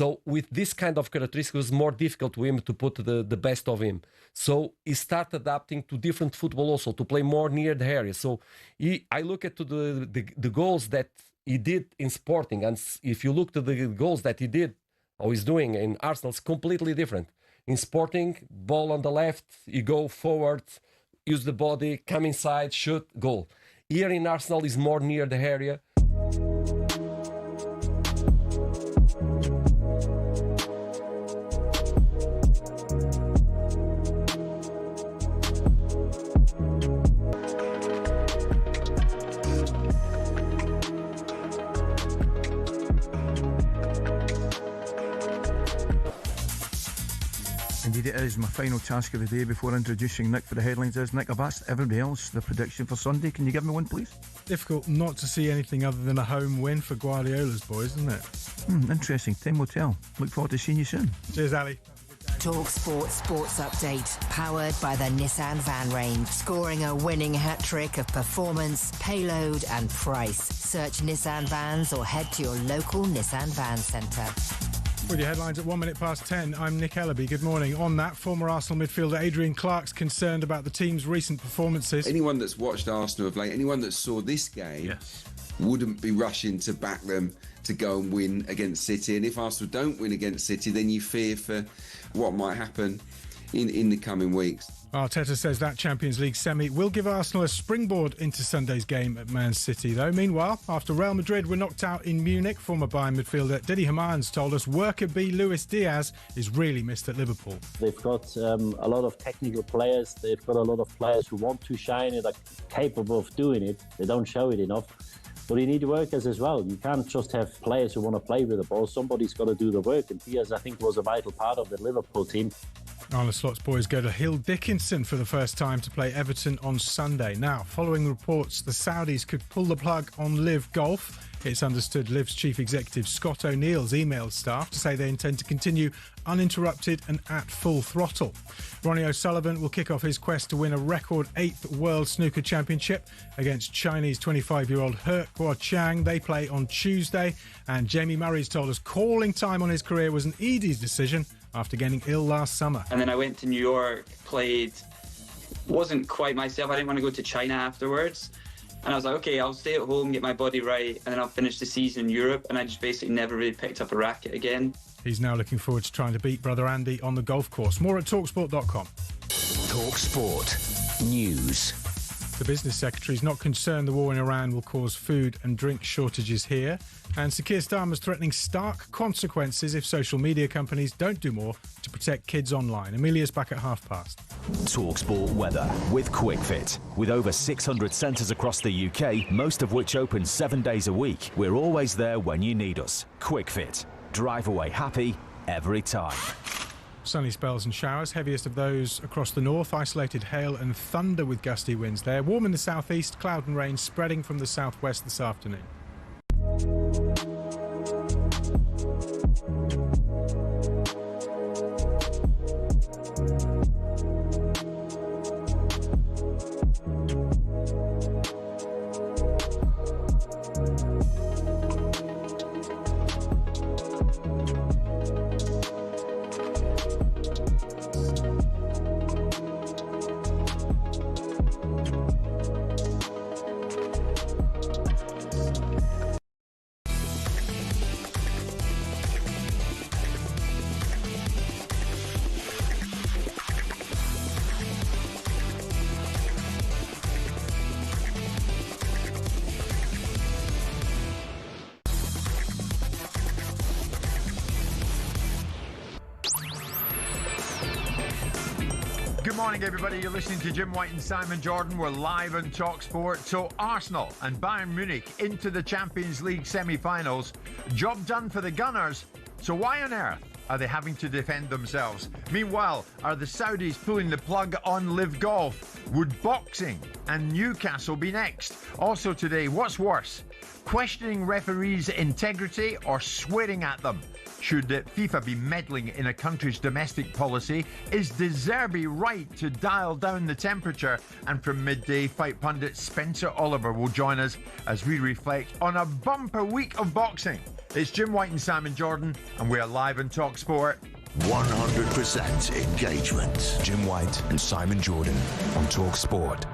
So with this kind of characteristics, it was more difficult for him to put the best of him. So he started adapting to different football also, to play more near the area. So I look at the goals that he did in Sporting, and if you look to the goals that he did or he's doing in Arsenal, it's completely different. In Sporting, ball on the left, you go forward, use the body, come inside, shoot, goal. Here in Arsenal is more near the area. Indeed it is. My final task of the day before introducing Nick for the headlines is, Nick, I've asked everybody else the prediction for Sunday. Can you give me one, please? Difficult not to see anything other than a home win for Guardiola's boys, isn't it? Interesting. Time will tell. Look forward to seeing you soon. Cheers, Ali. talkSPORT Sports Update, powered by the Nissan van range. Scoring a winning hat-trick of performance, payload and price. Search Nissan vans or head to your local Nissan van centre. With your headlines at 10:01, I'm Nick Ellaby. Good morning. On that, former Arsenal midfielder Adrian Clark's concerned about the team's recent performances. Anyone that's watched Arsenal of late, anyone that saw this game, wouldn't be rushing to back them to go and win against City. And if Arsenal don't win against City, then you fear for what might happen in the coming weeks. Arteta says that Champions League semi will give Arsenal a springboard into Sunday's game at Man City, though. Meanwhile, after Real Madrid were knocked out in Munich, former Bayern midfielder Didi Hamann told us worker bee Luis Diaz is really missed at Liverpool. They've got a lot of technical players. They've got a lot of players who want to shine and are capable of doing it. They don't show it enough. But you need workers as well. You can't just have players who want to play with the ball. Somebody's got to do the work. And Diaz, I think, was a vital part of the Liverpool team. Arne Slot's boys go to Hill Dickinson for the first time to play Everton on Sunday. Now, following reports the Saudis could pull the plug on LIV Golf, it's understood LIV's chief executive Scott O'Neill's emailed staff to say they intend to continue uninterrupted and at full throttle. Ronnie O'Sullivan will kick off his quest to win a record 8th World Snooker Championship against Chinese 25-year-old He Guoqiang. They play on Tuesday, and Jamie Murray's told us calling time on his career was an Edie's decision after getting ill last summer. And then I went to New York, played, wasn't quite myself. I didn't want to go to China afterwards. And I was like, okay, I'll stay at home, get my body right, and then I'll finish the season in Europe. And I just basically never really picked up a racket again. He's now looking forward to trying to beat brother Andy on the golf course. More at talksport.com. talkSPORT News. The business secretary is not concerned the war in Iran will cause food and drink shortages here. And Sir Keir Starmer's threatening stark consequences if social media companies don't do more to protect kids online. Amelia's back at past. talkSPORT weather with QuickFit. With over 600 centres across the UK, most of which open 7 days a week, we're always there when you need us. QuickFit. Drive away happy every time. Sunny spells and showers, heaviest of those across the north. Isolated hail and thunder with gusty winds there. Warm in the southeast, cloud and rain spreading from the southwest this afternoon. Good morning, everybody. You're listening to Jim White and Simon Jordan. We're live on talkSPORT. So Arsenal and Bayern Munich into the Champions League semi-finals. Job done for the Gunners. So why on earth are they having to defend themselves? Meanwhile, are the Saudis pulling the plug on LIV Golf? Would boxing and Newcastle be next? Also today, what's worse? Questioning referees' integrity or swearing at them? Should FIFA be meddling in a country's domestic policy? Is De Zerbi right to dial down the temperature? And from midday, fight pundit Spencer Oliver will join us as we reflect on a bumper week of boxing It's Jim White and Simon Jordan, and we are live on talkSPORT. 100% engagement. Jim White and Simon Jordan on talkSPORT.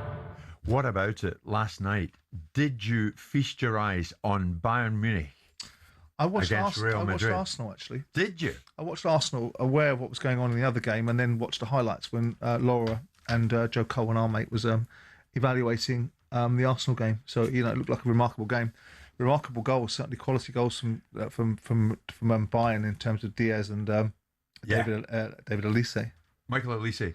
What about it last night? Did you feast your eyes on Bayern Munich? I watched Real Madrid? Arsenal, actually. Did you? I watched Arsenal, aware of what was going on in the other game, and then watched the highlights when Laura and Joe Cohen, our mate, was evaluating the Arsenal game. So, it looked like a remarkable game. Remarkable goals, certainly quality goals from Bayern in terms of Diaz and David Elise. Michael Elise.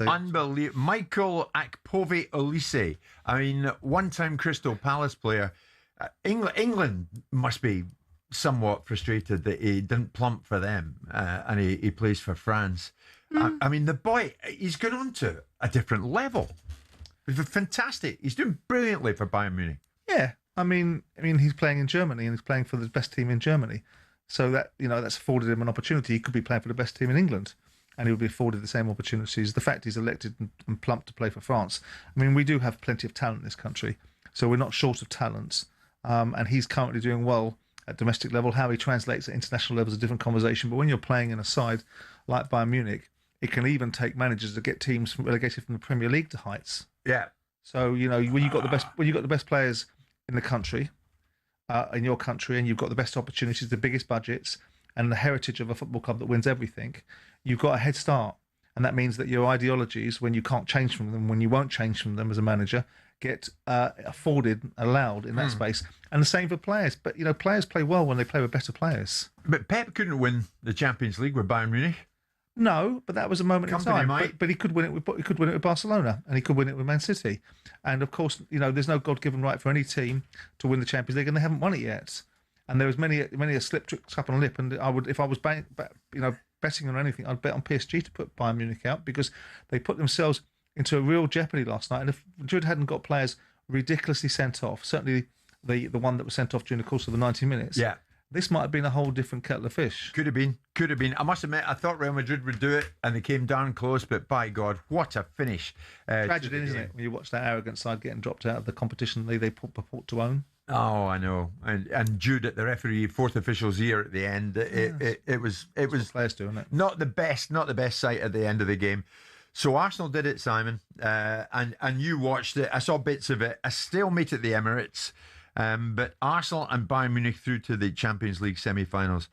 Unbelievable. Michael Akpove Elise. I mean, one-time Crystal Palace player. England must be somewhat frustrated that he didn't plump for them and he plays for France. I mean, the boy, he's gone on to a different level. He's fantastic. He's doing brilliantly for Bayern Munich. Yeah. I mean, he's playing in Germany and he's playing for the best team in Germany. So that, that's afforded him an opportunity. He could be playing for the best team in England and he would be afforded the same opportunities. The fact he's elected and plumped to play for France. I mean, we do have plenty of talent in this country, so we're not short of talents. And he's currently doing well at domestic level. How he translates at international level is a different conversation. But when you're playing in a side like Bayern Munich, it can even take managers to get teams relegated from the Premier League to heights. Yeah. So when you've got the best players in the country, in your country, and you've got the best opportunities, the biggest budgets, and the heritage of a football club that wins everything, you've got a head start. And that means that your ideologies, when you can't change from them, when you won't change from them as a manager, get allowed in that space. And the same for players. But, players play well when they play with better players. But Pep couldn't win the Champions League with Bayern Munich. No, but that was a moment in time. But he could win it with Barcelona, and he could win it with Man City. And of course, there's no God-given right for any team to win the Champions League, and they haven't won it yet. And there was many a slip, trick, tap on the lip. And I would, if I was betting on anything, I'd bet on PSG to put Bayern Munich out, because they put themselves into a real jeopardy last night. And if Madrid hadn't got players ridiculously sent off, certainly the one that was sent off during the course of the 90 minutes, this might have been a whole different kettle of fish. Could have been. I must admit, I thought Real Madrid would do it, and they came darn close, but by God, what a finish. Tragedy, isn't it, when you watch that arrogant side getting dropped out of the competition they purport to own? Oh, I know. And Jude at the referee, fourth official's ear at the end. It was players doing it. Not the best sight at the end of the game. So Arsenal did it, Simon, and you watched it. I saw bits of it. A stalemate at the Emirates, but Arsenal and Bayern Munich through to the Champions League semi-finals.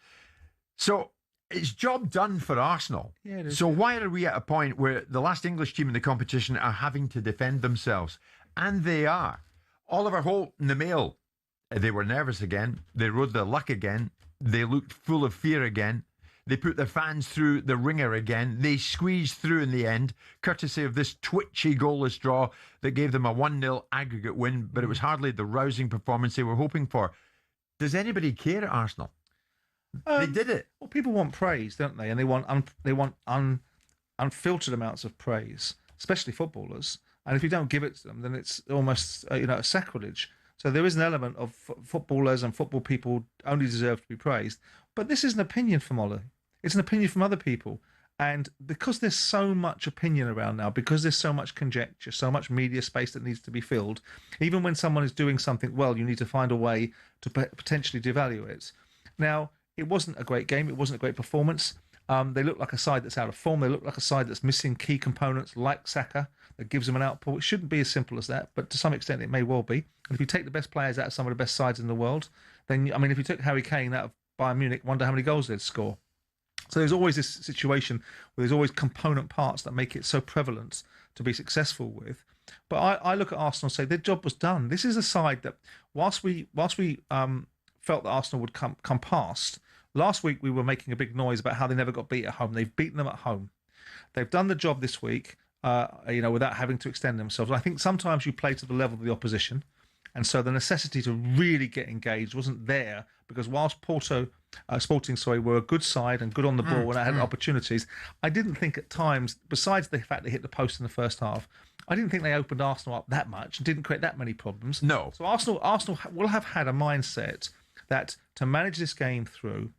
So it's job done for Arsenal. Yeah, it is. So why are we at a point where the last English team in the competition are having to defend themselves? And they are. Oliver Holt in the Mail, they were nervous again. They rode their luck again. They looked full of fear again. They put their fans through the ringer again. They squeezed through in the end, courtesy of this twitchy goalless draw that gave them a 1-0 aggregate win, but it was hardly the rousing performance they were hoping for. Does anybody care at Arsenal? They did it. Well, people want praise, don't they? And they want unfiltered amounts of praise, especially footballers. And if you don't give it to them, then it's almost a sacrilege. So there is an element of footballers and football people only deserve to be praised. But this is an opinion from Ollie. It's an opinion from other people. And because there's so much opinion around now, because there's so much conjecture, so much media space that needs to be filled, even when someone is doing something well, you need to find a way to potentially devalue it. Now, it wasn't a great game. It wasn't a great performance. They look like a side that's out of form. They look like a side that's missing key components like Saka that gives them an output. It shouldn't be as simple as that, but to some extent it may well be. And if you take the best players out of some of the best sides in the world, then, if you took Harry Kane out of Bayern Munich, wonder how many goals they'd score. So there's always this situation where there's always component parts that make it so prevalent to be successful with. But I look at Arsenal and say their job was done. This is a side that, whilst we felt that Arsenal would come past, last week we were making a big noise about how they never got beat at home. They've beaten them at home. They've done the job this week, without having to extend themselves. I think sometimes you play to the level of the opposition, and so the necessity to really get engaged wasn't there, because whilst Sporting were a good side and good on the ball and had opportunities, I didn't think at times, besides the fact they hit the post in the first half, I didn't think they opened Arsenal up that much and didn't create that many problems. No. So Arsenal will have had a mindset that to manage this game through,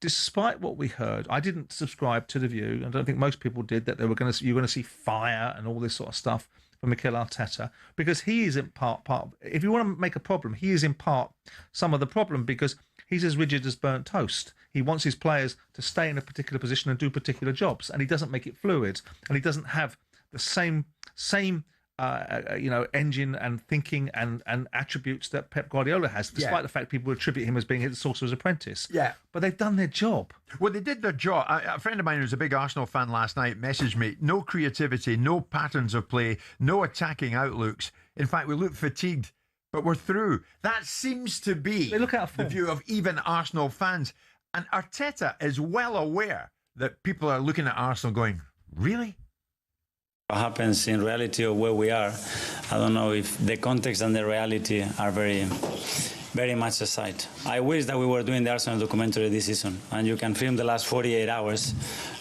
despite what we heard, I didn't subscribe to the view, and I don't think most people did, that you're going to see fire and all this sort of stuff from Mikel Arteta, because he is in part, if you want to make a problem, he is in part some of the problem, because He's as rigid as burnt toast. He wants his players to stay in a particular position and do particular jobs, and he doesn't make it fluid, and he doesn't have the same engine and thinking and attributes that Pep Guardiola has, despite the fact people attribute him as being his sorcerer's apprentice. Yeah. But they've done their job. Well, they did their job. A friend of mine who's a big Arsenal fan last night messaged me, no creativity, no patterns of play, no attacking outlooks. In fact, we look fatigued, but we're through. That seems to be the view of even Arsenal fans. And Arteta is well aware that people are looking at Arsenal going, really? What happens in reality of where we are, I don't know if the context and the reality are very, very much aside. I wish that we were doing the Arsenal documentary this season, and you can film the last 48 hours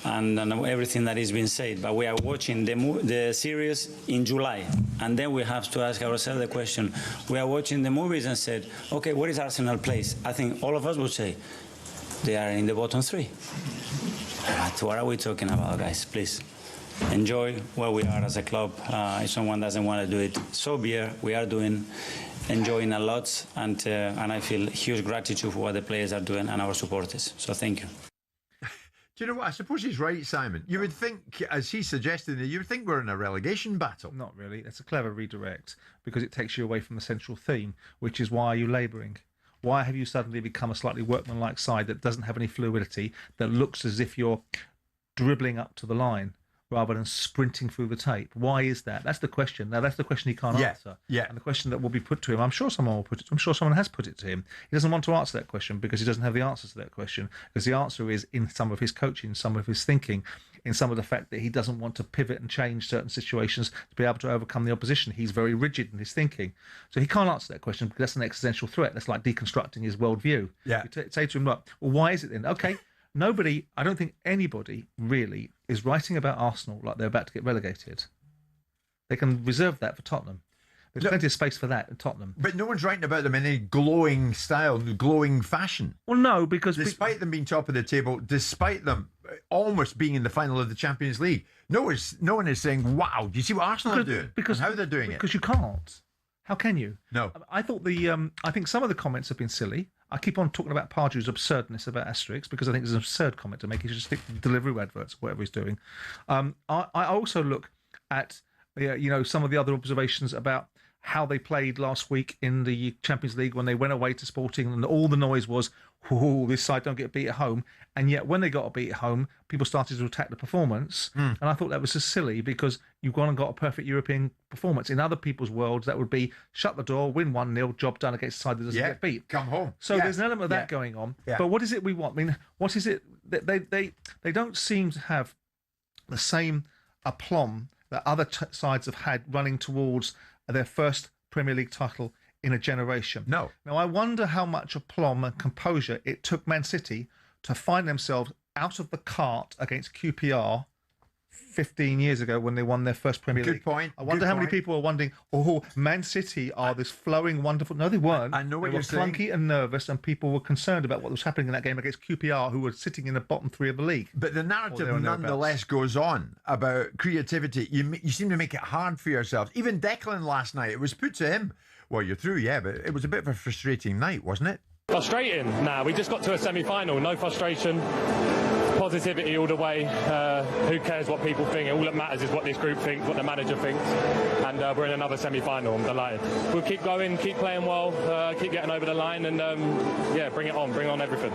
and everything that is being said. But we are watching the series in July, and then we have to ask ourselves the question. We are watching the movies and said, okay, where is Arsenal place? I think all of us would say, they are in the bottom three. But what are we talking about, guys? Please. Enjoy where we are as a club. If someone doesn't want to do it, so be it. We are enjoying a lot, and I feel huge gratitude for what the players are doing and our supporters. So thank you. Do you know what? I suppose he's right, Simon. You would think, as he suggested, you would think we're in a relegation battle. Not really. That's a clever redirect because it takes you away from the central theme, which is why are you labouring? Why have you suddenly become a slightly workmanlike side that doesn't have any fluidity, that looks as if you're dribbling up to the line rather than sprinting through the tape? Why is that? That's the question. Now, that's the question he can't answer. Yeah. And the question that will be put to him, I'm sure someone will put it. I'm sure someone has put it to him. He doesn't want to answer that question because he doesn't have the answers to that question. Because the answer is in some of his coaching, some of his thinking, in some of the fact that he doesn't want to pivot and change certain situations to be able to overcome the opposition. He's very rigid in his thinking. So he can't answer that question because that's an existential threat. That's like deconstructing his worldview. Yeah. You say to him, look, well, why is it then? Okay. I don't think anybody really is writing about Arsenal like they're about to get relegated. They can reserve that for Tottenham. There's plenty of space for that in Tottenham. But no one's writing about them in any glowing style, glowing fashion. Well, no, because despite them being top of the table, despite them almost being in the final of the Champions League, no one is saying, wow, do you see what Arsenal are doing? Because how they're doing it. Because you can't. How can you? No. I thought I think some of the comments have been silly. I keep on talking about Pardew's absurdness about Asterix because I think it's an absurd comment to make. He should stick to delivery adverts, whatever he's doing. I also look at some of the other observations about how they played last week in the Champions League when they went away to Sporting, and all the noise was, "Oh, this side don't get beat at home." And yet, when they got a beat at home, people started to attack the performance. And I thought that was just silly because you've gone and got a perfect European performance. In other people's worlds, that would be shut the door, win 1-0, job done against a side that doesn't get beat. Come home. So there's an element of that going on. Yeah. But what is it we want? I mean, what is it that they don't seem to have the same aplomb that other sides have had running towards their first Premier League title in a generation. No. Now, I wonder how much aplomb and composure it took Man City to find themselves out of the cart against QPR 15 years ago when they won their first Premier League. Good point. I wonder how many people are wondering, oh, Man City are this flowing, wonderful... No, they weren't. I know what you're saying. They were clunky and nervous, and people were concerned about what was happening in that game against QPR, who were sitting in the bottom three of the league. But the narrative nonetheless goes on about creativity. You seem to make it hard for yourselves. Even Declan last night, it was put to him, well, you're through, yeah, but it was a bit of a frustrating night, wasn't it? Frustrating? Nah, we just got to a semi-final. No frustration. Positivity all the way. Who cares what people think? All that matters is what this group thinks, what the manager thinks. And we're in another semi-final. I'm delighted. We'll keep going, keep playing well, keep getting over the line, and bring it on. Bring on everything.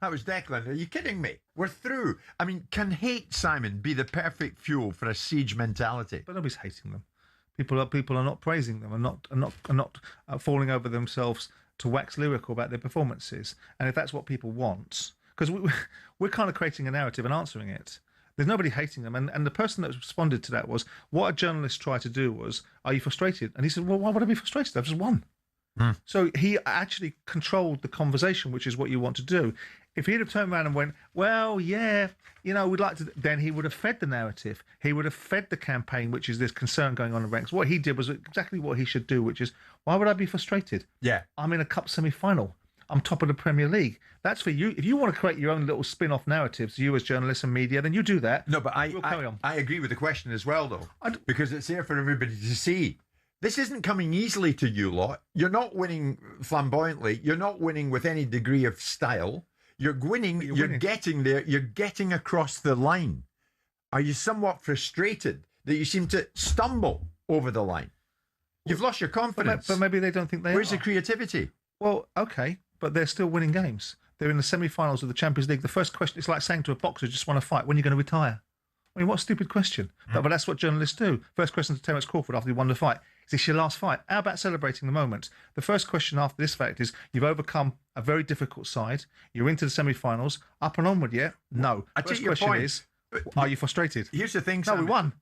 That was Declan. Are you kidding me? We're through. I mean, can hate, Simon, be the perfect fuel for a siege mentality? But nobody's hating them. People are not praising them and not falling over themselves to wax lyrical about their performances. And if that's what people want, because we're kind of creating a narrative and answering it. There's nobody hating them. And the person that responded to that was, what a journalist tried to do was, are you frustrated? And he said, well, why would I be frustrated? I've just won. So he actually controlled the conversation, which is what you want to do. If he'd have turned around and went, well, yeah, we'd like to, then he would have fed the narrative. He would have fed the campaign, which is this concern going on in ranks. What he did was exactly what he should do, which is, why would I be frustrated? Yeah. I'm in a cup semi-final. I'm top of the Premier League. That's for you. If you want to create your own little spin-off narratives, you as journalists and media, then you do that. No, but we'll carry on. I agree with the question as well, though, because it's there for everybody to see. This isn't coming easily to you lot. You're not winning flamboyantly. You're not winning with any degree of style. You're winning. You're getting there. You're getting across the line. Are you somewhat frustrated that you seem to stumble over the line? You've lost your confidence. But maybe they don't think they Where's are. the creativity? Well, okay, but they're still winning games. They're in the semi-finals of the Champions League. The first question, it's like saying to a boxer who just won a fight, when are you going to retire? I mean, what a stupid question. But that's what journalists do. First question to Terence Crawford after he won the fight. Is this your last fight? How about celebrating the moment? The first question after this fact is, you've overcome a very difficult side. You're into the semi-finals. Up and onward yet? No. I First take your question point. is, are you frustrated? Here's the thing, No, we Sam. won.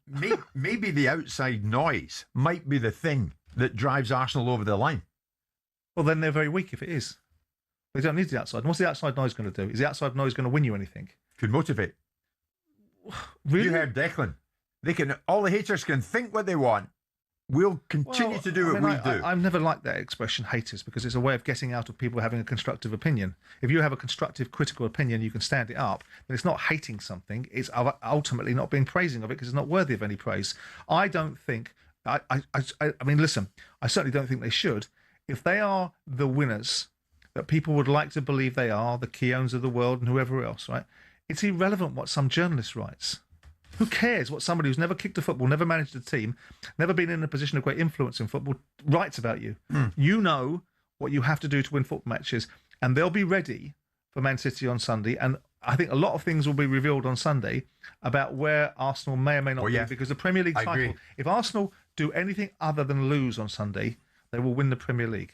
Maybe the outside noise might be the thing that drives Arsenal over the line. Well, then they're very weak if it is. They don't need the outside. And what's the outside noise going to do? Is the outside noise going to win you anything? Could motivate. Really? You heard Declan. All the haters can think what they want. We'll continue to do what we do. I've never liked that expression, haters, because it's a way of getting out of people having a constructive opinion. If you have a constructive, critical opinion, you can stand it up. Then it's not hating something. It's ultimately not being praising of it because it's not worthy of any praise. I don't think. I mean, listen. I certainly don't think they should. If they are the winners that people would like to believe they are, the Keowns of the world and whoever else, right? It's irrelevant what some journalist writes. Who cares what somebody who's never kicked a football, never managed a team, never been in a position of great influence in football writes about you? You know what you have to do to win football matches, and they'll be ready for Man City on Sunday. And I think a lot of things will be revealed on Sunday about where Arsenal may or may not be, because the Premier League title, if Arsenal do anything other than lose on Sunday, they will win the Premier League.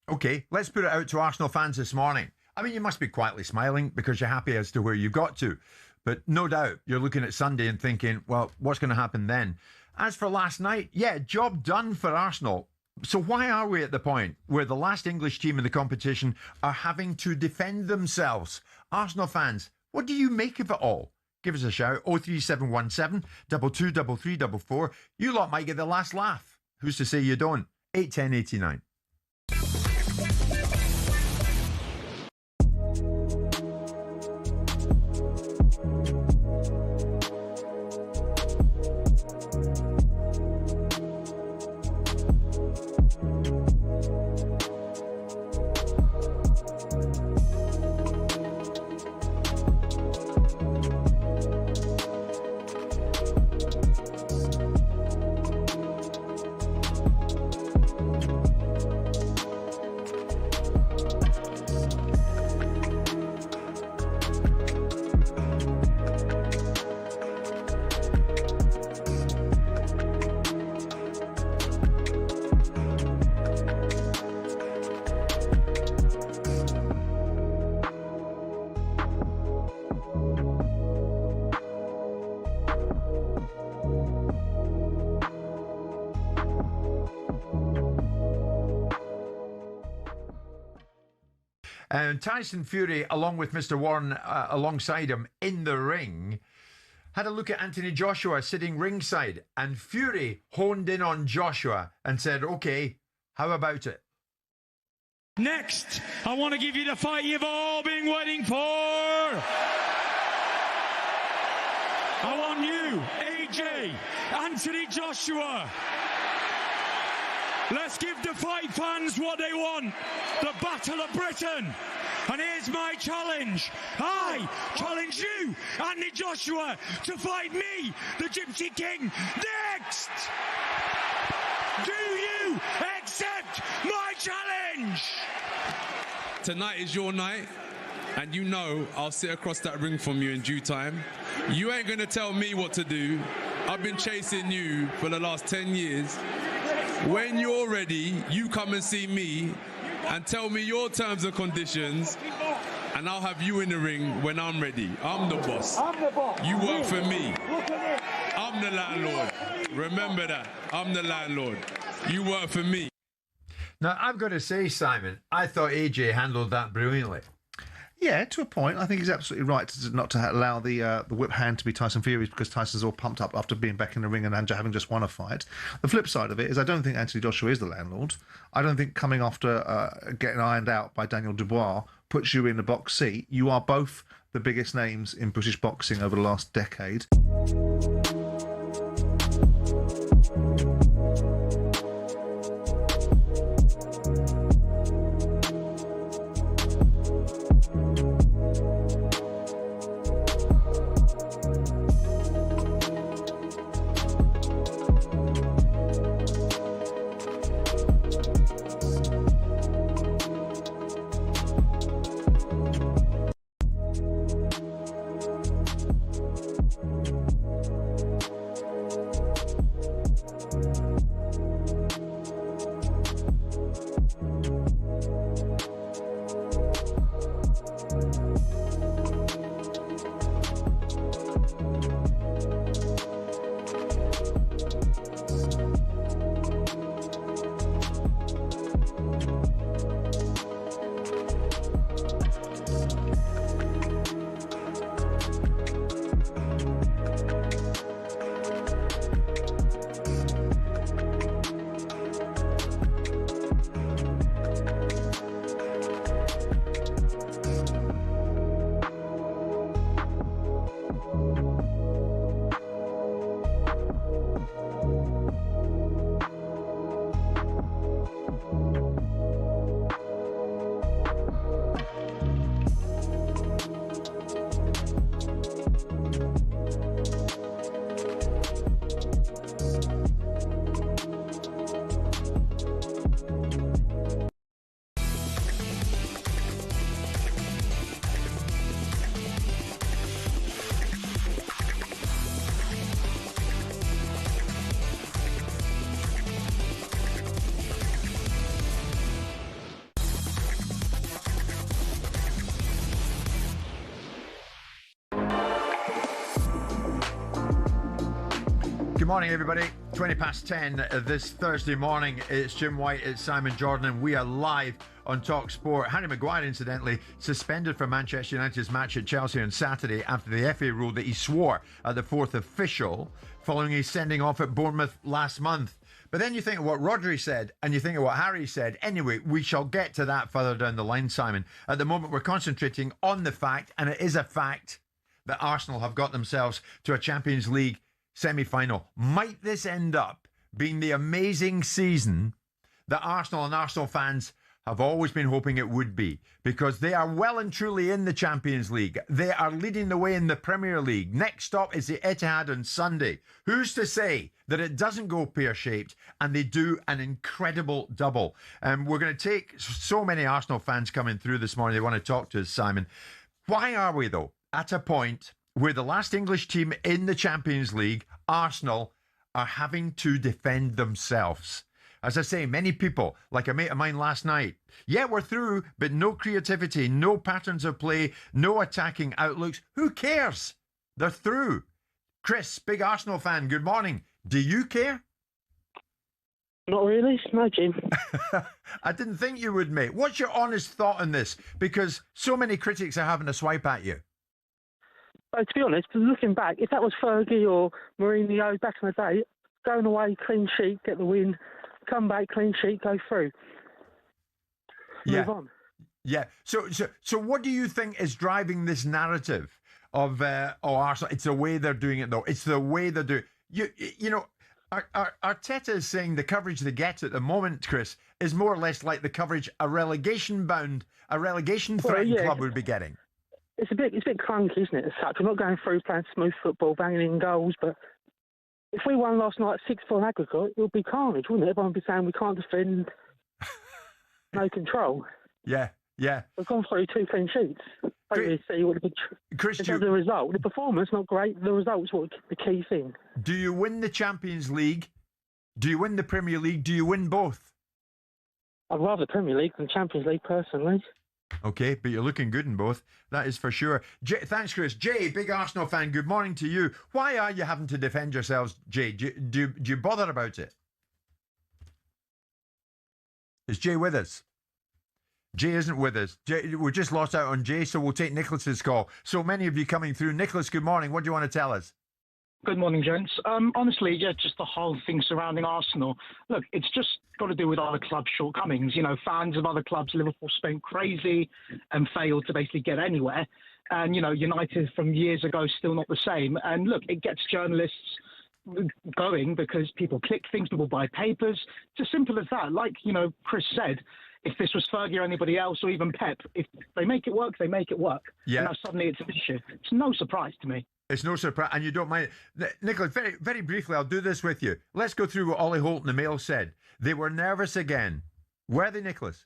Okay, let's put it out to Arsenal fans this morning. I mean, you must be quietly smiling because you're happy as to where you got to. But no doubt you're looking at Sunday and thinking, well, what's going to happen then? As for last night, job done for Arsenal. So why are we at the point where the last English team in the competition are having to defend themselves? Arsenal fans, what do you make of it all? Give us a shout, 03717 223344. You lot might get the last laugh. Who's to say you don't? 81089. And Tyson Fury, along with Mr. Warren alongside him in the ring, had a look at Anthony Joshua sitting ringside. And Fury honed in on Joshua and said, okay, how about it? Next, I want to give you the fight you've all been waiting for. I want you, AJ, Anthony Joshua. Let's give the fight fans what they want. The Battle of Britain. And here's my challenge. I challenge you, Anthony Joshua, to fight me, the Gypsy King, next. Do you accept my challenge? Tonight is your night, and you know I'll sit across that ring from you in due time. You ain't gonna tell me what to do. I've been chasing you for the last 10 years. When you're ready, you come and see me and tell me your terms and conditions, and I'll have you in the ring when I'm ready. I'm the boss. You work for me. I'm the landlord. Remember that. I'm the landlord. You work for me. Now, I've got to say, Simon, I thought AJ handled that brilliantly. Yeah, to a point. I think he's absolutely right not to allow the whip hand to be Tyson Fury's, because Tyson's all pumped up after being back in the ring and having just won a fight. The flip side of it is I don't think Anthony Joshua is the landlord. I don't think coming after getting ironed out by Daniel Dubois puts you in the box seat. You are both the biggest names in British boxing over the last decade. Good morning, everybody. 20 past 10 this Thursday morning. It's Jim White, it's Simon Jordan, and we are live on talkSPORT. Harry Maguire, incidentally, suspended for Manchester United's match at Chelsea on Saturday after the FA ruled that he swore at the fourth official following his sending off at Bournemouth last month. But then you think of what Rodri said and you think of what Harry said. Anyway, we shall get to that further down the line, Simon. At the moment, we're concentrating on the fact, and it is a fact, that Arsenal have got themselves to a Champions League semi-final. Might this end up being the amazing season that Arsenal and Arsenal fans have always been hoping it would be? Because they are well and truly in the Champions League. They are leading the way in the Premier League. Next stop is the Etihad on Sunday. Who's to say that it doesn't go pear-shaped and they do an incredible double? We're going to take so many Arsenal fans coming through this morning. They want to talk to us, Simon. Why are we, though, at a point where the last English team in the Champions League, Arsenal, are having to defend themselves? As I say, many people, like a mate of mine last night, yeah, we're through, but no creativity, no patterns of play, no attacking outlooks. Who cares? They're through. Chris, big Arsenal fan, good morning. Do you care? Not really, no, Jim. I didn't think you would, mate. What's your honest thought on this? Because so many critics are having a swipe at you. To be honest, looking back, if that was Fergie or Mourinho back in the day, going away, clean sheet, get the win, come back, clean sheet, go through. Move on. Yeah. So what do you think is driving this narrative of Arsenal? It's the way they're doing it, though. It's the way they're doing it. You know, Arteta is saying the coverage they get at the moment, Chris, is more or less like the coverage a relegation threatened club would be getting. It's a bit clunky, isn't it, as such? We're not going through playing smooth football, banging in goals, but if we won last night 6-4 aggregate, it would be carnage, wouldn't it? Everyone would be saying we can't defend, no control. Yeah. We've gone through 2 clean sheets. Don't really see what the result. The performance, not great. The result's what the key thing. Do you win the Champions League? Do you win the Premier League? Do you win both? I'd rather the Premier League than Champions League, personally. Okay, but you're looking good in both. That is for sure. Thanks, Chris. Jay, big Arsenal fan, good morning to you. Why are you having to defend yourselves, Jay? Do you bother about it? Is Jay with us? Jay isn't with us. We just lost out on Jay, so we'll take Nicholas's call. So many of you coming through. Nicholas, good morning. What do you want to tell us? Good morning, gents. Honestly, just the whole thing surrounding Arsenal. Look, it's just got to do with other clubs' shortcomings. You know, fans of other clubs, Liverpool spent crazy and failed to basically get anywhere. And, you know, United from years ago still not the same. And look, it gets journalists going because people click things, people buy papers. It's as simple as that. Like, you know, Chris said, if this was Fergie or anybody else or even Pep, if they make it work, they make it work. Yeah. And now suddenly it's an issue. It's no surprise to me. It's no surprise, and you don't mind it. Nicholas, very, very briefly, I'll do this with you. Let's go through what Ollie Holt in the Mail said. They were nervous again. Were they, Nicholas?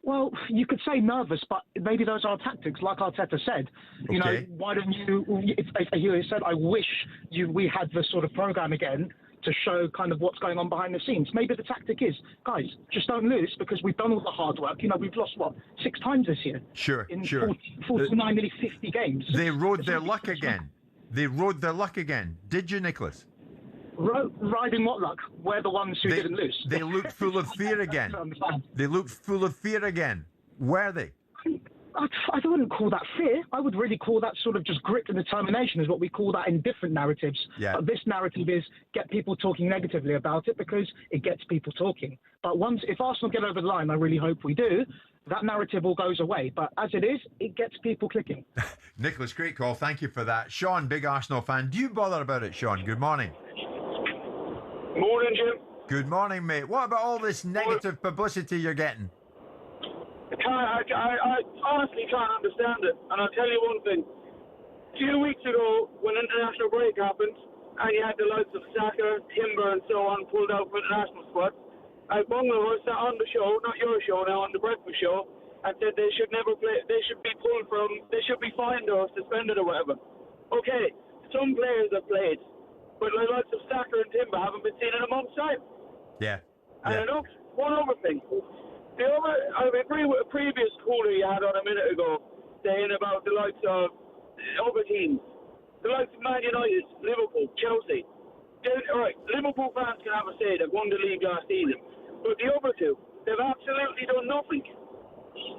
Well, you could say nervous, but maybe those are tactics, like Arteta said. You know, why don't you? If he said, "I wish we had this sort of program again to show kind of what's going on behind the scenes." Maybe the tactic is, guys, just don't lose because we've done all the hard work. You know, we've lost, 6 times this year? Sure, in 49, nearly 50 games. They rode their luck again. Did you, Nicholas? Riding what luck? We're the ones who didn't lose. They looked full of fear again. Were they? I wouldn't call that fear. I would really call that sort of just grit and determination is what we call that in different narratives. Yeah. But this narrative is get people talking negatively about it because it gets people talking. But if Arsenal get over the line, I really hope we do, that narrative all goes away. But as it is, it gets people clicking. Nicholas, great call. Thank you for that. Sean, big Arsenal fan. Do you bother about it, Sean? Good morning. Morning, Jim. Good morning, mate. What about all this negative publicity you're getting? I honestly can't understand it. And I'll tell you one thing. A few weeks ago, when international break happened, and you had the likes of Saka, Timber, and so on pulled out from international squad, Bungalow sat on the show, not your show now, on the breakfast show, and said they should never play. They should be pulled from. They should be fined or suspended or whatever. Okay, some players have played, but the likes of Saka and Timber haven't been seen in a month's time. Yeah. And one other thing. I agree with a previous caller you had on a minute ago, saying about the likes of other teams. The likes of Man United, Liverpool, Chelsea. All right, Liverpool fans can have a say. They've won the league last season. But the other two, they've absolutely done nothing.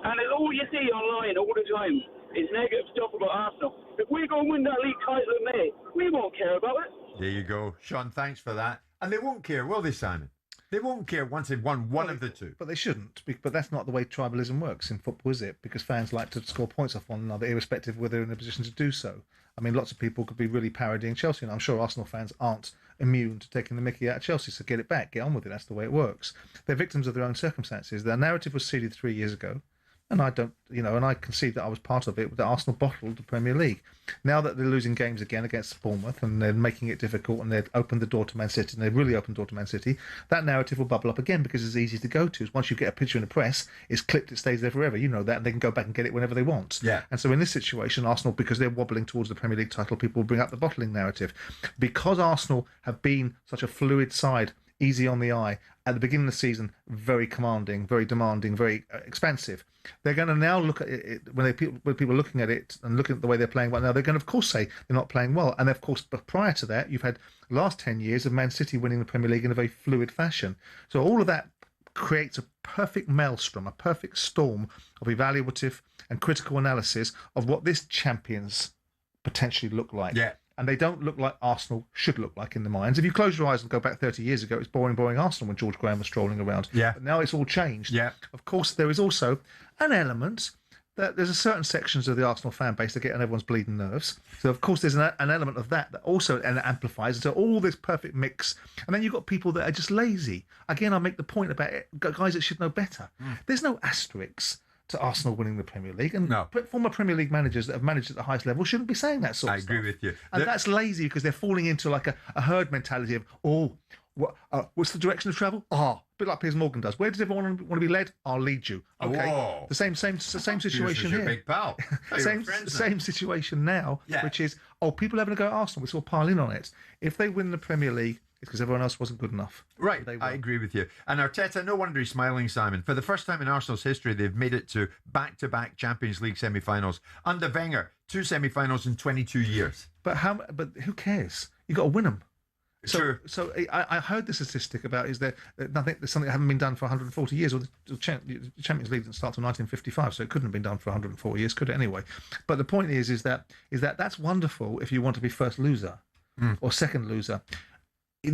And it's all you see online all the time is negative stuff about Arsenal. If we go and win that league title in May, we won't care about it. There you go. Sean, thanks for that. And they won't care, will they, Simon? They won't care once they've won one of the two. But they shouldn't. But that's not the way tribalism works in football, is it? Because fans like to score points off one another, irrespective of whether they're in a position to do so. I mean, lots of people could be really parodying Chelsea, and I'm sure Arsenal fans aren't immune to taking the mickey out of Chelsea, so get it back, get on with it. That's the way it works. They're victims of their own circumstances. Their narrative was seeded 3 years ago. And I don't, and I concede that I was part of it, that Arsenal bottled the Premier League. Now that they're losing games again against Bournemouth and they're making it difficult and they've opened the door to Man City, and they've really opened the door to Man City, that narrative will bubble up again because it's easy to go to. Once you get a picture in the press, it's clipped, it stays there forever. You know that, and they can go back and get it whenever they want. Yeah. And so in this situation, Arsenal, because they're wobbling towards the Premier League title, people will bring up the bottling narrative. Because Arsenal have been such a fluid side, easy on the eye, at the beginning of the season, very commanding, very demanding, very expansive. They're going to now look at it when people are looking at it and looking at the way they're playing right now. They're going to, of course, say they're not playing well. And of course, but prior to that, you've had the last 10 years of Man City winning the Premier League in a very fluid fashion. So all of that creates a perfect maelstrom, a perfect storm of evaluative and critical analysis of what this champions potentially look like. Yeah. And they don't look like Arsenal should look like in the minds. If you close your eyes and go back 30 years ago, it's boring Arsenal when George Graham was strolling around. Yeah. But now it's all changed. Yeah. Of course, there is also an element that there's a certain sections of the Arsenal fan base that get on everyone's bleeding nerves. So, of course, there's an element of that also amplifies into all this perfect mix. And then you've got people that are just lazy. Again, I make the point about it, guys that should know better. There's no asterisks to Arsenal winning the Premier League, and former Premier League managers that have managed at the highest level shouldn't be saying that sort of stuff. I agree with you. And that's lazy because they're falling into like a herd mentality of, what's the direction of travel? A bit like Piers Morgan does. Where does everyone want to be led? I'll lead you. Okay. Whoa. The same situation your here. big pal. Same situation now, which is, people having a go at Arsenal. We're all piling on it. If they win the Premier League, it's because everyone else wasn't good enough. Right, I agree with you. And Arteta, no wonder he's smiling, Simon. For the first time in Arsenal's history, they've made it to back-to-back Champions League semi-finals. Under Wenger, 2 semi-finals in 22 years. But who cares? You've got to win them. Sure. So I heard the statistic about there's something that hasn't been done for 140 years. Or the Champions League didn't start till 1955, so it couldn't have been done for 104 years, could it? Anyway, but the point is that that's wonderful if you want to be first loser or second loser.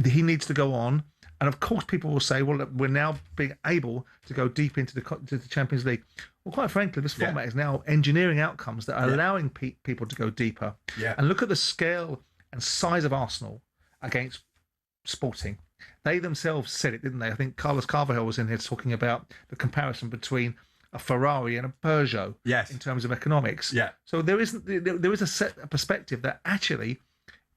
He needs to go on, and of course, people will say, "Well, we're now being able to go deep into the Champions League." Well, quite frankly, this format is now engineering outcomes that are allowing people to go deeper. Yeah. And look at the scale and size of Arsenal against Sporting. They themselves said it, didn't they? I think Carlos Carvajal was in here talking about the comparison between a Ferrari and a Peugeot in terms of economics. Yeah. So there is a perspective that actually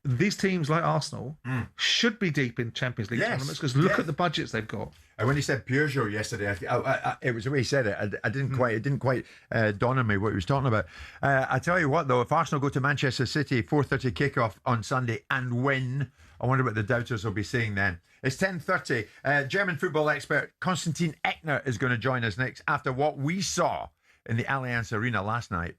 these teams like Arsenal should be deep in Champions League tournaments because look at the budgets they've got. And when he said Peugeot yesterday, it was the way he said it. It didn't quite dawn on me what he was talking about. I tell you what, though, if Arsenal go to Manchester City, 4:30 kickoff on Sunday and win, I wonder what the doubters will be saying then. It's 10:30. German football expert Konstantin Eckner is going to join us next after what we saw in the Allianz Arena last night.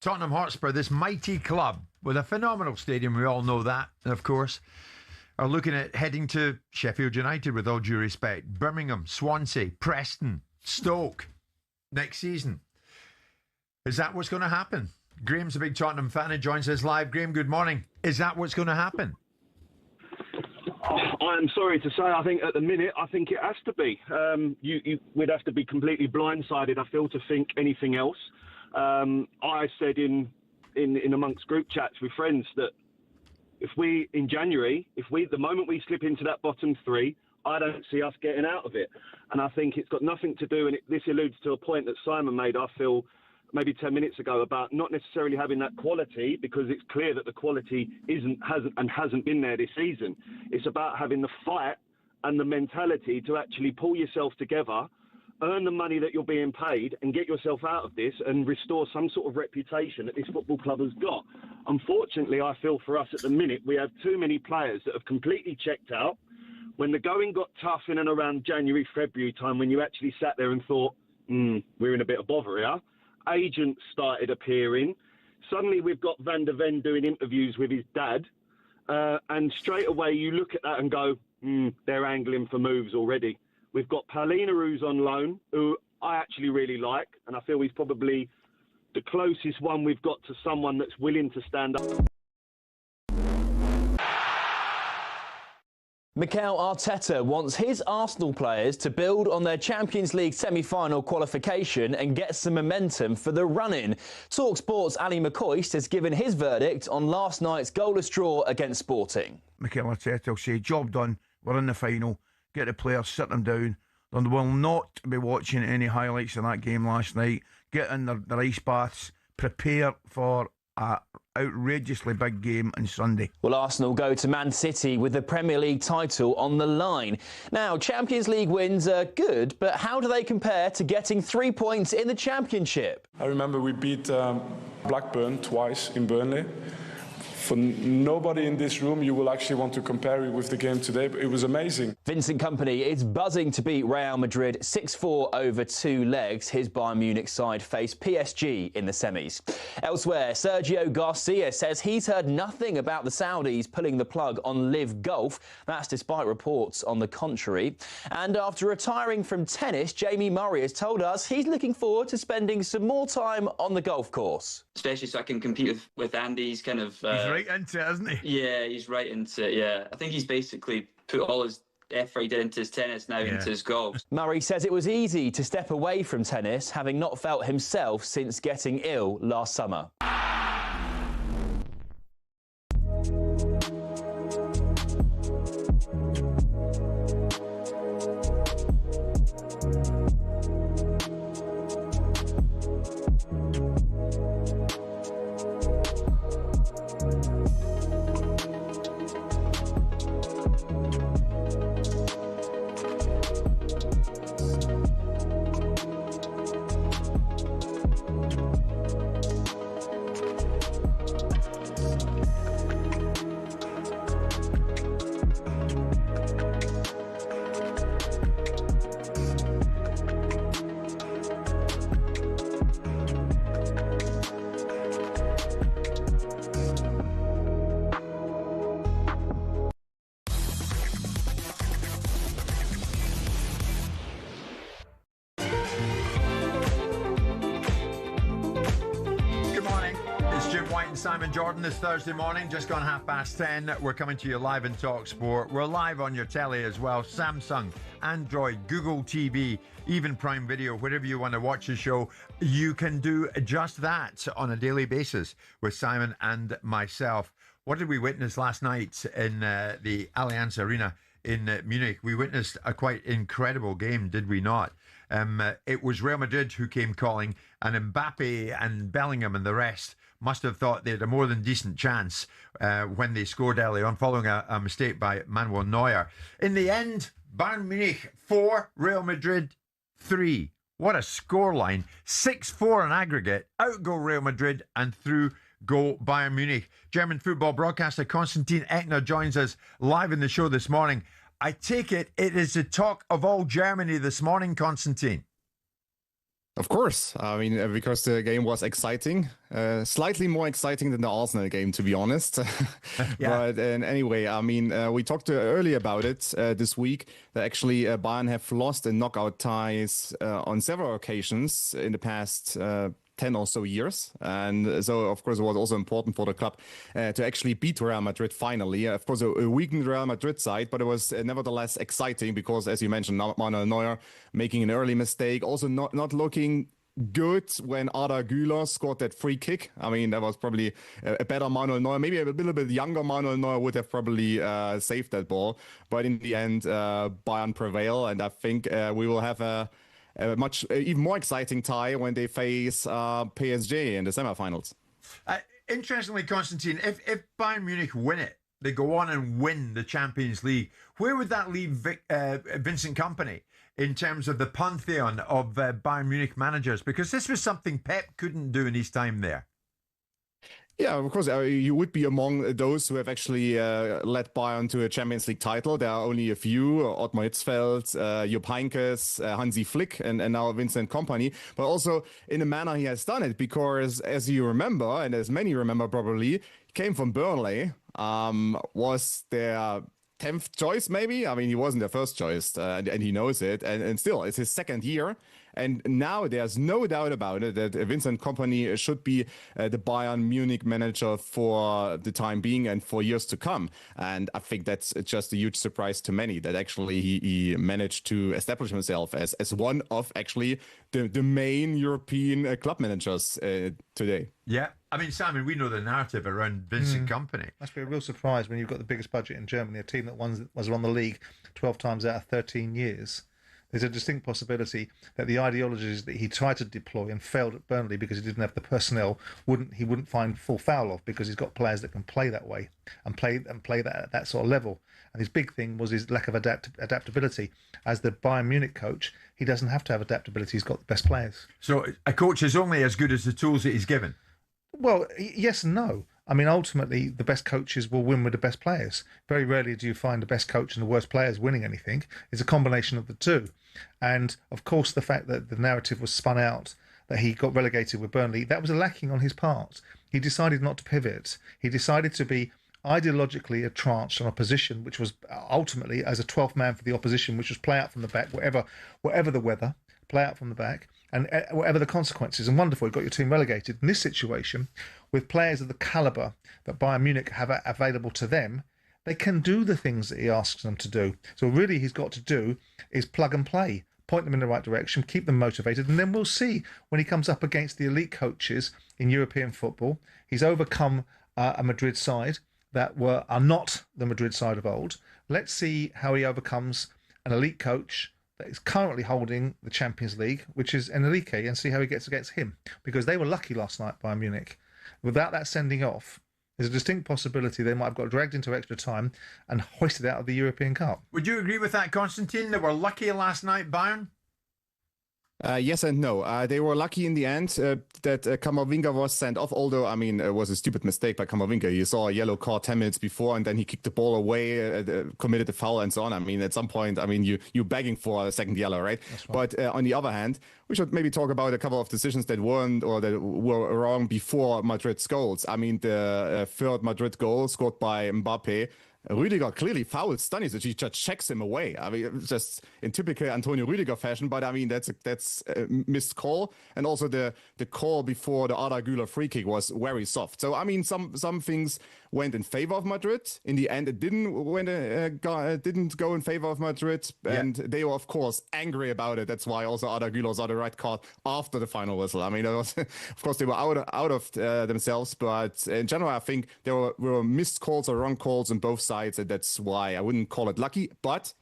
Tottenham Hotspur, this mighty club with a phenomenal stadium, we all know that, of course, are looking at heading to Sheffield United, with all due respect, Birmingham, Swansea, Preston, Stoke next season. Is that what's going to happen? Graham's a big Tottenham fan and joins us live. Graham, good morning. Is that what's going to happen? I'm sorry to say, I think at the minute, I think it has to be. We'd have to be completely blindsided, I feel, to think anything else. I said in amongst group chats with friends that in January, the moment we slip into that bottom three, I don't see us getting out of it. And I think it's got nothing to do, and this alludes to a point that Simon made, I feel, maybe 10 minutes ago, about not necessarily having that quality, because it's clear that the quality hasn't been there this season. It's about having the fight and the mentality to actually pull yourself together, earn the money that you're being paid, and get yourself out of this and restore some sort of reputation that this football club has got. Unfortunately, I feel for us at the minute, we have too many players that have completely checked out. When the going got tough in and around January, February time, when you actually sat there and thought, we're in a bit of bother here, agents started appearing. Suddenly we've got Van der Ven doing interviews with his dad, and straight away you look at that and go, they're angling for moves already. We've got Paulina, who's on loan, who I actually really like, and I feel he's probably the closest one we've got to someone that's willing to stand up. Mikel Arteta wants his Arsenal players to build on their Champions League semi-final qualification and get some momentum for the run-in. talkSPORT's Ali McCoist has given his verdict on last night's goalless draw against Sporting. Mikel Arteta will say, job done, we're in the final, get the players, sit them down. They will not be watching any highlights of that game last night, get in their ice baths, prepare for a outrageously big game on Sunday. Well, Arsenal go to Man City with the Premier League title on the line. Now, Champions League wins are good, but how do they compare to getting 3 points in the Championship? I remember we beat Blackburn twice in Burnley. For nobody in this room, you will actually want to compare it with the game today, but it was amazing. Vincent Kompany is buzzing to beat Real Madrid 6-4 over 2 legs. His Bayern Munich side face PSG in the semis. Elsewhere, Sergio Garcia says he's heard nothing about the Saudis pulling the plug on LIV Golf. That's despite reports on the contrary. And after retiring from tennis, Jamie Murray has told us he's looking forward to spending some more time on the golf course. Especially so I can compete with Andy. He's kind of... He's right into it, isn't he? Yeah, he's right into it, yeah. I think he's basically put all his effort he did into his tennis now into his golf. Murray says it was easy to step away from tennis, having not felt himself since getting ill last summer. Simon Jordan this Thursday morning, just gone 10:30. We're coming to you live in talkSPORT. We're live on your telly as well. Samsung, Android, Google TV, even Prime Video, wherever you want to watch the show, you can do just that on a daily basis with Simon and myself. What did we witness last night in the Allianz Arena in Munich? We witnessed a quite incredible game, did we not? It was Real Madrid who came calling, and Mbappe and Bellingham and the rest must have thought they had a more than decent chance when they scored early on, following a mistake by Manuel Neuer. In the end, Bayern Munich 4, Real Madrid 3. What a scoreline. 6-4 in aggregate. Outgo Real Madrid and through go Bayern Munich. German football broadcaster Konstantin Eckner joins us live in the show this morning. I take it is the talk of all Germany this morning, Konstantin. Of course. I mean, because the game was exciting, slightly more exciting than the Arsenal game, to be honest. But anyway, I mean, we talked earlier about it this week, that actually Bayern have lost in knockout ties on several occasions in the past 10 10 or so years. And so, of course, it was also important for the club to actually beat Real Madrid finally. Of course, a weakened Real Madrid side, but it was nevertheless exciting because, as you mentioned, Manuel Neuer making an early mistake, also not looking good when Arda Güler scored that free kick. I mean, that was probably a better Manuel Neuer. Maybe a little bit younger Manuel Neuer would have probably saved that ball. But in the end, Bayern prevail, and I think we will have a much even more exciting tie when they face PSG in the semifinals. Interestingly, Constantine, if Bayern Munich win it, they go on and win the Champions League, where would that leave Vincent Kompany in terms of the pantheon of Bayern Munich managers? Because this was something Pep couldn't do in his time there. Yeah, of course, you would be among those who have actually led Bayern to a Champions League title. There are only a few: Ottmar Hitzfeld, Jupp Heynckes, Hansi Flick, and now Vincent Kompany. But also in the manner he has done it, because as you remember, and as many remember probably, he came from Burnley, was their 10th choice, maybe. I mean, he wasn't their first choice, and he knows it. And still, it's his second year. And now there's no doubt about it that Vincent Kompany should be the Bayern Munich manager for the time being and for years to come. And I think that's just a huge surprise to many, that actually he managed to establish himself as one of actually the main European club managers today. Yeah. I mean, Simon, we know the narrative around Vincent Kompany. Must be a real surprise when you've got the biggest budget in Germany, a team that was won the league 12 times out of 13 years. There's a distinct possibility that the ideologies that he tried to deploy and failed at Burnley because he didn't have the personnel he wouldn't find full foul of, because he's got players that can play that way and play that at that sort of level. And his big thing was his lack of adaptability. As the Bayern Munich coach, he doesn't have to have adaptability. He's got the best players. So a coach is only as good as the tools that he's given. Well, yes and no. I mean, ultimately, the best coaches will win with the best players. Very rarely do you find the best coach and the worst players winning anything. It's a combination of the two. And, of course, the fact that the narrative was spun out, that he got relegated with Burnley, that was a lacking on his part. He decided not to pivot. He decided to be ideologically entrenched on a position which was ultimately, as a 12th man for the opposition, which was play out from the back, whatever the weather, play out from the back, and whatever the consequences. And wonderful, you got your team relegated. In this situation, with players of the calibre that Bayern Munich have available to them, they can do the things that he asks them to do. So really he's got to do is plug and play, point them in the right direction, keep them motivated, and then we'll see when he comes up against the elite coaches in European football. He's overcome a Madrid side that are not the Madrid side of old. Let's see how he overcomes an elite coach that is currently holding the Champions League, which is Enrique, and see how he gets against him. Because they were lucky last night by Munich. Without that sending off, there's a distinct possibility they might have got dragged into extra time and hoisted out of the European Cup. Would you agree with that, Constantine? They were lucky last night, Bayern? Yes and no. They were lucky in the end that Camavinga was sent off, although, I mean, it was a stupid mistake by Camavinga. You saw a yellow card 10 minutes before, and then he kicked the ball away, committed a foul, and so on. I mean, at some point, I mean, you're begging for a second yellow, right? But on the other hand, we should maybe talk about a couple of decisions that weren't or that were wrong before Madrid's goals. I mean, the third Madrid goal scored by Mbappe, Rüdiger clearly fouls Stanisic. He just checks him away. I mean, just in typical Antonio Rüdiger fashion. But I mean, that's a missed call. And also the call before the Arda Güler free kick was very soft. So I mean, some things went in favor of Madrid. In the end, it didn't go in favor of Madrid, and they were of course angry about it. That's why also Arda Güler saw the red card after the final whistle. I mean, it was, of course they were out of themselves, but in general, I think there were missed calls or wrong calls on both sides, and that's why I wouldn't call it lucky. But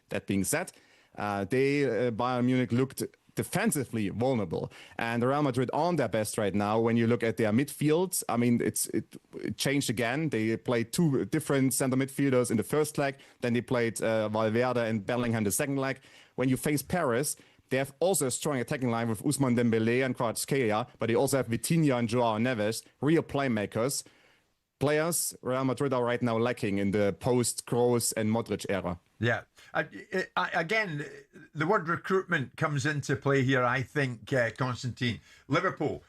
that being said, Bayern Munich looked defensively vulnerable, and Real Madrid on their best right now. When you look at their midfield, I mean, it changed again. They played two different center midfielders in the first leg, then they played Valverde and Bellingham the second leg. When you face Paris, they have also a strong attacking line with Ousmane Dembélé and Kvaratskhelia, but they also have Vitinha and Joao Neves, real playmakers. Players Real Madrid are right now lacking in the post-Kroos and Modric era. Yeah. Again, the word recruitment comes into play here, I think, Constantine. Liverpool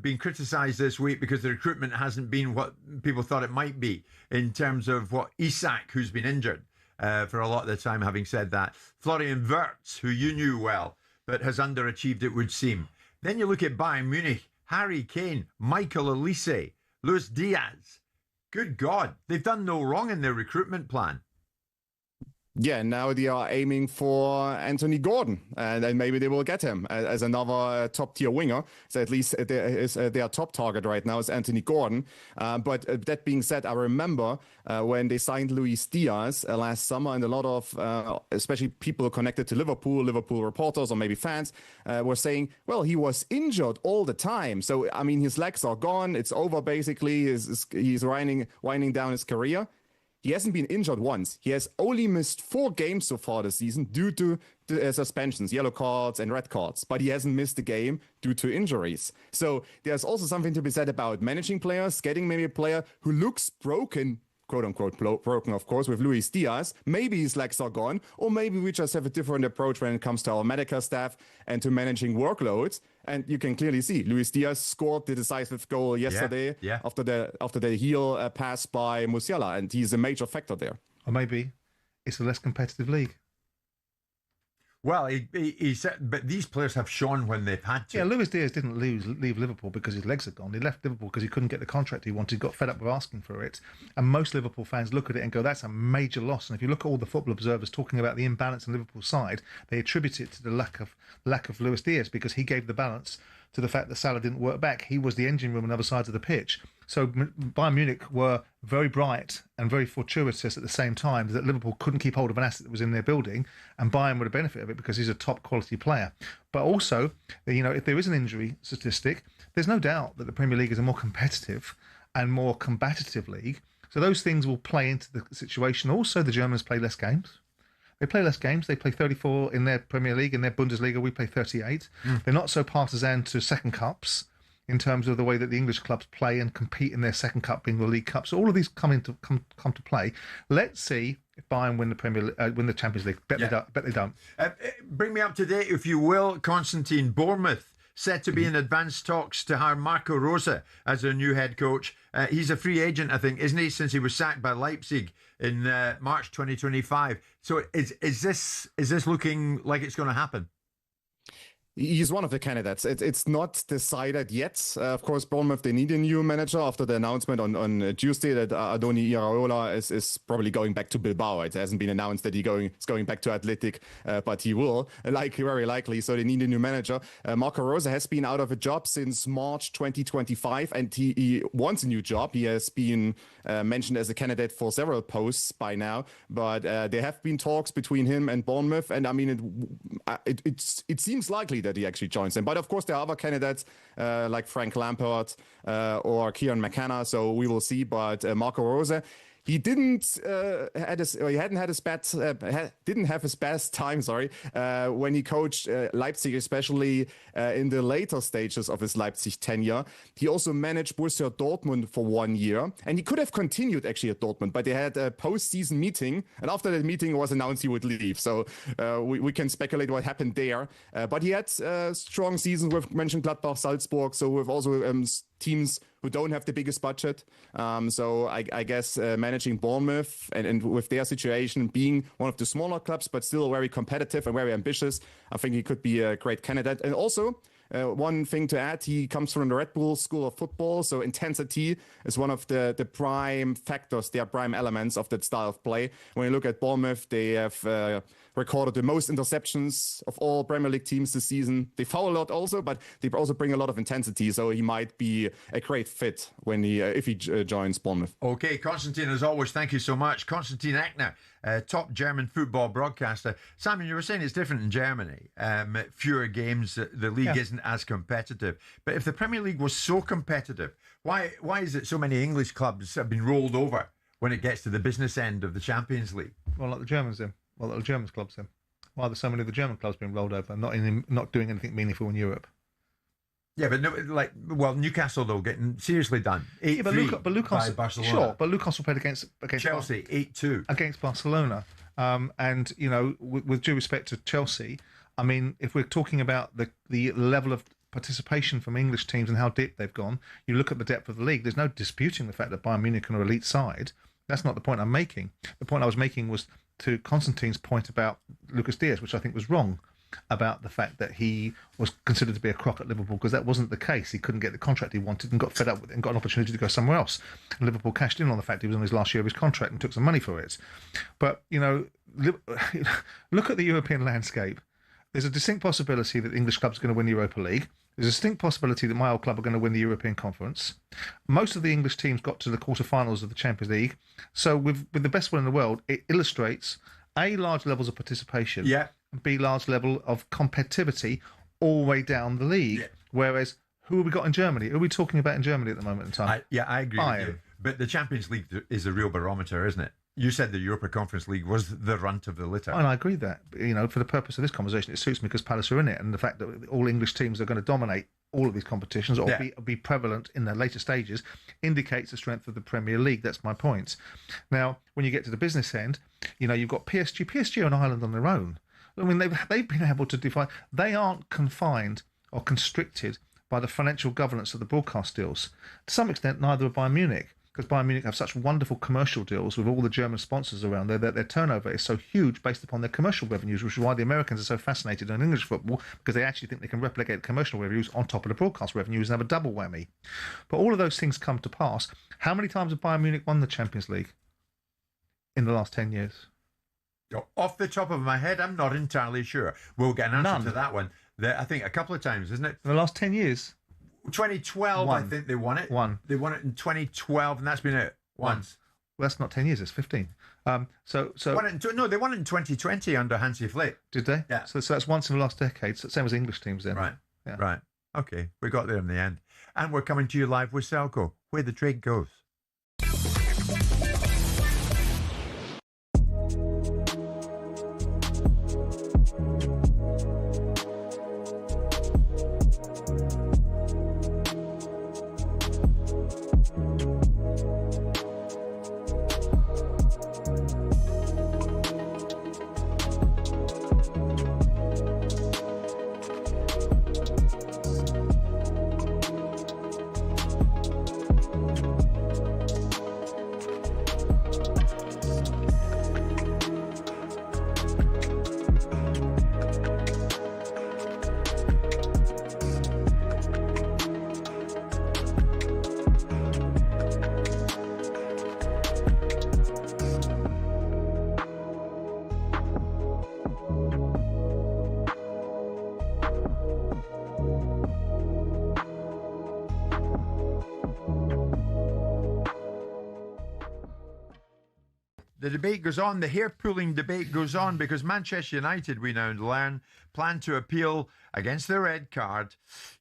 being criticised this week because the recruitment hasn't been what people thought it might be in terms of what Isak, who's been injured for a lot of the time, having said that. Florian Wirtz, who you knew well, but has underachieved, it would seem. Then you look at Bayern Munich, Harry Kane, Michael Olise, Luis Diaz. Good God, they've done no wrong in their recruitment plan. Yeah, now they are aiming for Anthony Gordon, and then maybe they will get him as another top-tier winger. So at least their top target right now is Anthony Gordon. But that being said, I remember when they signed Luis Diaz last summer, and a lot of, especially people connected to Liverpool reporters or maybe fans, were saying, well, he was injured all the time. So, I mean, his legs are gone. It's over, basically. He's winding down his career. He hasn't been injured once. He has only missed 4 games so far this season due to suspensions, yellow cards and red cards. But he hasn't missed a game due to injuries. So there's also something to be said about managing players, getting maybe a player who looks broken, quote-unquote broken, of course, with Luis Diaz. Maybe his legs are gone, or maybe we just have a different approach when it comes to our medical staff and to managing workloads. And you can clearly see Luis Diaz scored the decisive goal yesterday after the heel pass by Musiala, and he's a major factor there. Or maybe it's a less competitive league. Well, he said, but these players have shown when they've had to. Yeah, Luis Diaz didn't leave Liverpool because his legs had gone. He left Liverpool because he couldn't get the contract he wanted, got fed up with asking for it. And most Liverpool fans look at it and go, that's a major loss. And if you look at all the football observers talking about the imbalance on Liverpool's side, they attribute it to the lack of Luis Diaz, because he gave the balance to the fact that Salah didn't work back. He was the engine room on the other side of the pitch. So Bayern Munich were very bright and very fortuitous at the same time that Liverpool couldn't keep hold of an asset that was in their building, and Bayern would have benefited of it because he's a top quality player. But also, if there is an injury statistic, there's no doubt that the Premier League is a more competitive and more combative league. So those things will play into the situation. Also, the Germans play less games. They play less games. They play 34 in their Premier League. In their Bundesliga, we play 38. They're not so partisan to second cups in terms of the way that the English clubs play and compete in their second cup, being the League Cup. So all of these come to play. Let's see if Bayern win the Champions League. Bet they don't. Bring me up to date, if you will, Constantine. Bournemouth set to be in advanced talks to hire Marco Rose as their new head coach. He's a free agent, I think, isn't he, since he was sacked by Leipzig in March 2025. So is this looking like it's going to happen? He's one of the candidates. It's not decided yet. Of course, Bournemouth, they need a new manager after the announcement on Tuesday that Adoni Iraola is probably going back to Bilbao. It hasn't been announced that he's going back to Athletic, but he will, very likely. So they need a new manager. Marco Rose has been out of a job since March 2025, and he wants a new job. He has been mentioned as a candidate for several posts by now, but there have been talks between him and Bournemouth, and I mean, it seems likely that he actually joins them. But of course, there are other candidates like Frank Lampard or Kieran McKenna. So we will see. But Marco Rose, he didn't have his best time. When he coached Leipzig, especially in the later stages of his Leipzig tenure. He also managed Borussia Dortmund for 1 year, and he could have continued actually at Dortmund, but they had a post-season meeting, and after that meeting it was announced he would leave. So we can speculate what happened there. But he had strong seasons with Mönchengladbach, Salzburg, so with also teams who don't have the biggest budget. So I guess managing Bournemouth and with their situation being one of the smaller clubs, but still very competitive and very ambitious, I think he could be a great candidate. And also, one thing to add, he comes from the Red Bull School of Football, so intensity is one of the prime factors, their prime elements of that style of play. When you look at Bournemouth, they have recorded the most interceptions of all Premier League teams this season. They foul a lot also, but they also bring a lot of intensity, so he might be a great fit when if he joins Bournemouth. Okay, Constantine, as always, thank you so much. Constantine Eckner, top German football broadcaster. Simon, you were saying it's different in Germany. Fewer games, the league isn't as competitive. But if the Premier League was so competitive, why is it so many English clubs have been rolled over when it gets to the business end of the Champions League? Well, like the Germans then. Well, like the German clubs then. Why are there so many of the German clubs being rolled over, not doing anything meaningful in Europe? Yeah, but Newcastle though getting seriously done. 8-3 but Newcastle, by Barcelona. Sure, but Newcastle played against Chelsea 8-2 against Barcelona. And with due respect to Chelsea, I mean, if we're talking about the level of participation from English teams and how deep they've gone, you look at the depth of the league. There's no disputing the fact that Bayern Munich are an elite side. That's not the point I'm making. The point I was making was to Constantine's point about Lucas Diaz, which I think was wrong. about the fact that he was considered to be a crock at Liverpool, because that wasn't the case. He couldn't get the contract he wanted and got fed up with it and got an opportunity to go somewhere else. And Liverpool cashed in on the fact he was on his last year of his contract and took some money for it. But, look at the European landscape. There's a distinct possibility that English clubs are going to win the Europa League. There's a distinct possibility that my old club are going to win the European Conference. Most of the English teams got to the quarterfinals of the Champions League. So with the best one in the world, it illustrates A, large levels of participation, and B, large level of competitivity all the way down the league. Yeah. Whereas, who have we got in Germany? Who are we talking about in Germany at the moment in time? I agree Bayern. with you. But the Champions League is a real barometer, isn't it? You said the Europa Conference League was the runt of the litter. And I agree that, for the purpose of this conversation, it suits me because Palace are in it, and the fact that all English teams are going to dominate all of these competitions or be prevalent in their later stages indicates the strength of the Premier League. That's my point. Now, when you get to the business end, you've got PSG. PSG are an island on their own. I mean, they've been able to define. They aren't confined or constricted by the financial governance of the broadcast deals. To some extent, neither are Bayern Munich, because Bayern Munich have such wonderful commercial deals with all the German sponsors around there that their turnover is so huge based upon their commercial revenues, which is why the Americans are so fascinated in English football, because they actually think they can replicate commercial revenues on top of the broadcast revenues and have a double whammy. But all of those things come to pass. How many times have Bayern Munich won the Champions League in the last 10 years? Off the top of my head, I'm not entirely sure. We'll get an answer to that one. I think a couple of times, isn't it? In the last 10 years? 2012, I think they won it. They won it in 2012, and that's been it once. Well, that's not 10 years, it's 15. They won it in 2020 under Hansi Flick. Did they? Yeah. So that's once in the last decade, so same as English teams then. Right. Yeah. Right. Okay, we got there in the end. And we're coming to you live with Selco, where the trade goes. The debate goes on, the hair-pulling debate goes on, because Manchester United, we now learn, plan to appeal against the red card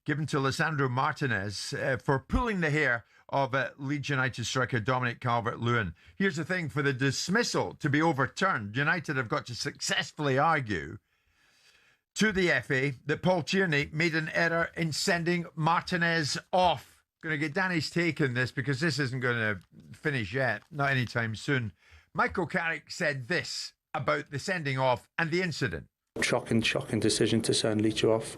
given to Lisandro Martinez for pulling the hair of Leeds United striker Dominic Calvert-Lewin. Here's the thing, for the dismissal to be overturned, United have got to successfully argue to the FA that Paul Tierney made an error in sending Martinez off. Going to get Danny's take on this, because this isn't going to finish yet, not anytime soon. Michael Carrick said this about the sending off and the incident. Shocking decision to send Leach off.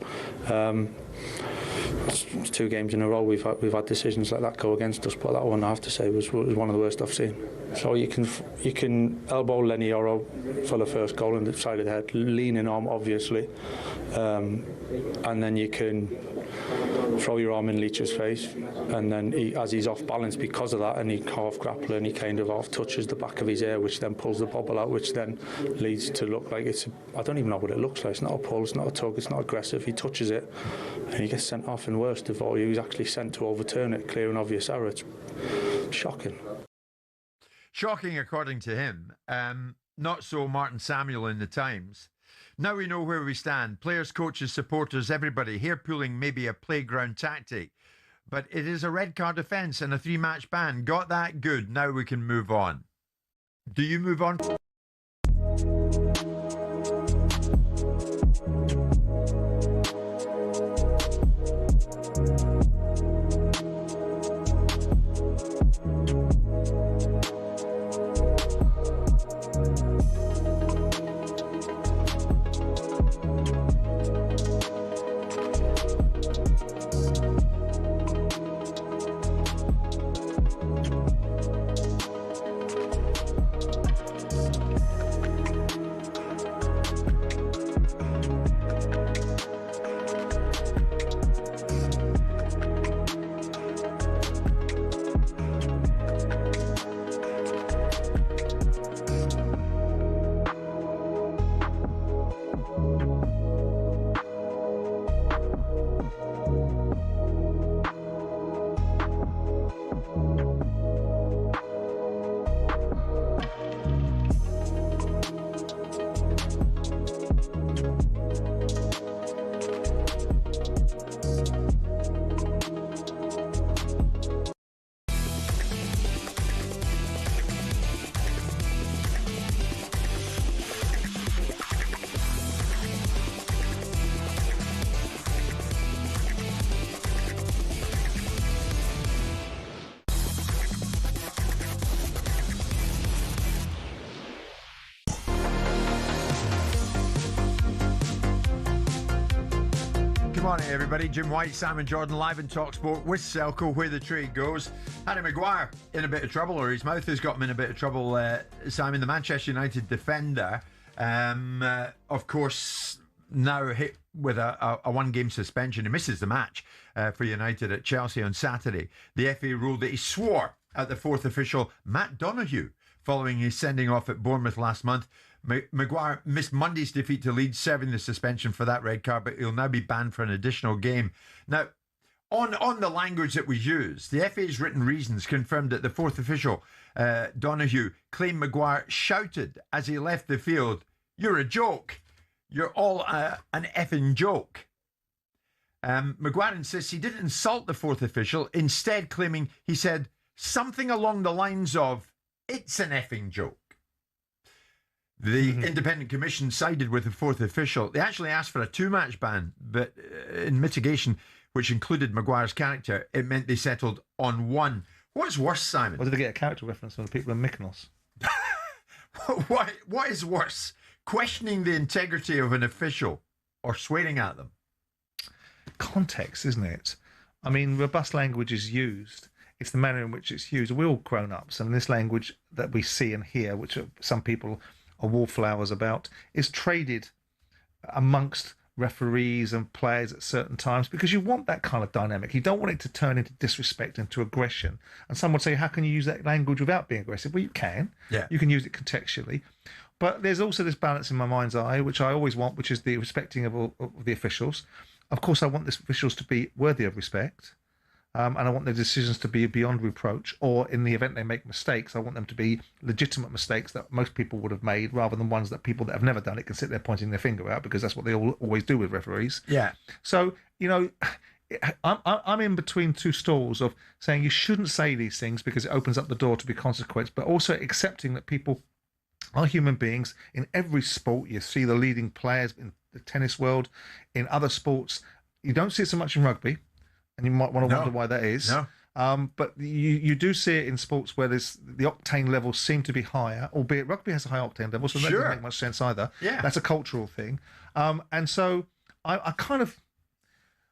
It's 2 games in a row we've had decisions like that go against us, but that one I have to say was one of the worst I've seen. So you can elbow Lenny Yoro for the first goal in the side of the head, leaning on obviously, and then you can throw your arm in Leach's face, and then as he's off balance because of that, and he half grappler and he kind of half touches the back of his ear, which then pulls the bobble out, which then leads to look like I don't even know what it looks like. It's not a pull, it's not a tug, it's not aggressive. He touches it and he gets sent off, and worst of all, he was actually sent to overturn it, clear and obvious error. It's shocking. Shocking, according to him. Not so Martin Samuel in the Times. Now we know where we stand. Players, coaches, supporters, everybody. Hair pulling may be a playground tactic, but it is a red card offence and a 3-match ban. Got that? Good. Now we can move on. Do you move on? morning, everybody. Jim White, Simon Jordan, live in talkSPORT with Selco, where the trade goes. Harry Maguire in a bit of trouble, or his mouth has got him in a bit of trouble. Simon, the Manchester United defender, of course, now hit with a one-game suspension. He misses the match for United at Chelsea on Saturday. The FA ruled that he swore at the fourth official, Matt Donoghue, following his sending off at Bournemouth last month. Maguire missed Monday's defeat to Leeds, serving the suspension for that red card, but he'll now be banned for an additional game. Now, on the language that was used, the FA's written reasons confirmed that the fourth official, Donoghue, claimed Maguire shouted as he left the field, "You're a joke. You're all an effing joke." Maguire insists he didn't insult the fourth official, instead claiming he said something along the lines of, "It's an effing joke." The independent commission sided with the fourth official. They actually asked for a 2-match ban, but in mitigation, which included Maguire's character, it meant they settled on 1. What's worse, Simon? Or did they get a character reference from the people in Mykonos? What is worse? Questioning the integrity of an official or swearing at them? Context, isn't it? I mean, robust language is used. It's the manner in which it's used. We're all grown-ups, and this language that we see and hear, which some people are wallflowers about, is traded amongst referees and players at certain times because you want that kind of dynamic. You don't want it to turn into disrespect, into aggression. And some would say, how can you use that language without being aggressive? Well, you can. Yeah. You can use it contextually. But there's also this balance in my mind's eye, which I always want, which is the respecting of all of the officials. Of course, I want the officials to be worthy of respect. And I want their decisions to be beyond reproach, or in the event they make mistakes, I want them to be legitimate mistakes that most people would have made, rather than ones that people that have never done it can sit there pointing their finger out, because that's what they always do with referees. Yeah. So, you know, I'm in between two stalls of saying you shouldn't say these things because it opens up the door to be consequence, but also accepting that people are human beings. In every sport, you see the leading players in the tennis world, in other sports. You don't see it so much in rugby. And you might want to wonder why that is. No. But you do see it in sports where the octane levels seem to be higher, albeit rugby has a high octane level, so that doesn't make much sense either. Yeah. That's a cultural thing. And so I kind of,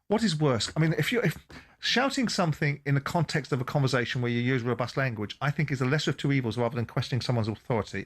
what is worse? I mean, if shouting something in the context of a conversation where you use robust language, I think is the lesser of two evils, rather than questioning someone's authority,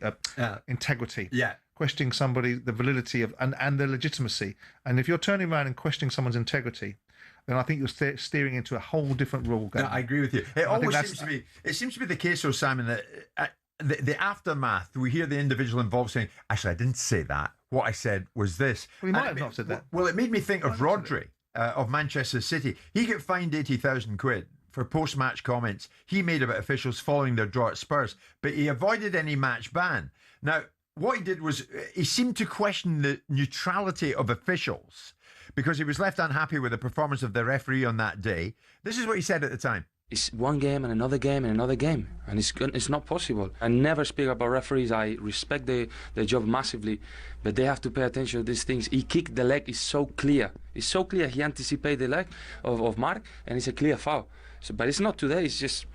integrity. Yeah. Questioning somebody, the validity of and their legitimacy. And if you're turning around and questioning someone's integrity, then I think you're steering into a whole different rule game. No, I agree with you. It always seems to be the case, though, Simon, that the aftermath, we hear the individual involved saying, actually, I didn't say that. What I said was this. Well, he might have not said that. Well, it made me think of Rodri of Manchester City. He got fined 80,000 quid for post-match comments he made about officials following their draw at Spurs, but he avoided any match ban. Now, what he did was he seemed to question the neutrality of officials, because he was left unhappy with the performance of the referee on that day. This is what he said at the time. It's one game and another game and another game, and it's not possible. I never speak about referees. I respect their job massively, but they have to pay attention to these things. He kicked the leg, it's so clear. It's so clear. He anticipated the leg of Mark, and it's a clear foul. So, but it's not today, it's just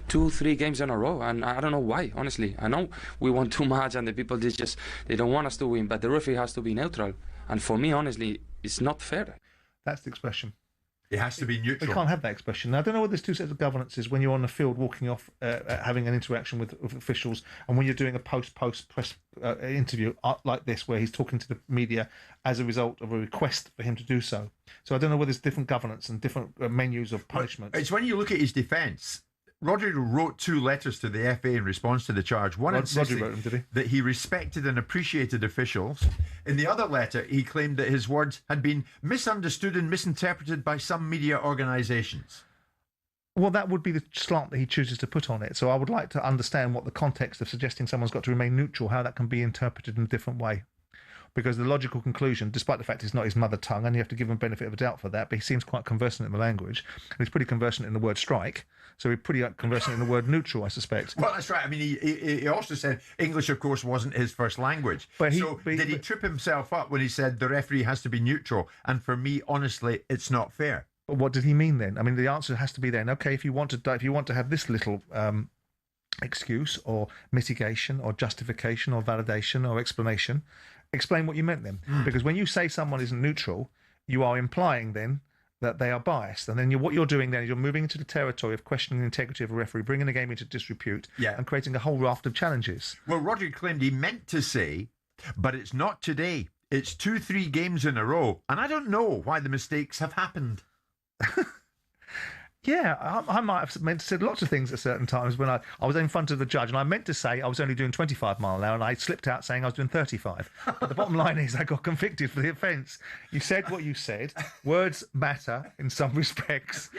2-3 games in a row, and I don't know why, honestly. I know we won too much and the people they don't want us to win, but the referee has to be neutral. And for me, honestly, it's not fair. That's the expression. It has to be neutral. We can't have that expression. Now, I don't know what there's two sets of governances when you're on the field walking off, having an interaction with officials, and when you're doing a post press interview like this, where he's talking to the media as a result of a request for him to do so. So I don't know whether there's different governance and different menus of punishment. It's when you look at his defence. Rodri wrote 2 letters to the FA in response to the charge. One insisting wrote them, did he? that he respected and appreciated officials. In the other letter, he claimed that his words had been misunderstood and misinterpreted by some media organisations. Well, that would be the slant that he chooses to put on it. So I would like to understand what the context of suggesting someone's got to remain neutral, how that can be interpreted in a different way. Because the logical conclusion, despite the fact it's not his mother tongue, and you have to give him benefit of a doubt for that, but he seems quite conversant in the language, and he's pretty conversant in the word strike, so he's pretty conversant in the word neutral, I suspect. Well, that's right. I mean, he also said English, of course, wasn't his first language. Did he trip himself up when he said the referee has to be neutral? And for me, honestly, it's not fair. But what did he mean then? I mean, the answer has to be then, okay, if you want to have this little excuse or mitigation or justification or validation or explanation, explain what you meant then. Because when you say someone isn't neutral, you are implying then that they are biased. And then what you're doing then is you're moving into the territory of questioning the integrity of a referee, bringing the game into disrepute, and creating a whole raft of challenges. Well, Roger claimed he meant to say, but it's not today. It's 2-3 games in a row. And I don't know why the mistakes have happened. Yeah, I might have meant to say lots of things at certain times when I was in front of the judge, and I meant to say I was only doing 25 mile an hour, and I slipped out saying I was doing 35. But the bottom line is I got convicted for the offence. You said what you said. Words matter in some respects.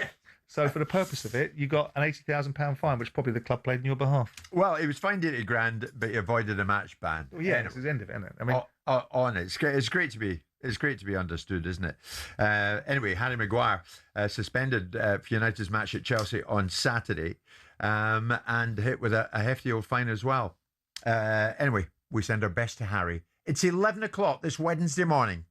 So for the purpose of it, you got an £80,000 fine, which probably the club played in your behalf. Well, he was fined £80,000, but he avoided a match ban. Well, yeah, it's the end of it, isn't it? I mean, it's great to be understood, isn't it? Anyway, Harry Maguire suspended for United's match at Chelsea on Saturday, and hit with a hefty old fine as well. Anyway, we send our best to Harry. It's 11 o'clock this Wednesday morning.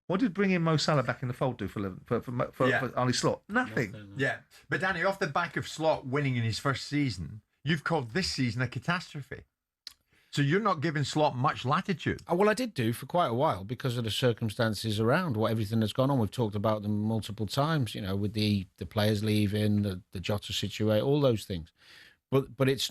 What did bringing Mo Salah back in the fold do for Arne Slot? Nothing. Yeah. But Danny, off the back of Slot winning in his first season, you've called this season a catastrophe. So you're not giving Slot much latitude. Well, I did do for quite a while because of the circumstances around everything that's gone on. We've talked about them multiple times, with the players leaving, the Jota situation, all those things. But it's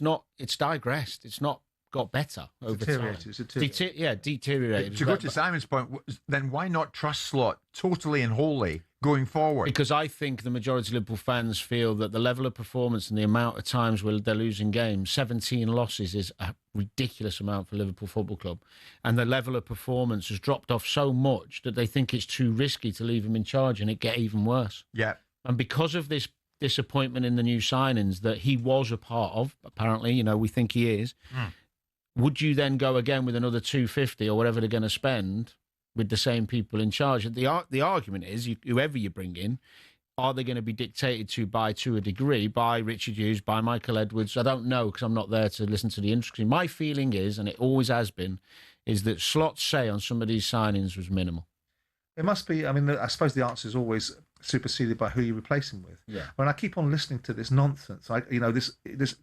digressed. It's not got better over time. It's deteriorated. Deteriorated. To go to Simon's point, then why not trust Slot totally and wholly going forward? Because I think the majority of Liverpool fans feel that the level of performance and the amount of times where they're losing games, 17 losses is a ridiculous amount for Liverpool Football Club. And the level of performance has dropped off so much that they think it's too risky to leave him in charge and it get even worse. Yeah. And because of this disappointment in the new signings that he was a part of, apparently, we think he is, would you then go again with another 250 or whatever they're going to spend with the same people in charge? The argument is, whoever you bring in, are they going to be dictated to a degree, by Richard Hughes, by Michael Edwards? I don't know, because I'm not there to listen to the industry. My feeling is, and it always has been, is that Slot's say on some of these signings was minimal. It must be. I mean, I suppose the answer is always superseded by who you replace him with. Yeah. When I keep on listening to this nonsense, this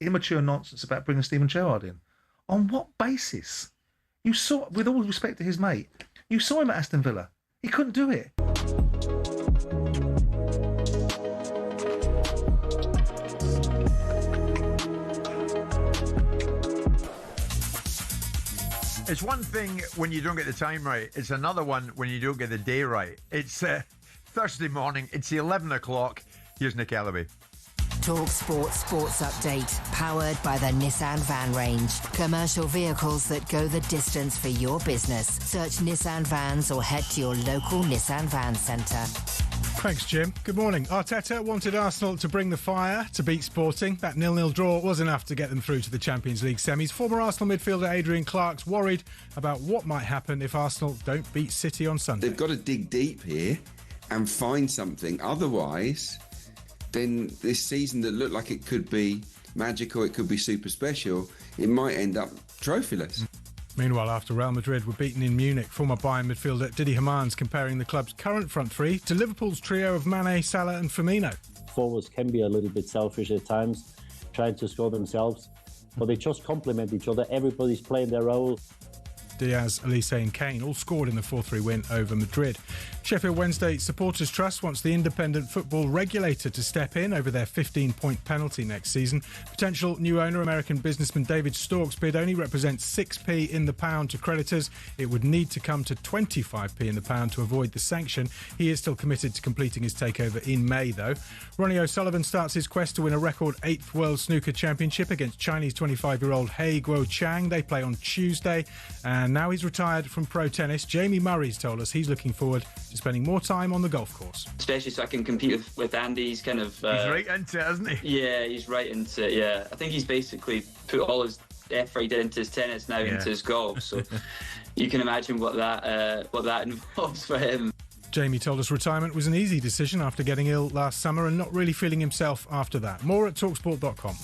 immature nonsense about bringing Steven Gerrard in. On what basis? You saw, with all respect to his mate, you saw him at Aston Villa. He couldn't do it. It's one thing when you don't get the time right. It's another one when you don't get the day right. It's Thursday morning. It's 11 o'clock. Here's Nick Alloway. talkSPORT Sports Update, powered by the Nissan Van Range. Commercial vehicles that go the distance for your business. Search Nissan Vans or head to your local Nissan Van Centre. Thanks, Jim. Good morning. Arteta wanted Arsenal to bring the fire to beat Sporting. That 0-0 draw was enough to get them through to the Champions League semis. Former Arsenal midfielder Adrian Clark's worried about what might happen if Arsenal don't beat City on Sunday. They've got to dig deep here and find something. Otherwise, then this season that looked like it could be magical, it could be super special, it might end up trophyless. Meanwhile, after Real Madrid were beaten in Munich, former Bayern midfielder Didi Haman's comparing the club's current front three to Liverpool's trio of Mane, Salah and Firmino. Forwards can be a little bit selfish at times, trying to score themselves, but they just complement each other. Everybody's playing their role. Diaz, Elise and Kane all scored in the 4-3 win over Madrid. Sheffield Wednesday Supporters Trust wants the independent football regulator to step in over their 15-point penalty next season. Potential new owner, American businessman David Stork's bid only represents 6p in the pound to creditors. It would need to come to 25p in the pound to avoid the sanction. He is still committed to completing his takeover in May, though. Ronnie O'Sullivan starts his quest to win a record 8th World Snooker Championship against Chinese 25-year-old He Guo-Chang. They play on Tuesday, and now he's retired from pro tennis. Jamie Murray's told us he's looking forward to spending more time on the golf course. Especially so I can compete with Andy. He's kind of... he's right into it, isn't he? Yeah, he's right into it, yeah. I think he's basically put all his effort he did into his tennis now into his golf, so you can imagine what that involves for him. Jamie told us retirement was an easy decision after getting ill last summer and not really feeling himself after that. More at talksport.com.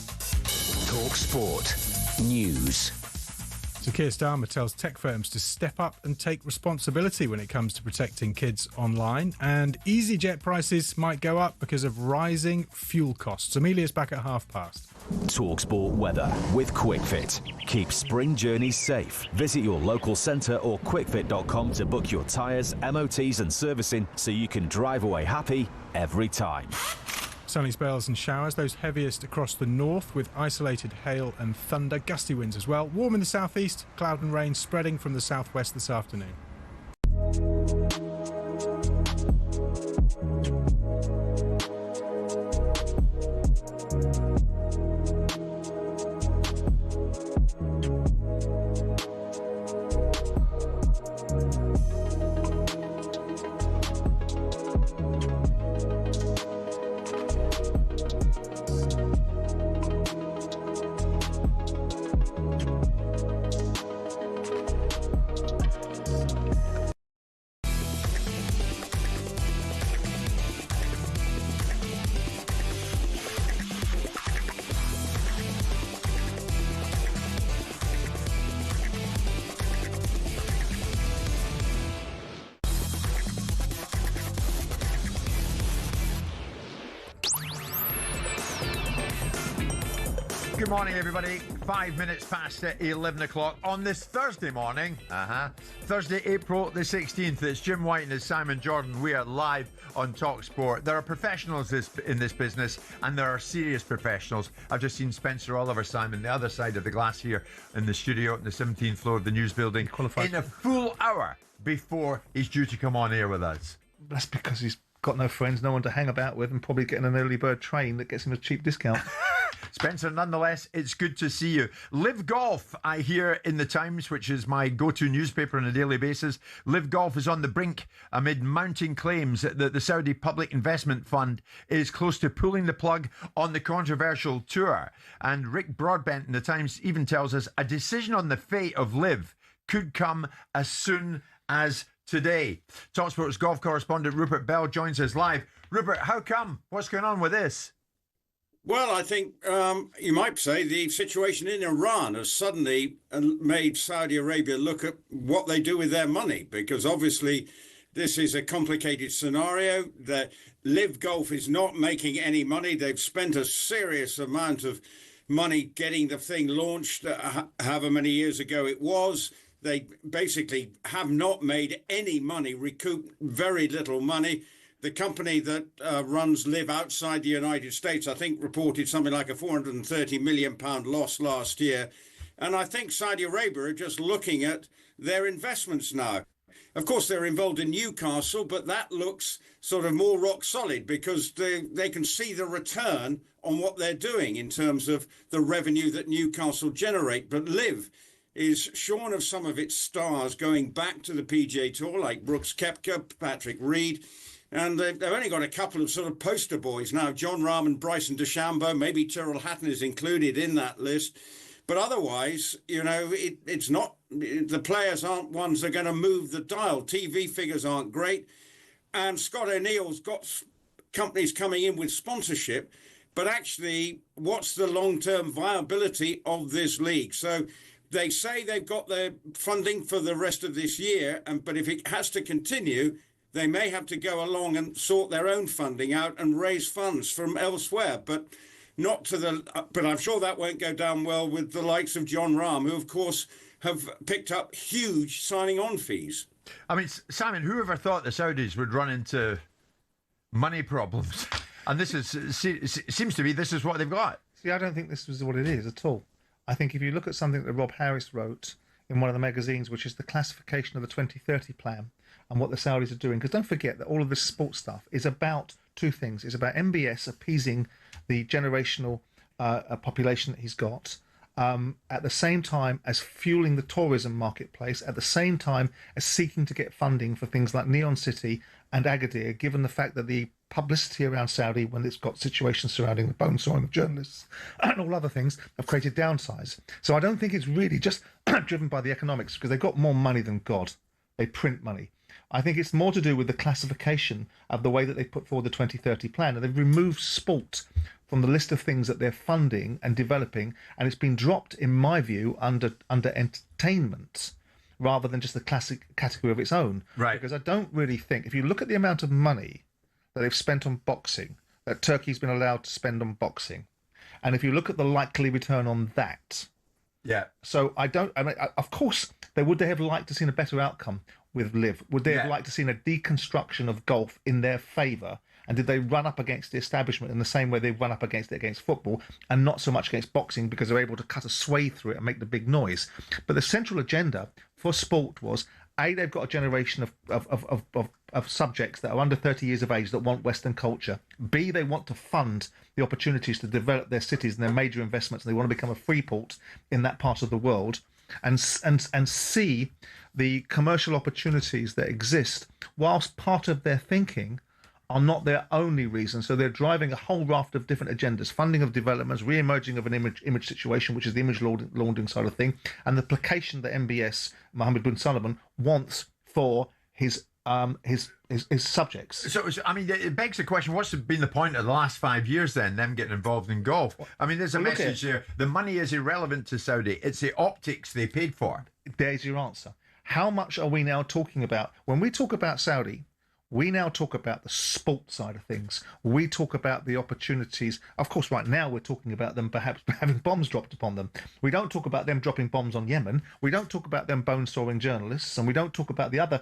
talkSPORT News. So Keir Starmer tells tech firms to step up and take responsibility when it comes to protecting kids online. And EasyJet prices might go up because of rising fuel costs. Amelia's back at past. talkSPORT weather with QuickFit. Keep spring journeys safe. Visit your local centre or quickfit.com to book your tyres, MOTs and servicing so you can drive away happy every time. Sunny spells and showers, those heaviest across the north with isolated hail and thunder, gusty winds as well. Warm in the southeast, cloud and rain spreading from the southwest this afternoon. Good morning, everybody. 5 minutes past 11 o'clock on this Thursday morning. Thursday, April the 16th. It's Jim White and it's Simon Jordan. We are live on talkSPORT. There are professionals in this business, and there are serious professionals. I've just seen Spencer Oliver, Simon, the other side of the glass here in the studio on the 17th floor of the news building, in a full hour before he's due to come on air with us. That's because he's got no friends, no one to hang about with, and probably getting an early bird train that gets him a cheap discount. Spencer, nonetheless, it's good to see you. LIV Golf, I hear in the Times, which is my go-to newspaper on a daily basis. LIV Golf is on the brink amid mounting claims that the Saudi Public Investment Fund is close to pulling the plug on the controversial tour. And Rick Broadbent in the Times even tells us a decision on the fate of LIV could come as soon as today. talkSPORT's golf correspondent Rupert Bell joins us live. Rupert, how come? What's going on with this? Well, I think you might say the situation in Iran has suddenly made Saudi Arabia look at what they do with their money, because obviously this is a complicated scenario. The LIV Golf is not making any money. They've spent a serious amount of money getting the thing launched, however many years ago it was. They basically have not made any money, recouped very little money. The company that runs LIV outside the United States, I think, reported something like a £430 million loss last year. And I think Saudi Arabia are just looking at their investments now. Of course, they're involved in Newcastle, but that looks sort of more rock solid because they can see the return on what they're doing in terms of the revenue that Newcastle generate. But LIV is shorn of some of its stars going back to the PGA Tour, like Brooks Koepka, Patrick Reed. And they've only got a couple of sort of poster boys now, John Rahm and Bryson DeChambeau. Maybe Tyrrell Hatton is included in that list. But otherwise, you know, it's not, the players aren't ones that are going to move the dial. TV figures aren't great. And Scott O'Neill's got companies coming in with sponsorship. But actually, what's the long-term viability of this league? So they say they've got their funding for the rest of this year. But if it has to continue, they may have to go along and sort their own funding out and raise funds from elsewhere, but not to the. But I'm sure that won't go down well with the likes of John Rahm, who, of course, have picked up huge signing on fees. I mean, Simon, whoever thought the Saudis would run into money problems? And this seems to be this is what they've got. See, I don't think this is what it is at all. I think if you look at something that Rob Harris wrote in one of the magazines, which is the classification of the 2030 plan and what the Saudis are doing, because don't forget that all of this sports stuff is about two things. It's about MBS appeasing the generational population that he's got, at the same time as fueling the tourism marketplace, at the same time as seeking to get funding for things like Neon City and Agadir, given the fact that the publicity around Saudi, when it's got situations surrounding the bone sawing of journalists and all other things, have created downsides. So I don't think it's really just driven by the economics, because they've got more money than God. They print money. I think it's more to do with the classification of the way that they put forward the 2030 plan, and they've removed sport from the list of things that they're funding and developing, and it's been dropped, in my view, under entertainment, rather than just the classic category of its own. Right. Because I don't really think, if you look at the amount of money that they've spent on boxing, that Turkey's been allowed to spend on boxing, and if you look at the likely return on that, so of course, would they have liked to seen a better outcome with LIV? Would they have liked to seen a deconstruction of golf in their favour? And did they run up against the establishment in the same way they've run up against it against football, and not so much against boxing, because they're able to cut a swathe through it and make the big noise? But the central agenda for sport was, A, they've got a generation of subjects that are under 30 years of age that want Western culture. B, they want to fund the opportunities to develop their cities and their major investments, and they want to become a free port in that part of the world. And C, the commercial opportunities that exist, whilst part of their thinking, are not their only reason. So they're driving a whole raft of different agendas: funding of developments, re-emerging of an image situation, which is the image laundering side of thing, and the placation that MBS, Mohammed bin Salman, wants for his subjects. So I mean, it begs the question: what's been the point of the last 5 years then? Them getting involved in golf? I mean, there's a message there. The money is irrelevant to Saudi. It's the optics they paid for. There's your answer. How much are we now talking about when we talk about Saudi? We now talk about the sport side of things. We talk about the opportunities. Of course, right now we're talking about them perhaps having bombs dropped upon them. We don't talk about them dropping bombs on Yemen. We don't talk about them bone-sawing journalists. And we don't talk about the other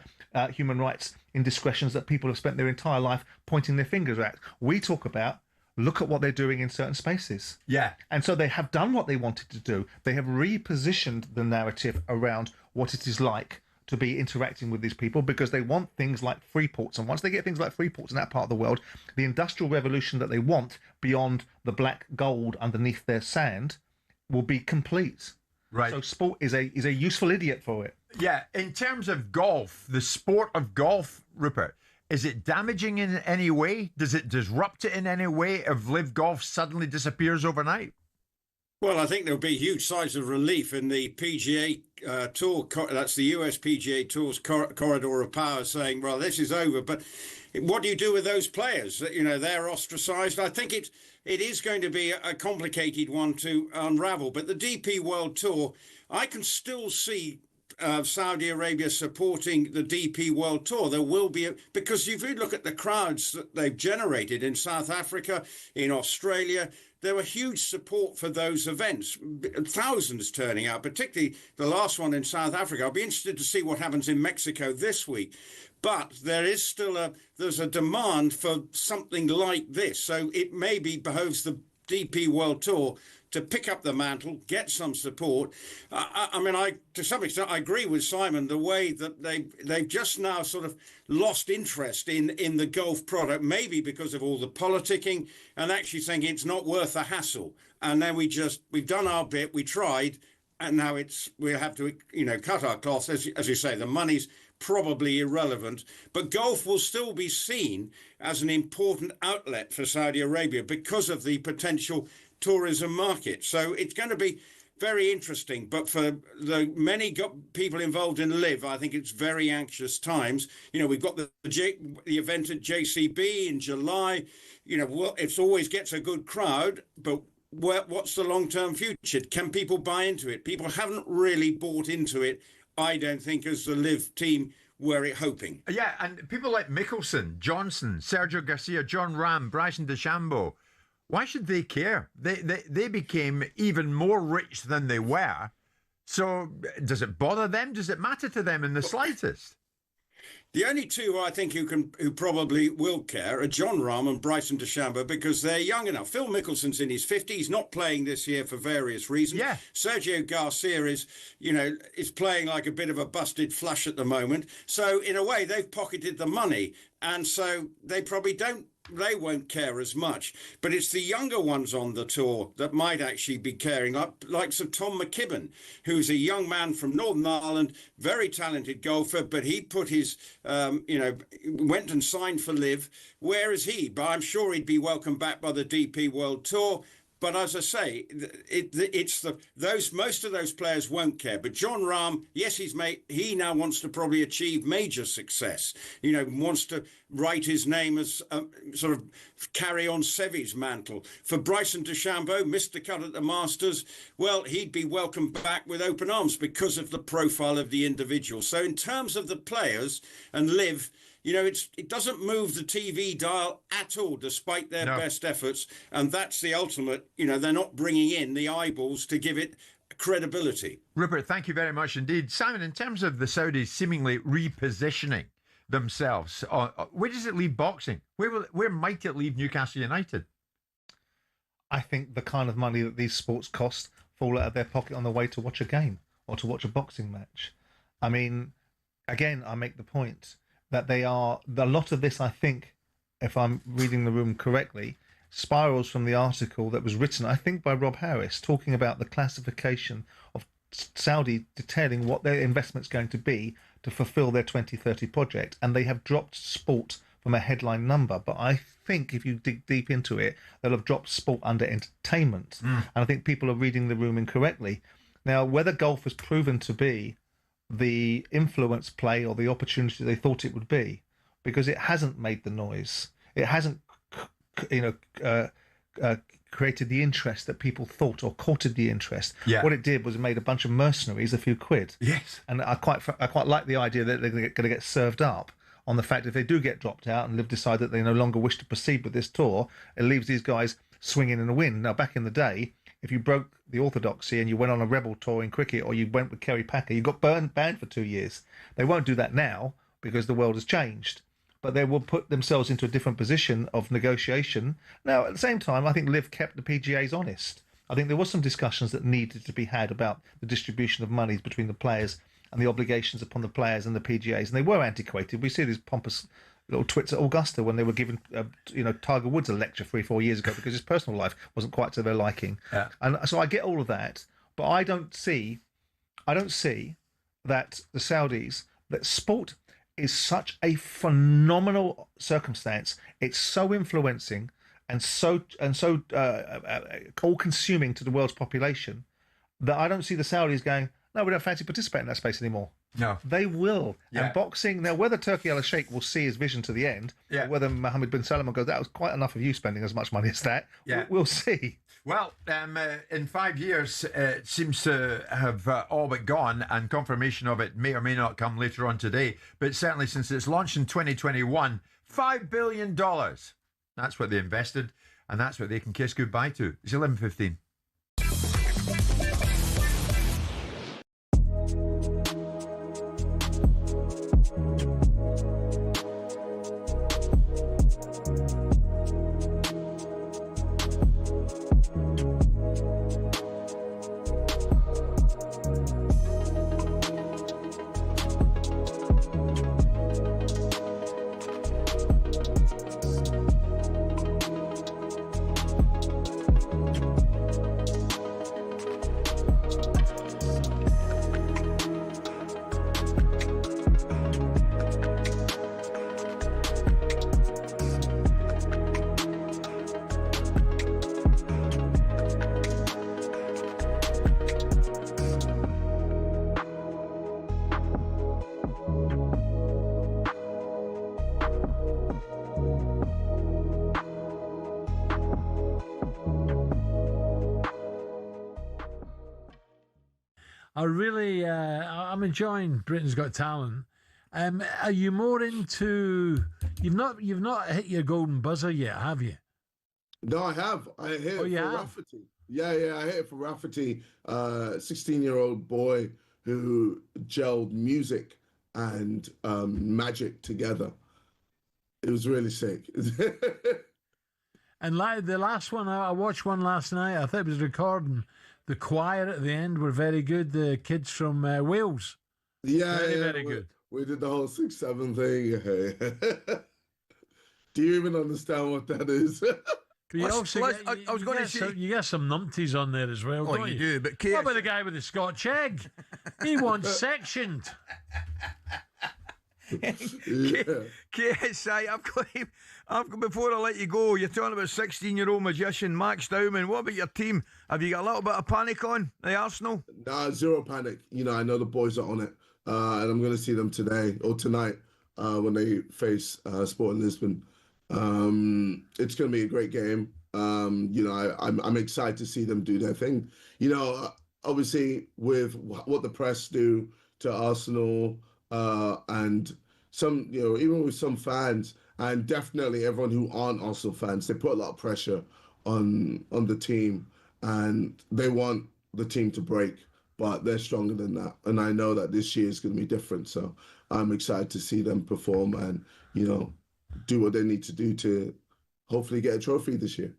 human rights indiscretions that people have spent their entire life pointing their fingers at. We talk about, look at what they're doing in certain spaces. Yeah. And so they have done what they wanted to do. They have repositioned the narrative around what it is like to be interacting with these people, because they want things like free ports. And once they get things like free ports in that part of the world, the industrial revolution that they want beyond the black gold underneath their sand will be complete. Right. So sport is a useful idiot for it. Yeah. In terms of golf, the sport of golf, Rupert, is it damaging in any way? Does it disrupt it in any way if LIV Golf suddenly disappears overnight? Well, I think there'll be huge signs of relief in the PGA Tour. That's the US PGA Tour's corridor of power, saying, well, this is over. But what do you do with those players? You know, they're ostracised. I think it is going to be a complicated one to unravel. But the DP World Tour, I can still see Saudi Arabia supporting the DP World Tour. There will be, because if you look at the crowds that they've generated in South Africa, in Australia, there were huge support for those events, thousands turning out, particularly the last one in South Africa. I'll be interested to see what happens in Mexico this week. But there is still there's a demand for something like this. So it maybe behoves the DP World Tour to pick up the mantle, get some support. I mean, to some extent, I agree with Simon, the way that they've just now sort of lost interest in the golf product, maybe because of all the politicking, and actually saying it's not worth the hassle. And then we've done our bit, we tried, and now we have to, cut our cloth. As you say, the money's probably irrelevant, but golf will still be seen as an important outlet for Saudi Arabia because of the potential tourism market. So it's going to be very interesting. But for the many people involved in LIV, I think it's very anxious times. We've got the event at JCB in July. It always gets a good crowd, but what's the long-term future? Can people buy into it? People haven't really bought into it, I don't think, as the LIV team were hoping. Yeah, and people like Mickelson, Johnson, Sergio Garcia, John Ram, Bryson DeChambeau, why should they care? They became even more rich than they were So does it bother them? Does it matter to them in the slightest? The only two I think who probably will care are John Rahm and Bryson DeChambeau, because they're young enough. Phil Mickelson's in his 50s. He's not playing this year for various reasons. Yeah. Sergio Garcia is playing like a bit of a busted flush at the moment. So in a way, they've pocketed the money, and so they probably they won't care as much. But it's the younger ones on the tour that might actually be caring, like Sir Tom McKibben, who's a young man from Northern Ireland, very talented golfer, but he put his, went and signed for LIV. Where is he? But I'm sure he'd be welcomed back by the DP World Tour. But as I say, most of those players won't care. But John Rahm, yes, he now wants to probably achieve major success. Wants to write his name as sort of carry on Seve's mantle. For Bryson DeChambeau, missed the cut at the Masters. Well, he'd be welcomed back with open arms because of the profile of the individual. So in terms of the players and LIV, it doesn't move the TV dial at all, despite their best efforts. And that's the ultimate, they're not bringing in the eyeballs to give it credibility. Rupert, thank you very much indeed. Simon, in terms of the Saudis seemingly repositioning themselves, where does it leave boxing? Where might it leave Newcastle United? I think the kind of money that these sports cost fall out of their pocket on the way to watch a game or to watch a boxing match. I mean, again, I make the point that a lot of this, I think, if I'm reading the room correctly, spirals from the article that was written, I think, by Rob Harris, talking about the classification of Saudi detailing what their investment's going to be to fulfill their 2030 project. And they have dropped sport from a headline number. But I think if you dig deep into it, they'll have dropped sport under entertainment. And I think people are reading the room incorrectly. Now, whether golf has proven to be the influence play or the opportunity they thought it would be, because it hasn't made the noise. It hasn't, created the interest that people thought, or courted the interest. Yeah. What it did was it made a bunch of mercenaries a few quid. Yes. And I quite like the idea that they're going to get served up on the fact if they do get dropped out and LIV decide that they no longer wish to proceed with this tour, it leaves these guys swinging in the wind. Now, back in the day, if you broke the orthodoxy and you went on a rebel tour in cricket, or you went with Kerry Packer, you got banned for 2 years. They won't do that now because the world has changed. But they will put themselves into a different position of negotiation. Now, at the same time, I think LIV kept the PGAs honest. I think there was some discussions that needed to be had about the distribution of monies between the players and the obligations upon the players and the PGAs, and they were antiquated. We see these pompous little twits at Augusta when they were giving, Tiger Woods a lecture 3-4 years ago because his personal life wasn't quite to their liking. Yeah. And so I get all of that, but I don't see that the Saudis, that sport is such a phenomenal circumstance. It's so influencing and so all-consuming to the world's population that I don't see the Saudis going, no, we don't fancy participating in that space anymore. No. They will. Yeah. And boxing, now whether Turki Al Sheikh will see his vision to the end, or whether Mohammed bin Salman goes, that was quite enough of you spending as much money as that, we'll see. Well, in 5 years, it seems to have all but gone, and confirmation of it may or may not come later on today. But certainly since its launch in 2021, $5 billion. That's what they invested, and that's what they can kiss goodbye to. It's 11:15. I'm enjoying Britain's Got Talent. Are you more into? You've not hit your golden buzzer yet, have you? No, I have. I hit it for have? Rafferty. Yeah, I hit it for Rafferty, 16-year-old boy who gelled music and magic together. It was really sick. And the last one, I watched one last night. I thought it was recording. The choir at the end were very good. The kids from Wales. Very good. We did the whole 6-7 thing. Do you even understand what that is? You get some numpties on there as well. Oh, you do. But what about the guy with the Scotch egg? He wants sectioned. KSI, I've got, before I let you go, you're talking about 16-year-old magician Max Dowman. What about your team? Have you got a little bit of panic on the Arsenal? Nah, zero panic. I know the boys are on it, and I'm going to see them today or tonight when they face Sporting Lisbon. It's going to be a great game. I'm excited to see them do their thing. Obviously with what the press do to Arsenal, and some, even with some fans, and definitely everyone who aren't Arsenal fans, they put a lot of pressure on the team, and they want the team to break, but they're stronger than that. And I know that this year is going to be different. So I'm excited to see them perform and, do what they need to do to hopefully get a trophy this year.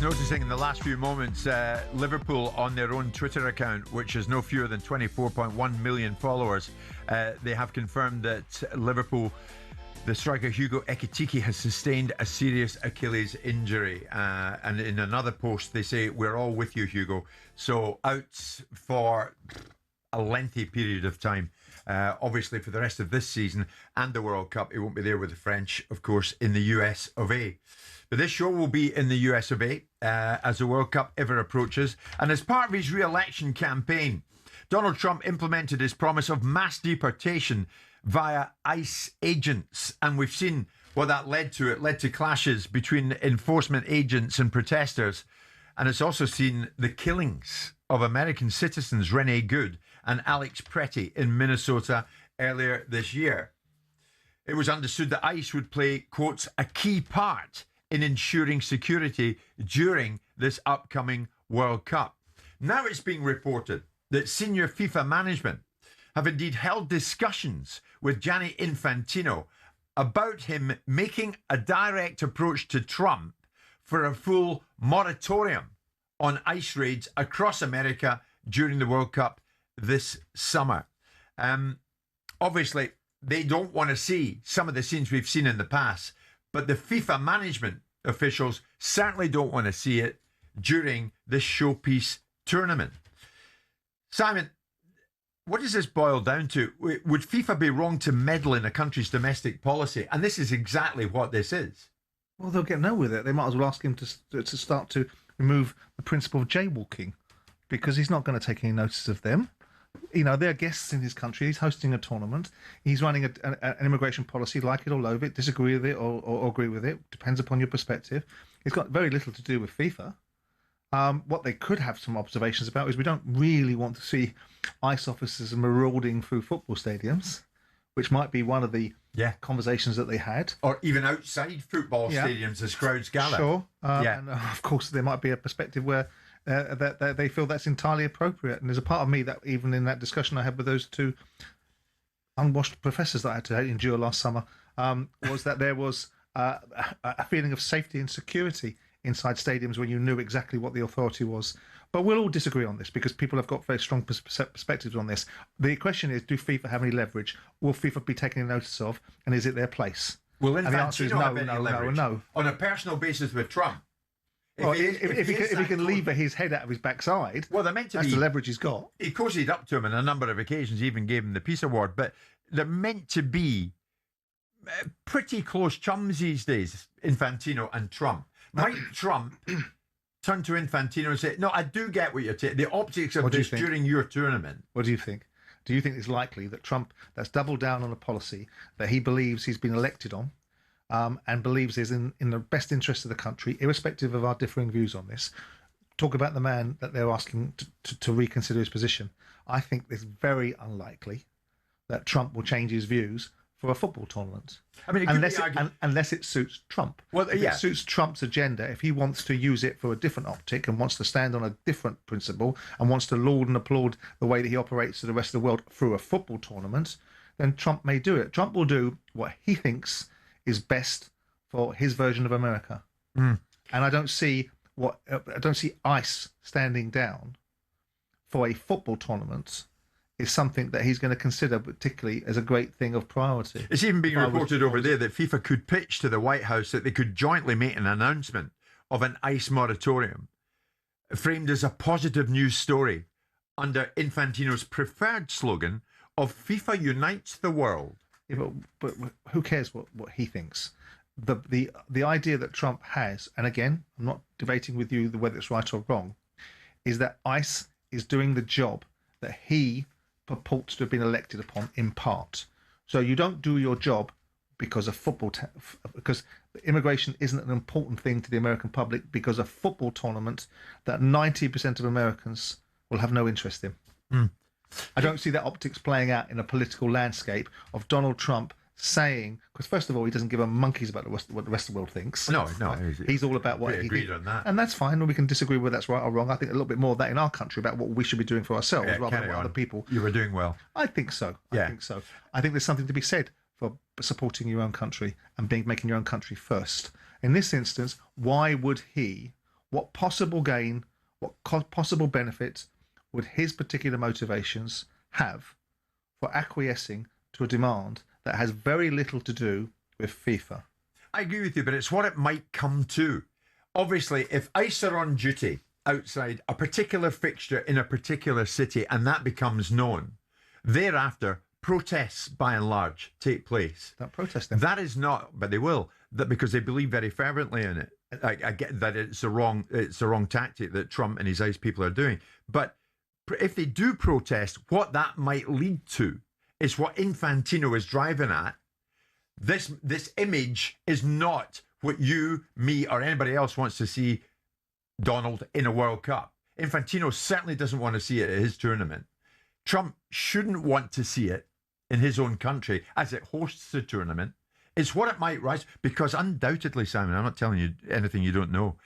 Noticing in the last few moments, Liverpool on their own Twitter account, which has no fewer than 24.1 million followers, they have confirmed that Liverpool, the striker Hugo Ekitike, has sustained a serious Achilles injury. And in another post, they say, "We're all with you, Hugo." So out for a lengthy period of time. Obviously for the rest of this season and the World Cup. He won't be there with the French, of course, in the US of A. But this show will be in the US of A as the World Cup ever approaches. And as part of his re-election campaign, Donald Trump implemented his promise of mass deportation via ICE agents. And we've seen what that led to. It led to clashes between enforcement agents and protesters. And it's also seen the killings of American citizens Renee Good and Alex Pretty in Minnesota earlier this year. It was understood that ICE would play, quotes, a key part in ensuring security during this upcoming World Cup. Now it's being reported that senior FIFA management have indeed held discussions with Gianni Infantino about him making a direct approach to Trump for a full moratorium on ICE raids across America during the World Cup this summer. Obviously, they don't want to see some of the scenes we've seen in the past, but the FIFA management officials certainly don't want to see it during this showpiece tournament. Simon, what does this boil down to? Would FIFA be wrong to meddle in a country's domestic policy? And this is exactly what this is. Well, they'll get nowhere with it. They might as well ask him to start to remove the principle of jaywalking, because he's not going to take any notice of them. You know, they're guests in his country. He's hosting a tournament. He's running an immigration policy, like it or loathe it, disagree with it or agree with it. Depends upon your perspective. It's got very little to do with FIFA. What they could have some observations about is we don't really want to see ICE officers marauding through football stadiums, which might be one of the conversations that they had. Or even outside football stadiums as crowds gather. Sure. And of course, there might be a perspective where that they feel that's entirely appropriate. And there's a part of me that even in that discussion I had with those two unwashed professors that I had to endure last summer, was that there was a feeling of safety and security inside stadiums when you knew exactly what the authority was. But we'll all disagree on this because people have got very strong perspectives on this. The question is, do FIFA have any leverage? Will FIFA be taken notice of? And is it their place? Will and the answer is no, have any no, leverage? no. On a personal basis with Trump? Well, if he can lever his head out of his backside, well, they're meant to that's be, the leverage he's got. He cozied up to him on a number of occasions, even gave him the Peace Award, but they're meant to be pretty close chums these days, Infantino and Trump. Might Trump turn to Infantino and say, no, I do get what you're saying. The optics of this during your tournament. What do you think? Do you think it's likely that Trump, that's doubled down on a policy that he believes he's been elected on, and believes is in the best interest of the country, irrespective of our differing views on this? Talk about the man that they're asking to reconsider his position. I think it's very unlikely that Trump will change his views for a football tournament. I mean, unless it suits Trump. Well, if it suits Trump's agenda, if he wants to use it for a different optic and wants to stand on a different principle and wants to laud and applaud the way that he operates to the rest of the world through a football tournament, then Trump may do it. Trump will do what he thinks is best for his version of America. And I don't see ICE standing down for a football tournament is something that he's going to consider particularly as a great thing of priority. It's even being reported over there that FIFA could pitch to the White House that they could jointly make an announcement of an ICE moratorium framed as a positive news story under Infantino's preferred slogan of FIFA unites the world. Yeah, but who cares what he thinks? The idea that Trump has, and again, I'm not debating with you whether it's right or wrong, is that ICE is doing the job that he purports to have been elected upon in part. So you don't do your job because of football, because immigration isn't an important thing to the American public because of football tournament that 90% of Americans will have no interest in. I don't see that optics playing out in a political landscape of Donald Trump saying, because first of all, he doesn't give a monkeys about what the rest of the world thinks. No. He's all about what he agreed on that. And that's fine, and we can disagree whether that's right or wrong. I think a little bit more of that in our country about what we should be doing for ourselves rather than what other people. You were doing well. I think so. I think so. I think there's something to be said for supporting your own country and making your own country first. In this instance, why would he? What possible gain? What possible benefit would his particular motivations have for acquiescing to a demand that has very little to do with FIFA? I agree with you, but it's what it might come to. Obviously, if ICE are on duty outside a particular fixture in a particular city and that becomes known, thereafter, protests by and large take place. Don't protest them. That is not, but they will, that because they believe very fervently in it. I get that it's a wrong tactic that Trump and his ICE people are doing. But if they do protest, what that might lead to is what Infantino is driving at. This image is not what you, me, or anybody else wants to see Donald in a World Cup. Infantino certainly doesn't want to see it at his tournament. Trump shouldn't want to see it in his own country as it hosts the tournament. It's what it might rise, because undoubtedly, Simon, I'm not telling you anything you don't know,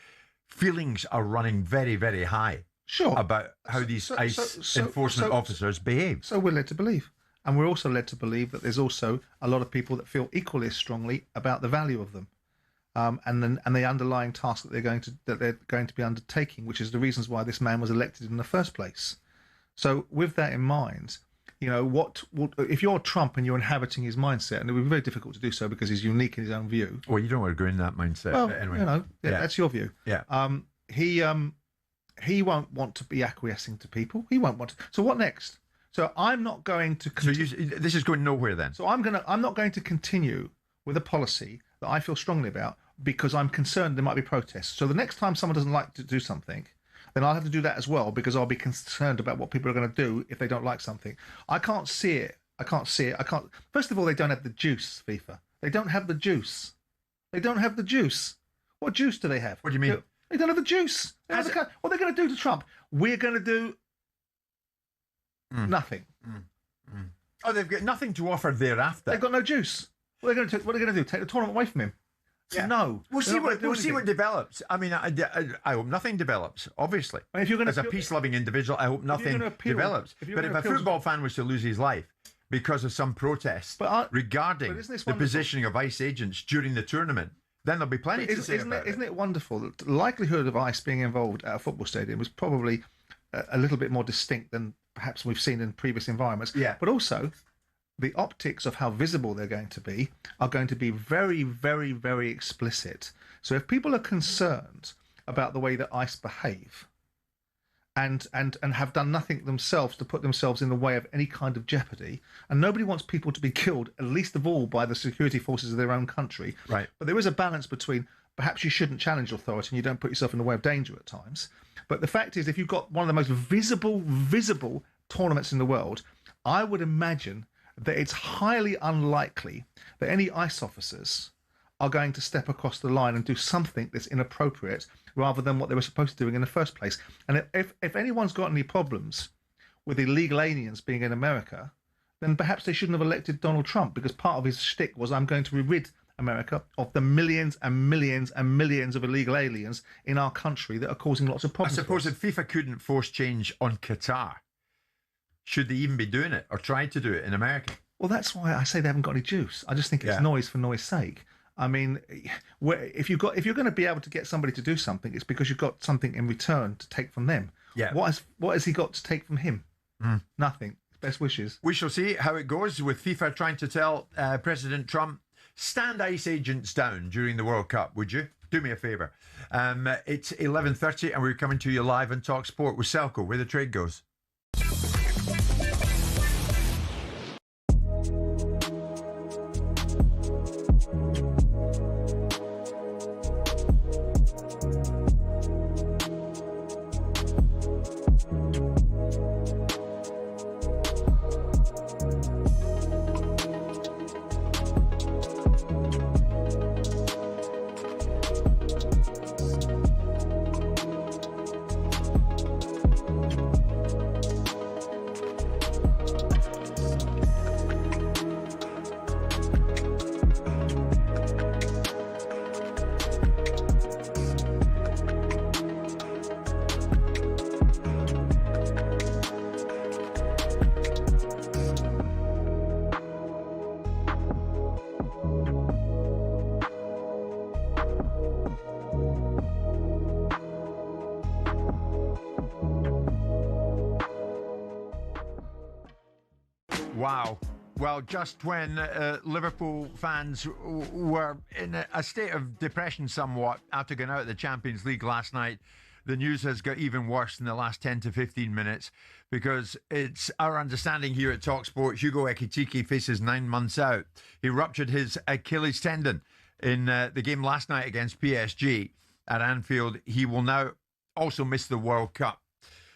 feelings are running very, very high about how these ICE enforcement officers behave. So we're led to believe. And we're also led to believe that there's also a lot of people that feel equally as strongly about the value of them, and the underlying task that they're going to be undertaking, which is the reasons why this man was elected in the first place. So with that in mind, you know, if you're Trump and you're inhabiting his mindset, and it would be very difficult to do so because he's unique in his own view. Well, you don't want to go in that mindset. Well, anyway. you know, that's your view. Yeah. he won't want to be acquiescing to people. He won't want to. So what next? So I'm not going to. This is going nowhere then. So I'm not going to continue with a policy that I feel strongly about because I'm concerned there might be protests. So the next time someone doesn't like to do something, then I'll have to do that as well because I'll be concerned about what people are going to do if they don't like something. I can't see it. First of all, they don't have the juice, FIFA. They don't have the juice. What juice do they have? What do you mean? They don't have the juice. What are they going to do to Trump? We're going to do nothing. Oh, they've got nothing to offer thereafter. They've got no juice. What are they going to do? Take the tournament away from him? Yeah. No. We'll see what develops. I mean, I hope nothing develops, obviously. I mean, if you're going As a peace-loving individual, I hope nothing develops. But if a football fan was to lose his life because of some protest regarding the positioning of ICE agents during the tournament, then there'll be plenty to say about it. Isn't it wonderful that the likelihood of ICE being involved at a football stadium was probably a little bit more distinct than perhaps we've seen in previous environments? Yeah. But also, the optics of how visible they're going to be are going to be very, very, very explicit. So if people are concerned about the way that ICE behave and have done nothing themselves to put themselves in the way of any kind of jeopardy, and nobody wants people to be killed, at least of all by the security forces of their own country. Right. But there is a balance between perhaps you shouldn't challenge authority and you don't put yourself in the way of danger at times. But the fact is, if you've got one of the most visible tournaments in the world, I would imagine that it's highly unlikely that any ICE officers are going to step across the line and do something that's inappropriate rather than what they were supposed to be doing in the first place. And if anyone's got any problems with illegal aliens being in America, then perhaps they shouldn't have elected Donald Trump, because part of his shtick was, I'm going to rid America of the millions and millions and millions of illegal aliens in our country that are causing lots of problems. I suppose if FIFA couldn't force change on Qatar, should they even be doing it or trying to do it in America? Well, that's why I say they haven't got any juice. I just think it's noise for noise sake. I mean, if you're going to be able to get somebody to do something, it's because you've got something in return to take from them. Yeah. What has he got to take from him? Nothing. Best wishes. We shall see how it goes with FIFA trying to tell President Trump, stand ICE agents down during the World Cup, would you? Do me a favour. It's 11:30 and we're coming to you live on talkSPORT with Selco, where the trade goes. Wow. Well, just when Liverpool fans were in a state of depression somewhat after going out of the Champions League last night, the news has got even worse in the last 10 to 15 minutes, because it's our understanding here at talkSPORT, Hugo Ekitike faces 9 months out. He ruptured his Achilles tendon in the game last night against PSG at Anfield. He will now also miss the World Cup.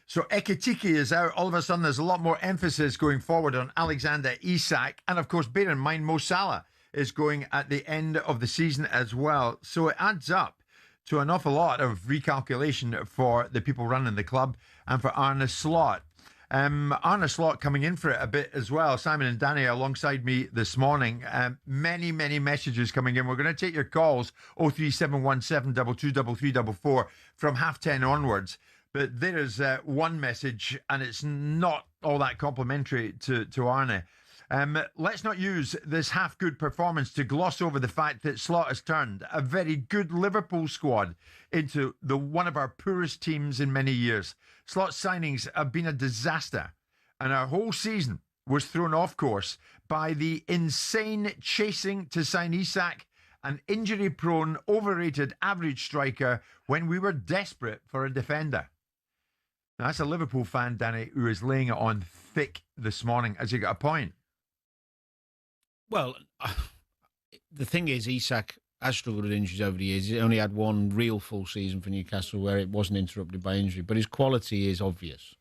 So Ekitike is out. All of a sudden, there's a lot more emphasis going forward on Alexander Isak. And of course, bear in mind, Mo Salah is going at the end of the season as well. So it adds up to an awful lot of recalculation for the people running the club and for Arne Slot. Arne Slot coming in for it a bit as well. Simon and Danny alongside me this morning. Many messages coming in. We're going to take your calls, 03717 223344 from 10:30 onwards. But there is one message, and it's not all that complimentary to Arne. Let's not use this half-good performance to gloss over the fact that Slot has turned a very good Liverpool squad into one of our poorest teams in many years. Slot's signings have been a disaster, and our whole season was thrown off course by the insane chasing to sign Isak, an injury-prone, overrated average striker, when we were desperate for a defender. That's a Liverpool fan, Danny, who is laying it on thick this morning. Has he got a point? Well, the thing is, Isak has struggled with injuries over the years. He only had one real full season for Newcastle where it wasn't interrupted by injury, but his quality is obvious.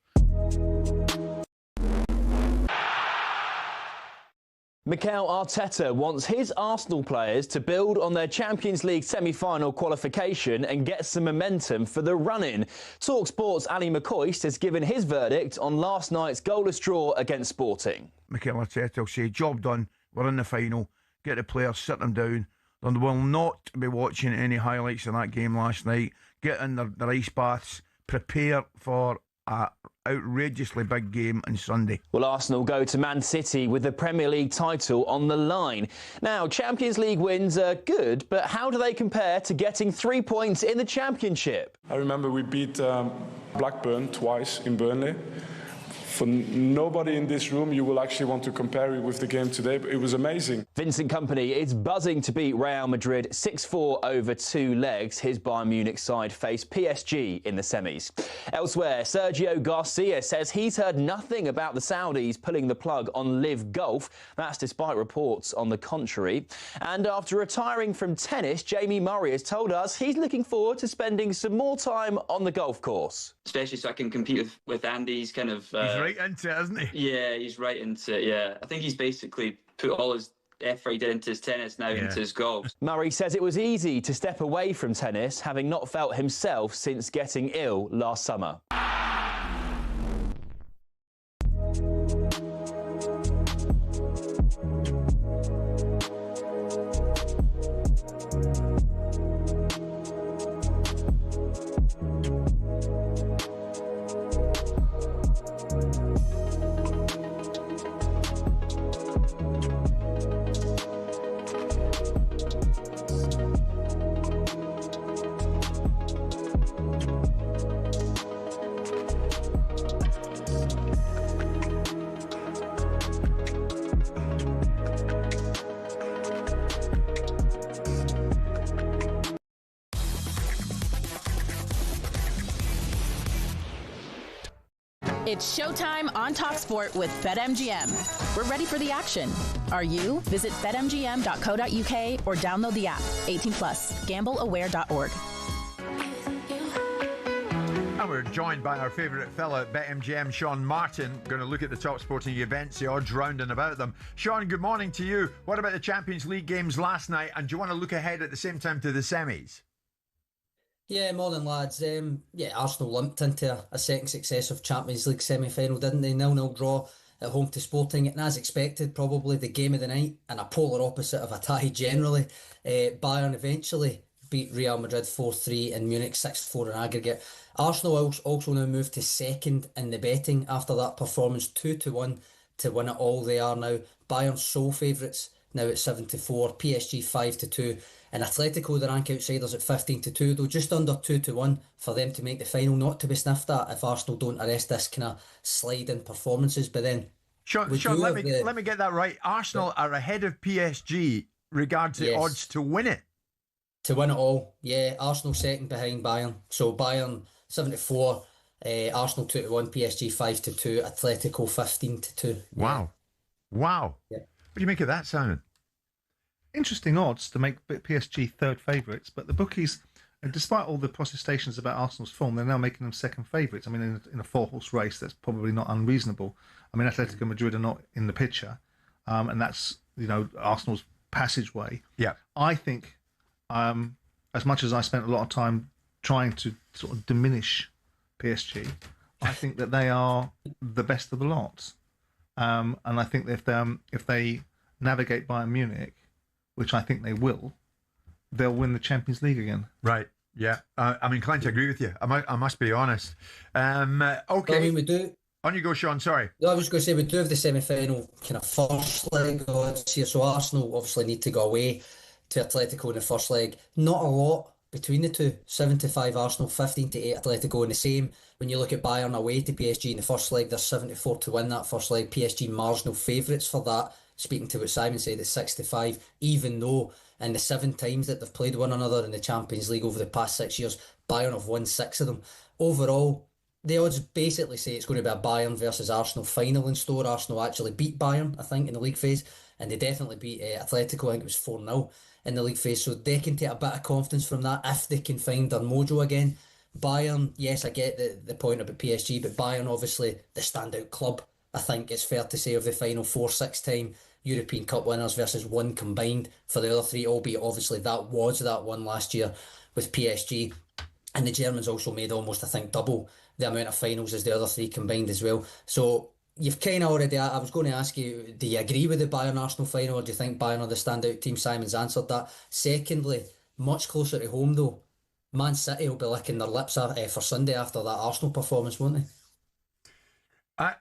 Mikel Arteta wants his Arsenal players to build on their Champions League semi-final qualification and get some momentum for the run-in. talkSPORT's Ali McCoist has given his verdict on last night's goalless draw against Sporting. Mikel Arteta will say, job done, we're in the final, get the players, sit them down. They will not be watching any highlights of that game last night, get in their ice baths, prepare for a outrageously big game on Sunday. Well, Arsenal go to Man City with the Premier League title on the line. Now, Champions League wins are good, but how do they compare to getting 3 points in the Championship? I remember we beat Blackburn twice in Burnley. For nobody in this room, you will actually want to compare it with the game today, but it was amazing. Vincent Kompany is buzzing to beat Real Madrid 6-4 over 2 legs. His Bayern Munich side face PSG in the semis. Elsewhere, Sergio Garcia says he's heard nothing about the Saudis pulling the plug on LIV Golf. That's despite reports on the contrary. And after retiring from tennis, Jamie Murray has told us he's looking forward to spending some more time on the golf course. Especially so I can compete with Andy. He's kind of... He's right into it, isn't he? Yeah, he's right into it, yeah. I think he's basically put all his effort he did into his tennis now into his golf. Murray says it was easy to step away from tennis, having not felt himself since getting ill last summer. It's showtime on talkSPORT with BetMGM. We're ready for the action. Are you? Visit betmgm.co.uk or download the app. 18+. Gambleaware.org. And we're joined by our favourite fella at BetMGM, Sean Martin. Going to look at the top sporting events, the odds round and about them. Sean, good morning to you. What about the Champions League games last night? And do you want to look ahead at the same time to the semis? Yeah, morning lads. Arsenal limped into a second successive Champions League semi-final, didn't they? 0-0 draw at home to Sporting, and as expected, probably the game of the night and a polar opposite of a tie generally. Bayern eventually beat Real Madrid 4-3 and Munich 6-4 in aggregate. Arsenal also now moved to second in the betting after that performance, 2-1 to win it all. They are now Bayern sole favourites now at 7-4, PSG 5-2. And Atletico, the rank outsiders at 15-2, though just under 2-1 for them to make the final, not to be sniffed at if Arsenal don't arrest this kind of slide in performances. But then, Sean, let me get that right. Arsenal are ahead of PSG regards the odds to win it. To win it all, yeah. Arsenal second behind Bayern. So Bayern 7-4, Arsenal 2-1, PSG 5-2, Atletico 15-2. Wow. Wow. Yeah. What do you make of that, Simon? Interesting odds to make PSG third favourites, but the bookies, despite all the protestations about Arsenal's form, they're now making them second favourites. I mean, in a 4-horse race, that's probably not unreasonable. I mean, Atletico Madrid are not in the picture, and that's, Arsenal's passageway. Yeah. I think, as much as I spent a lot of time trying to sort of diminish PSG, I think that they are the best of the lot. And I think that if they navigate Bayern Munich, which I think they will, they'll win the Champions League again. Right. Yeah. I'm inclined to agree with you. I must be honest. Okay. I mean, we do. On you go, Sean. Sorry. I was going to say we do have the semi-final kind of first leg odds here. So Arsenal obviously need to go away to Atletico in the first leg. Not a lot between the two. 7-5 Arsenal, 15-8 Atletico in the same. When you look at Bayern away to PSG in the first leg, they're 7-4 to win that first leg. PSG marginal favourites for that. Speaking to what Simon said, it's 6-5, even though in the 7 times that they've played one another in the Champions League over the past 6 years, Bayern have won 6 of them. Overall, The odds basically say it's going to be a Bayern versus Arsenal final in store. Arsenal actually beat Bayern, I think, in the league phase, and they definitely beat Atletico. I think it was 4-0 in the league phase. So they can take a bit of confidence from that if they can find their mojo again. Bayern, yes, I get the point about PSG, but Bayern, obviously, the standout club, I think it's fair to say, of the final 4-6 time European Cup winners versus one combined for the other three, albeit obviously that was that one last year with PSG. And the Germans also made almost, I think, double the amount of finals as the other three combined as well. So you've kind of already, I was going to ask you, do you agree with the Bayern-Arsenal final, or do you think Bayern are the standout team? Simon's answered that. Secondly, much closer to home though, Man City will be licking their lips for Sunday after that Arsenal performance, won't they?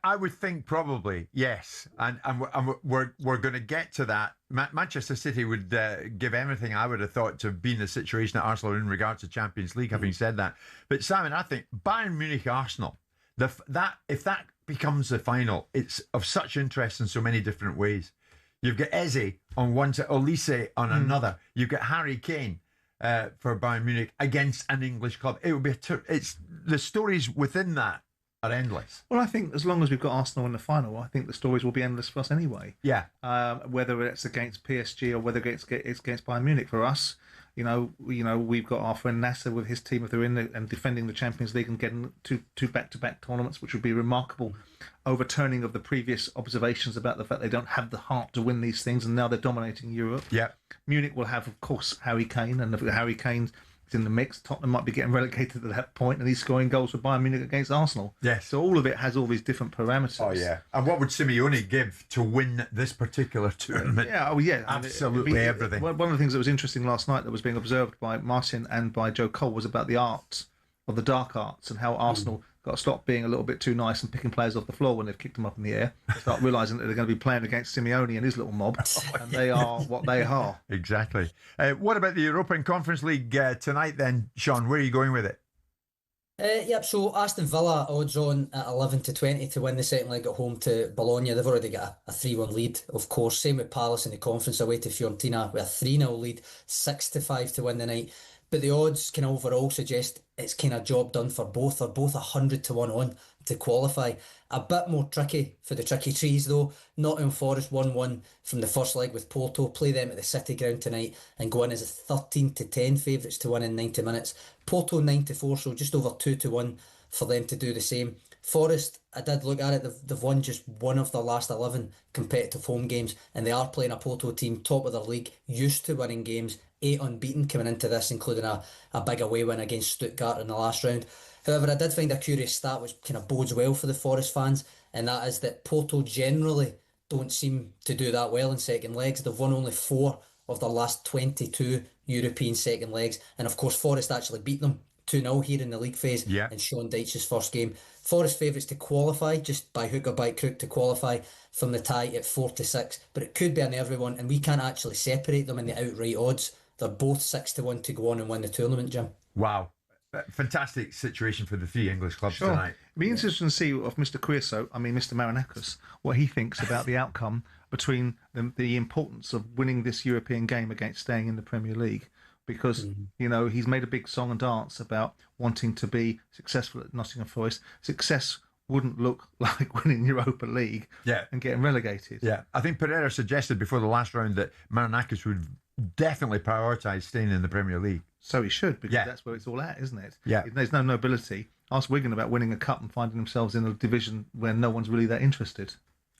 I would think probably, yes. And we're going to get to that. Manchester City would give everything, I would have thought, to be in the situation that Arsenal are in regards to Champions League, having said that. But Simon, I think Bayern Munich Arsenal, if that becomes the final, it's of such interest in so many different ways. You've got Eze on one side, Olise on another. You've got Harry Kane for Bayern Munich against an English club. It would be it's the stories within that are endless. Well, I think as long as we've got Arsenal in the final, I think the stories will be endless for us anyway. Yeah. Whether it's against PSG or whether it's against Bayern Munich, for us, you know, we've got our friend Nasser with his team, if they're in and defending the Champions League and getting two back-to-back tournaments, which would be remarkable overturning of the previous observations about the fact they don't have the heart to win these things, and now they're dominating Europe. Yeah. Munich will have, of course, Harry Kane, and if Harry Kane's in the mix, Tottenham might be getting relegated at that point, and he's scoring goals for Bayern Munich against Arsenal. Yes. So all of it has all these different parameters. Oh, yeah. And what would Simeone give to win this particular tournament? Yeah, yeah. Absolutely everything. One of the things that was interesting last night that was being observed by Martin and by Joe Cole was about the art of the dark arts and how Arsenal got to stop being a little bit too nice and picking players off the floor when they've kicked them up in the air. Start realising that they're going to be playing against Simeone and his little mob, and they are what they are. Exactly. What about the European Conference League tonight then, Sean? Where are you going with it? Yep, so Aston Villa odds on at 11-20 to win the second leg at home to Bologna. They've already got a 3-1 lead, of course. Same with Palace in the conference away to Fiorentina with a 3-0 lead, 6-5 to win the night. But the odds can overall suggest it's kind of job done for both. They're both 100-1 on to qualify. A bit more tricky for the tricky trees though. Nottingham Forest 1-1 from the first leg with Porto. Play them at the City Ground tonight and go in as 13-10 favourites to win in 90 minutes. Porto 9-4, so just over 2-1 for them to do the same. Forest, I did look at it, they've won just one of their last 11 competitive home games, and they are playing a Porto team top of their league, used to winning games, 8 unbeaten coming into this, including a big away win against Stuttgart in the last round. However, I did find a curious stat which kind of bodes well for the Forest fans, and that is that Porto generally don't seem to do that well in second legs. They've won only 4 of their last 22 European second legs, and of course Forest actually beat them 2-0 here in the league phase in Sean Dyche's first game. Forest favourites to qualify, just by hook or by crook to qualify from the tie at 4-6, but it could be a nervy one, and we can't actually separate them in the outright odds. They're both 6-1 to go on and win the tournament, Jim. Wow. Fantastic situation for the 3 English clubs tonight. It'd be interesting to see of Mr. Mr. Marinakis, what he thinks about the outcome between the importance of winning this European game against staying in the Premier League. Because, you know, he's made a big song and dance about wanting to be successful at Nottingham Forest. Success wouldn't look like winning Europa League and getting relegated. Yeah, I think Pereira suggested before the last round that Marinakis would definitely prioritise staying in the Premier League. So he should, because that's where it's all at, isn't it? Yeah. There's no nobility. Ask Wigan about winning a cup and finding themselves in a division where no one's really that interested.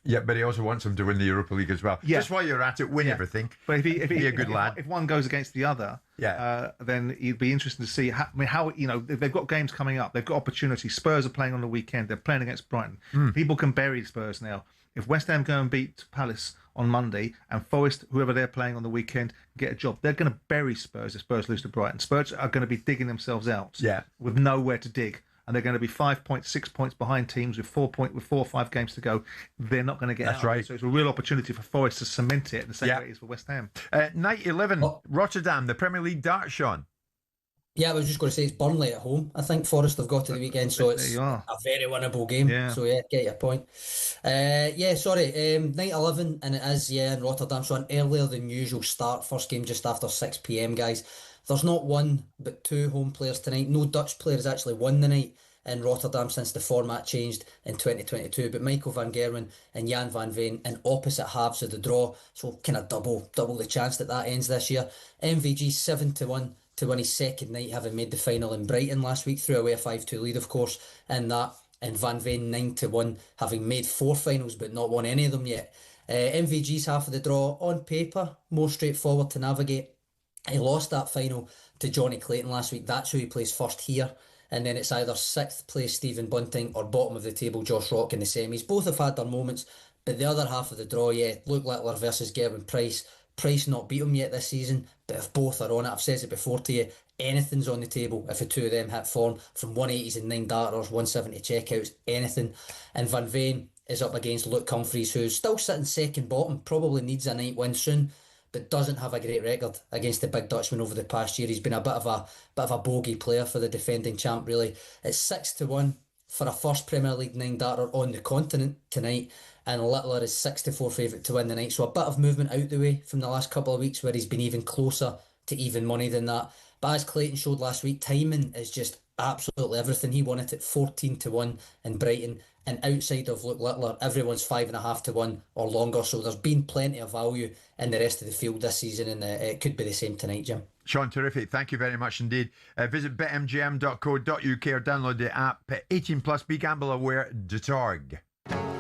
Yeah, but he also wants them to win the Europa League as well. Yeah. Just while you're at it, win everything. But if be a good lad. If one goes against the other, then it'd be interesting to see how you know, they've got games coming up. They've got opportunities. Spurs are playing on the weekend. They're playing against Brighton. People can bury Spurs now. If West Ham go and beat Palace on Monday and Forest, whoever they're playing on the weekend, get a job, they're going to bury Spurs if Spurs lose to Brighton. Spurs are going to be digging themselves out with nowhere to dig. And they're going to be 5 points, 6 points behind teams with 4 or 5 games to go. They're not going to get out. That's right. So it's a real opportunity for Forest to cement it the same way it is for West Ham. Night 11, Rotterdam, the Premier League dart, Sean. Yeah, I was just going to say it's Burnley at home. I think Forest have got to the weekend, so it's a very winnable game. So get your point. Night 11, and it is in Rotterdam, so an earlier than usual start. First game just after 6 p.m, guys. There's not one but 2 home players tonight. No Dutch players actually won the night in Rotterdam since the format changed in 2022. But Michael van Gerwen and Jan van Veen in opposite halves of the draw, so kind of double the chance that ends this year. MVG 7-1 to win his second night, having made the final in Brighton last week, threw away a 5-2 lead, of course, in that. And Van Veen 9-1, having made 4 finals but not won any of them yet. MVG's half of the draw, on paper, more straightforward to navigate. He lost that final to Johnny Clayton last week. That's who he plays first here. And then it's either 6th place Stephen Bunting or bottom of the table Josh Rock in the semis. Both have had their moments, but the other half of the draw, Luke Littler versus Gerwin Price. Price not beat him yet this season, but if both are on it, I've said it before to you, anything's on the table if the two of them hit form, from 180s and 9 darters, 170 checkouts, anything. And Van Veen is up against Luke Humphries, who's still sitting second bottom, probably needs a night win soon, but doesn't have a great record against the big Dutchman over the past year. He's been a bit of a bogey player for the defending champ, really. It's 6-1 for a first Premier League 9 darter on the continent tonight, and Littler is 6-4 favourite to win the night. So a bit of movement out the way from the last couple of weeks where he's been even closer to even money than that. But as Clayton showed last week, timing is just absolutely everything. He won it at 14-1 in Brighton, and outside of Luke Littler, everyone's 5.5-1 or longer. So there's been plenty of value in the rest of the field this season, and it could be the same tonight, Jim. Sean, terrific. Thank you very much indeed. Visit betmgm.co.uk or download the app. 18 plus, begambleaware.org.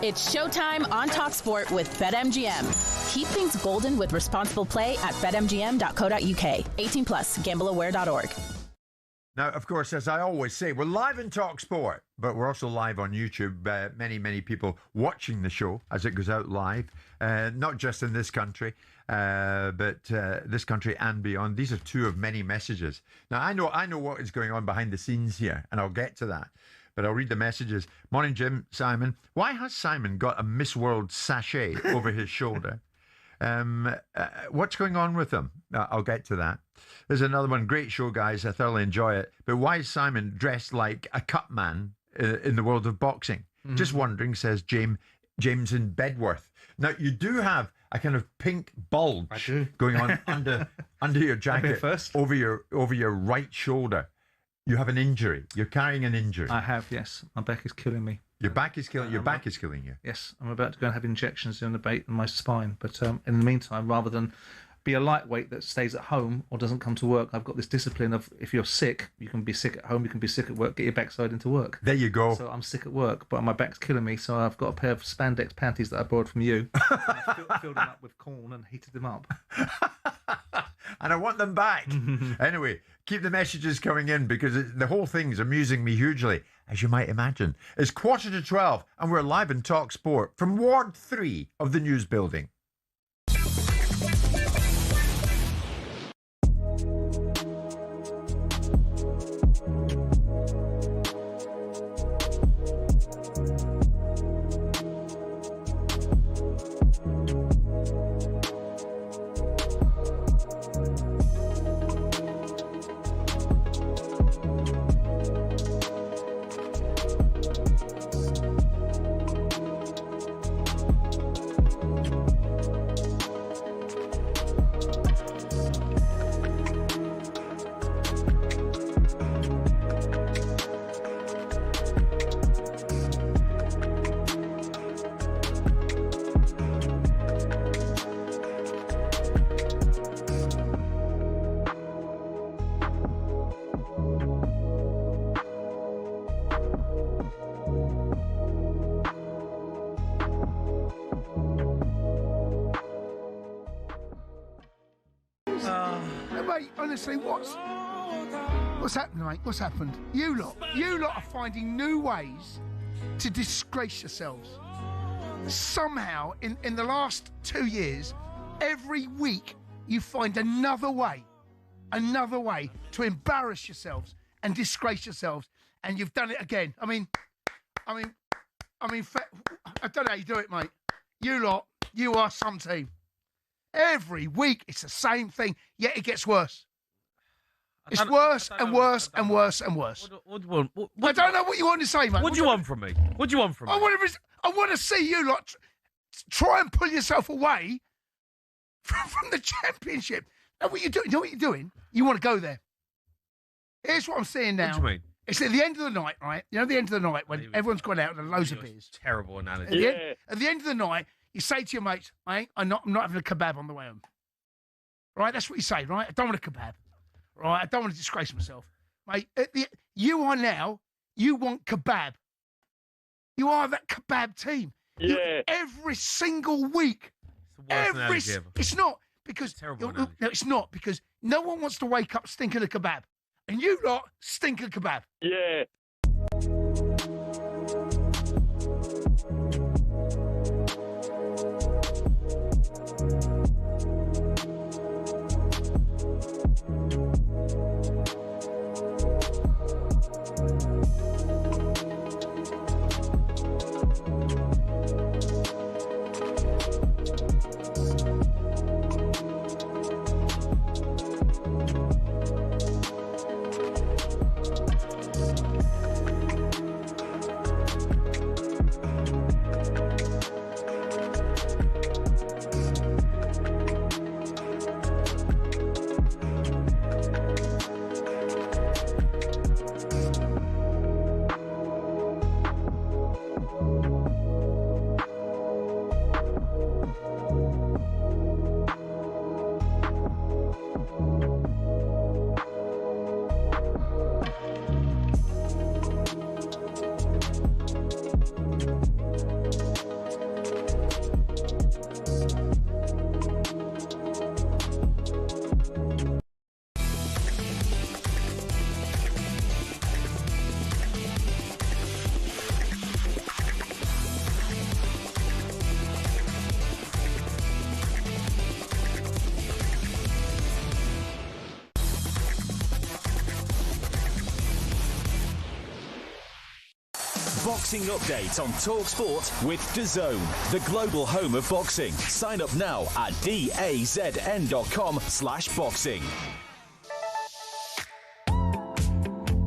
It's showtime on talkSPORT with BetMGM. Keep things golden with responsible play at betmgm.co.uk. 18 plus, gambleaware.org. Now, of course, as I always say, we're live in talkSPORT, but we're also live on YouTube. Many people watching the show as it goes out live, not just in this country, but this country and beyond. These are two of many messages. Now, I know what is going on behind the scenes here, and I'll get to that. But I'll read the messages. Morning, Jim, Simon. Why has Simon got a Miss World sachet over his shoulder? What's going on with him? I'll get to that. There's another one. Great show, guys. I thoroughly enjoy it. But why is Simon dressed like a cut man in the world of boxing? Mm-hmm. Just wondering, says James in Bedworth. Now, you do have a kind of pink bulge going on under your jacket, over your right shoulder. You have an injury. You're carrying an injury. I have, yes. My back is killing me. Your back is killing you? Yes. I'm about to go and have injections in my spine. But in the meantime, rather than be a lightweight that stays at home or doesn't come to work, I've got this discipline of, if you're sick, you can be sick at home, you can be sick at work, get your backside into work. There you go. So I'm sick at work, but my back's killing me, so I've got a pair of spandex panties that I borrowed from you. I filled them up with corn and heated them up. And I want them back. Anyway, keep the messages coming in, because the whole thing's amusing me hugely, as you might imagine. It's 12:15 and we're live in talkSPORT from Ward 3 of the News Building. Honestly, what's happened, mate? What's happened? You lot are finding new ways to disgrace yourselves. Somehow, in the last 2 years, every week you find another way to embarrass yourselves and disgrace yourselves, and you've done it again. I mean, I don't know how you do it, mate. You lot, you are some team. Every week it's the same thing, yet it gets worse. It's worse and worse and worse and worse. I don't know what you want to say, mate. What do you want from me? What do you want from me? I want to see you lot try and pull yourself away from the championship. Now, what you do? You know what you're doing? You want to go there. Here's what I'm saying now. What do you mean? It's at the end of the night, right? You know, the end of the night when everyone's gone out and loads of beers. Terrible analogy. At the end of the night, you say to your mates, I'm not having a kebab on the way home. Right? That's what you say, right? I don't want a kebab. Right? I don't want to disgrace myself. Mate, you want kebab. You are that kebab team. Yeah. Every single week. It's not because no, it's not because no one wants to wake up stinking a kebab. And you lot stink a kebab. Yeah. Boxing update on talkSPORT with DAZN, the global home of boxing. Sign up now at dazn.com/boxing.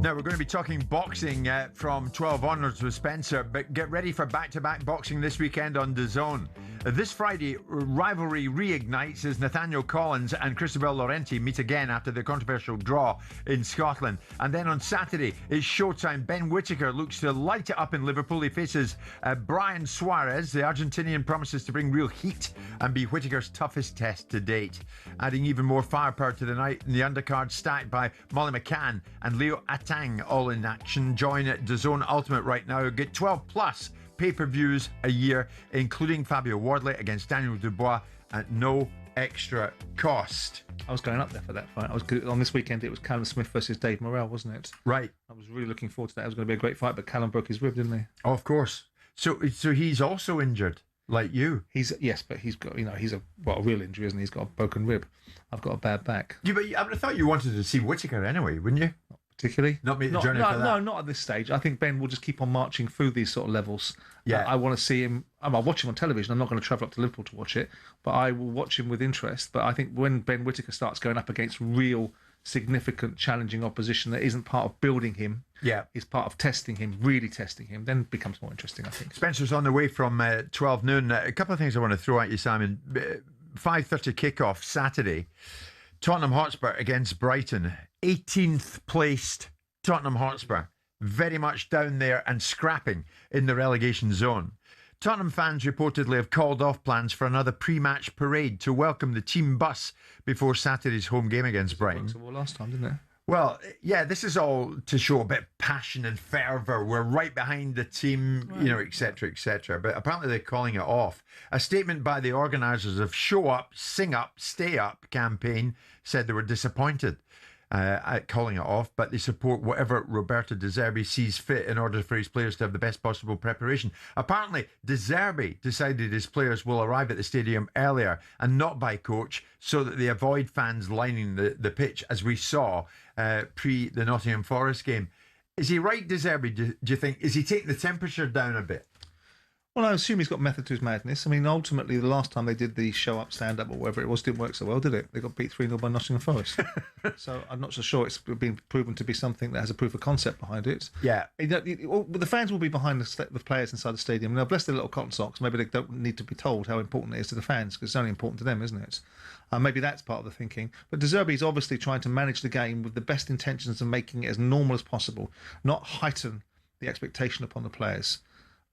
Now, we're going to be talking boxing from 12 onwards with Spencer, but get ready for back-to-back boxing this weekend on DAZN. This Friday, rivalry reignites as Nathaniel Collins and Cristobal Laurenti meet again after the controversial draw in Scotland. And then on Saturday, it's showtime. Ben Whittaker looks to light it up in Liverpool. He faces Brian Suarez. The Argentinian promises to bring real heat and be Whittaker's toughest test to date. Adding even more firepower to the night, in the undercard stacked by Molly McCann and Leo Atang, all in action. Join at DAZN Ultimate right now. Get 12 plus pay-per-views a year, including Fabio Wardley against Daniel Dubois at no extra cost. I was going up there for that fight. I was good. On this weekend, it was Callum Smith versus Dave Morrell, wasn't it? Right. I was really looking forward to that. It was going to be a great fight, but Callum broke his rib, didn't he? Oh, of course. So he's also injured, like you. Yes, but he's got, he's a real injury, isn't he? He's got a broken rib. I've got a bad back. Yeah, but I would have thought you wanted to see Whittaker anyway, wouldn't you? Particularly, not make the journey for that. No, not at this stage. I think Ben will just keep on marching through these sort of levels. Yeah, I want to see him. I'll watch him on television. I'm not going to travel up to Liverpool to watch it, but I will watch him with interest. But I think when Ben Whittaker starts going up against real, significant, challenging opposition that isn't part of building him, is part of testing him, really testing him, then it becomes more interesting, I think. Spencer's on the way from 12 noon. A couple of things I want to throw at you, Simon. 5:30 kickoff Saturday. Tottenham Hotspur against Brighton. 18th placed Tottenham Hotspur, very much down there and scrapping in the relegation zone. Tottenham fans reportedly have called off plans for another pre-match parade to welcome the team bus before Saturday's home game against Brighton. Last time, didn't it? Well, yeah, this is all to show a bit of passion and fervour. We're right behind the team, etc., etc. But apparently they're calling it off. A statement by the organisers of Show Up, Sing Up, Stay Up campaign said they were disappointed at calling it off, but they support whatever Roberto De Zerbi sees fit in order for his players to have the best possible preparation. Apparently, De Zerbi decided his players will arrive at the stadium earlier and not by coach so that they avoid fans lining the pitch, as we saw pre the Nottingham Forest game. Is he right, De Zerbi, do you think? Is he taking the temperature down a bit? Well, I assume he's got method to his madness. I mean, ultimately, the last time they did the show up, stand up, or whatever it was, didn't work so well, did it? They got beat 3-0 by Nottingham Forest. So I'm not so sure it's been proven to be something that has a proof of concept behind it. Yeah. The fans will be behind the players inside the stadium. Now, bless their little cotton socks. Maybe they don't need to be told how important it is to the fans, because it's only important to them, isn't it? Maybe that's part of the thinking. But De Zerbi is obviously trying to manage the game with the best intentions of making it as normal as possible, not heighten the expectation upon the players.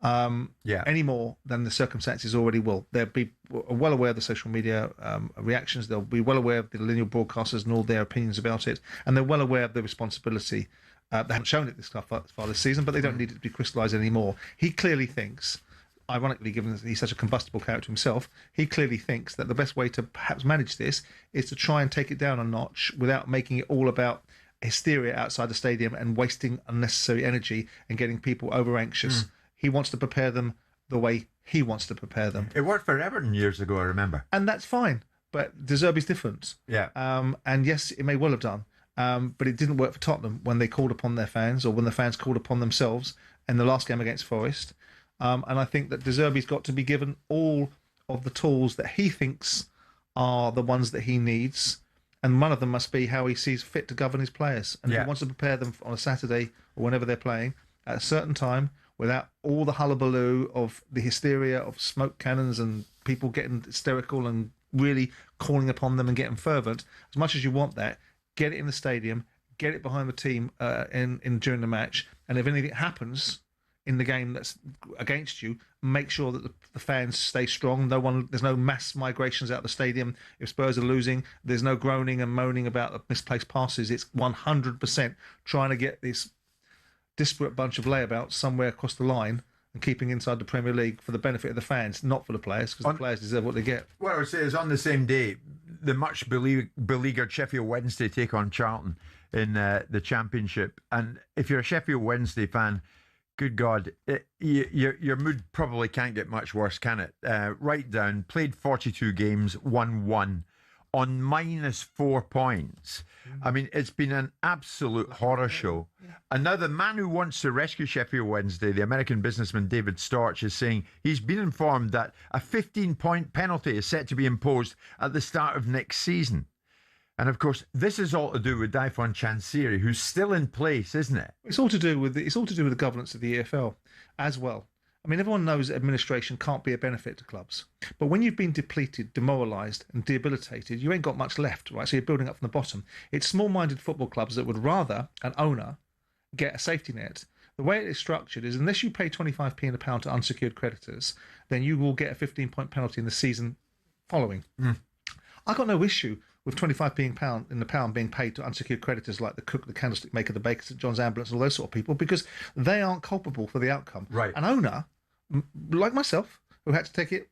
Any more than the circumstances already will. They'll be well aware of the social media reactions. They'll be well aware of the linear broadcasters and all their opinions about it, and they're well aware of the responsibility. They haven't shown it this far this season, but they don't need it to be crystallised anymore. He clearly thinks, ironically, given that he's such a combustible character himself, he clearly thinks that the best way to perhaps manage this is to try and take it down a notch without making it all about hysteria outside the stadium and wasting unnecessary energy and getting people over anxious. He wants to prepare them the way he wants to prepare them. It worked for Everton years ago, I remember. And that's fine. But De Zerbi's different. Yeah. And yes, it may well have done. But it didn't work for Tottenham when they called upon their fans, or when the fans called upon themselves in the last game against Forest. And I think that De Zerbi's got to be given all of the tools that he thinks are the ones that he needs. And one of them must be how he sees fit to govern his players. And if he wants to prepare them on a Saturday or whenever they're playing at a certain time, without all the hullabaloo of the hysteria of smoke cannons and people getting hysterical and really calling upon them and getting fervent, as much as you want that, get it in the stadium, get it behind the team in during the match, and if anything happens in the game that's against you, make sure that the fans stay strong. There's no mass migrations out of the stadium. If Spurs are losing, there's no groaning and moaning about the misplaced passes. It's 100% trying to get this disparate bunch of layabouts somewhere across the line and keeping inside the Premier League for the benefit of the fans, not for the players, because the players deserve what they get. What I would say is, on the same day, the much beleaguered Sheffield Wednesday take on Charlton in the Championship. And if you're a Sheffield Wednesday fan, good God, your mood probably can't get much worse, can it? Right down, played 42 games, won 1 on -4 points. I mean, it's been an absolute horror show. And now the man who wants to rescue Sheffield Wednesday, the American businessman David Storch, is saying he's been informed that a 15-point penalty is set to be imposed at the start of next season. And of course, this is all to do with Daifon Chansiri, who's still in place, isn't it? It's all to do with the governance of the EFL as well. I mean, everyone knows that administration can't be a benefit to clubs. But when you've been depleted, demoralised and debilitated, you ain't got much left, right? So you're building up from the bottom. It's small-minded football clubs that would rather an owner get a safety net. The way it is structured is, unless you pay 25p in the pound to unsecured creditors, then you will get a 15-point penalty in the season following. I've got no issue with 25p in the pound being paid to unsecured creditors like the cook, the candlestick maker, the baker, St John's Ambulance, and all those sort of people, because they aren't culpable for the outcome. Right. An owner, like myself, who had to take it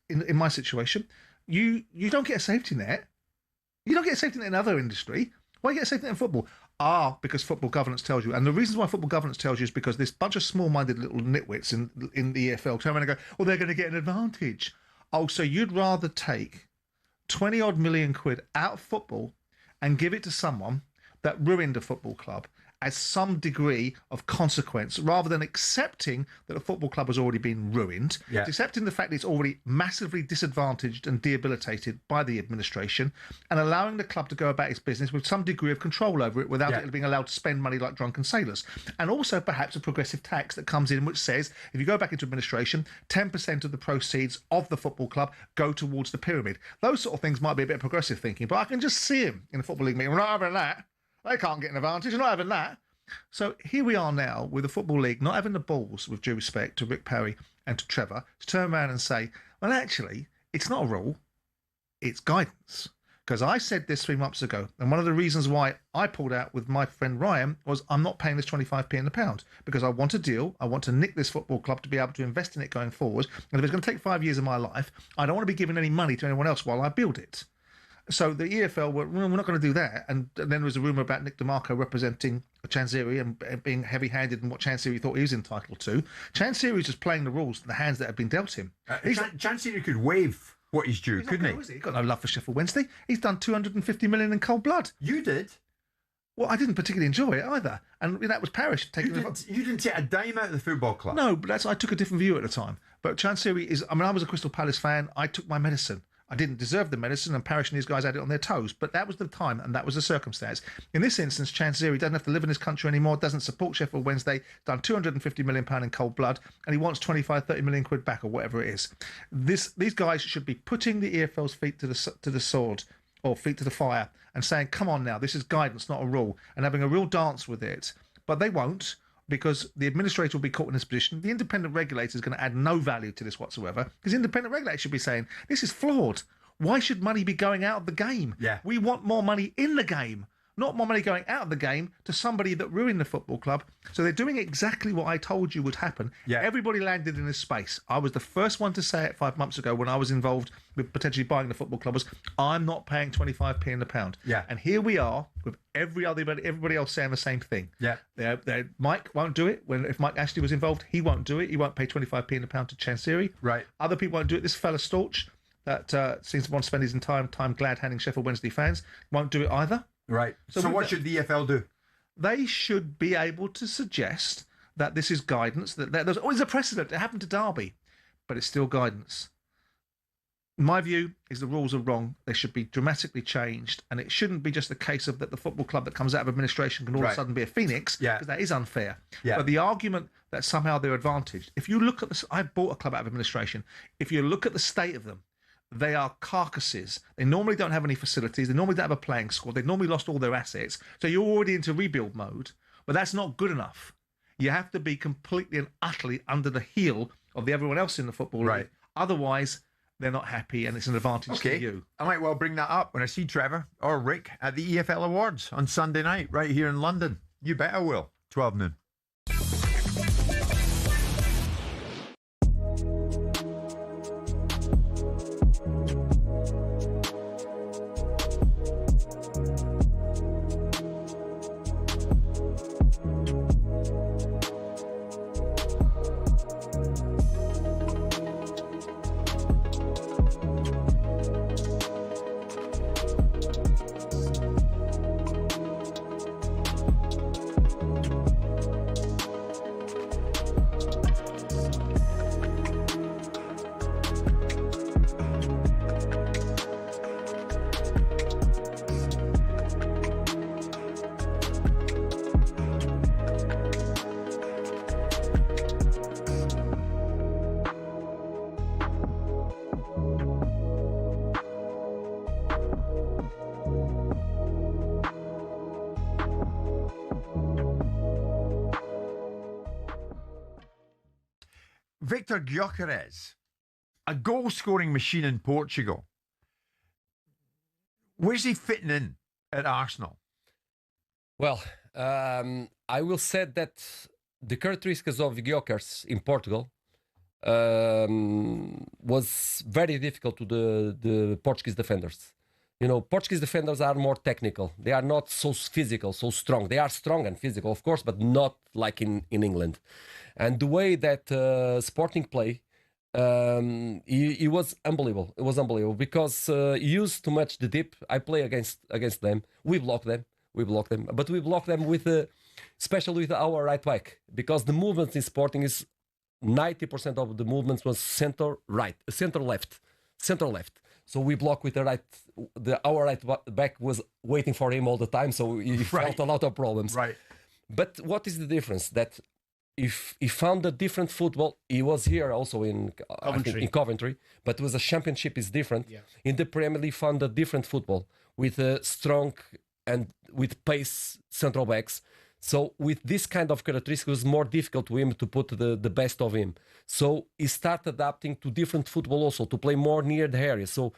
in my situation, you don't get a safety net. You don't get a safety net in other industry. Why do you get a safety net in football? Because football governance tells you. And the reasons why football governance tells you is because this bunch of small-minded little nitwits in the EFL turn around and go, well, they're going to get an advantage. Oh, so you'd rather take 20-odd million quid out of football and give it to someone that ruined a football club as some degree of consequence, rather than accepting that a football club has already been ruined, accepting the fact that it's already massively disadvantaged and debilitated by the administration, and allowing the club to go about its business with some degree of control over it without it being allowed to spend money like drunken sailors. And also perhaps a progressive tax that comes in which says, if you go back into administration, 10% of the proceeds of the football club go towards the pyramid. Those sort of things might be a bit of progressive thinking, but I can just see him in the Football League meeting. We're not having that. They can't get an advantage. We're not having that. So here we are now with the Football League not having the balls, with due respect to Rick Parry and to Trevor, to turn around and say, well, actually, it's not a rule, it's guidance. Because I said this 3 months ago, and one of the reasons why I pulled out with my friend Ryan was, I'm not paying this 25p in the pound, because I want a deal. I want to nick this football club to be able to invest in it going forward. And if it's going to take 5 years of my life, I don't want to be giving any money to anyone else while I build it. So the EFL were, we're not going to do that. And then there was a rumour about Nick DeMarco representing Chansiri and being heavy-handed in what Chansiri thought he was entitled to. Chansiri was just playing the rules, the hands that have been dealt him. Chansiri could waive what he's due, couldn't he? He's got no love for Sheffield Wednesday. He's done 250 million in cold blood. You did? Well, I didn't particularly enjoy it either. And that was Parish taking You didn't take a dime out of the football club? No, but I took a different view at the time. But Chansiri is, I mean, I was a Crystal Palace fan. I took my medicine. I didn't deserve the medicine, and Parish and these guys had it on their toes. But that was the time, and that was the circumstance. In this instance, Chansiri doesn't have to live in this country anymore, doesn't support Sheffield Wednesday, done £250 million in cold blood, and he wants 25, 30 million quid back, or whatever it is. These guys should be putting the EFL's feet to the sword, or feet to the fire, and saying, come on now, this is guidance, not a rule, and having a real dance with it. But they won't, because the administrator will be caught in this position. The independent regulator is going to add no value to this whatsoever, because the independent regulator should be saying, this is flawed. Why should money be going out of the game? Yeah. We want more money in the game, not more money going out of the game to somebody that ruined the football club. So they're doing exactly what I told you would happen. Yeah. Everybody landed in this space. I was the first one to say it 5 months ago when I was involved with potentially buying the football club, was I'm not paying 25p in the pound. Yeah. And here we are with everybody else saying the same thing. Yeah. Mike won't do it. If Mike Ashley was involved, he won't do it. He won't pay 25p in the pound to Chansiri. Right. Other people won't do it. This fella Storch, that seems to want to spend his entire time glad handing Sheffield Wednesday fans, won't do it either. Right. So what should the EFL do? They should be able to suggest that this is guidance, that there's always a precedent. It happened to Derby, but it's still guidance. My view is the rules are wrong. They should be dramatically changed, and it shouldn't be just a case of that the football club that comes out of administration can all of a sudden be a phoenix, because that is unfair. Yeah. But the argument that somehow they're advantaged, if you look at this, I bought a club out of administration. If you look at the state of them, they are carcasses. They normally don't have any facilities. They normally don't have a playing squad. They've normally lost all their assets. So you're already into rebuild mode, but that's not good enough. You have to be completely and utterly under the heel of everyone else in the football league. Otherwise, they're not happy, and it's an advantage to you. I might well bring that up when I see Trevor or Rick at the EFL Awards on Sunday night right here in London. You bet I will. 12 noon. Victor Gyökeres, a goal-scoring machine in Portugal. Where's he fitting in at Arsenal? Well, I will say that the characteristics of Gyökeres in Portugal was very difficult to the Portuguese defenders. You know, Portuguese defenders are more technical. They are not so physical, so strong. They are strong and physical, of course, but not like in England. And the way that Sporting play, he was unbelievable. It was unbelievable because he used too much the deep. I play against them. We block them, but we block them with, especially with our right back, because the movements in Sporting is 90% of the movements was center left. So we block with the right. Our right back was waiting for him all the time, so he felt a lot of problems. Right. But what is the difference? That if he found a different football, he was here also in Coventry, but it was a championship is different. Yeah. In the Premier League, found a different football with a strong and with pace central backs. So with this kind of characteristics, it was more difficult to him to put the best of him. So he started adapting to different football also, to play more near the area. So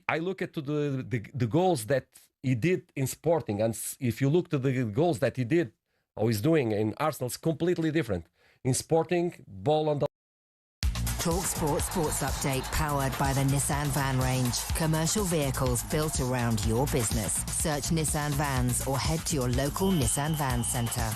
I look at the goals that he did in Sporting, and if you look to the goals that he did, or he's doing in Arsenal, it's completely different. In Sporting, ball on the... talkSPORT Sports Update, powered by the Nissan Van Range. Commercial vehicles built around your business. Search Nissan Vans or head to your local Nissan Van Centre.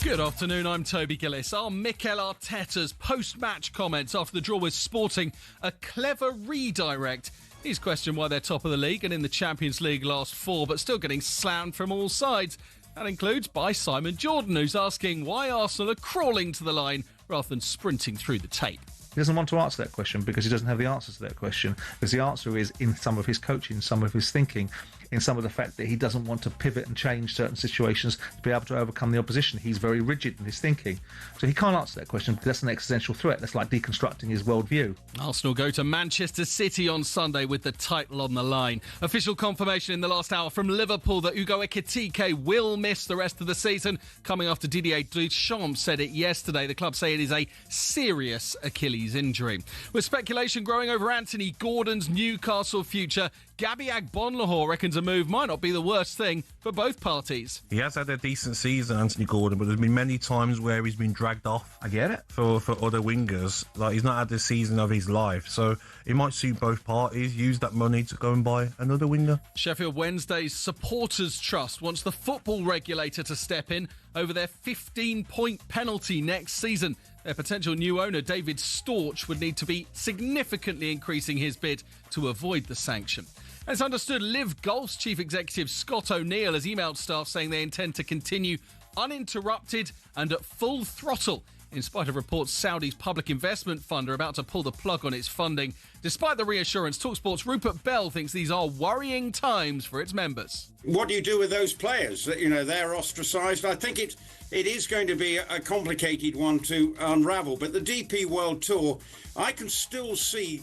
Good afternoon, I'm Toby Gillis. Are Mikel Arteta's post-match comments after the draw with Sporting a clever redirect? He's questioned why they're top of the league and in the Champions League last four, but still getting slammed from all sides. That includes by Simon Jordan, who's asking why Arsenal are crawling to the line rather than sprinting through the tape. He doesn't want to answer that question because he doesn't have the answer to that question. Because the answer is in some of his coaching, some of his thinking, in some of the fact that he doesn't want to pivot and change certain situations to be able to overcome the opposition. He's very rigid in his thinking. So he can't answer that question because that's an existential threat. That's like deconstructing his worldview. Arsenal go to Manchester City on Sunday with the title on the line. Official confirmation in the last hour from Liverpool that Ugo Ekitike will miss the rest of the season, coming after Didier Deschamps said it yesterday. The club say it is a serious Achilles injury. With speculation growing over Anthony Gordon's Newcastle future, Gabby Agbonlahor reckons a move might not be the worst thing for both parties. He has had a decent season, Anthony Gordon, but there's been many times where he's been dragged off. I get it. For other wingers. Like, he's not had the season of his life. So it might suit both parties. Use that money to go and buy another winger. Sheffield Wednesday's Supporters Trust wants the football regulator to step in over their 15-point penalty next season. Their potential new owner, David Storch, would need to be significantly increasing his bid to avoid the sanction. It's understood LIV Golf's chief executive Scott O'Neill has emailed staff saying they intend to continue uninterrupted and at full throttle, in spite of reports Saudi's public investment fund are about to pull the plug on its funding. Despite the reassurance, talkSPORT's Rupert Bell thinks these are worrying times for its members. What do you do with those players? You know, they're ostracised. I think it is going to be a complicated one to unravel. But the DP World Tour, I can still see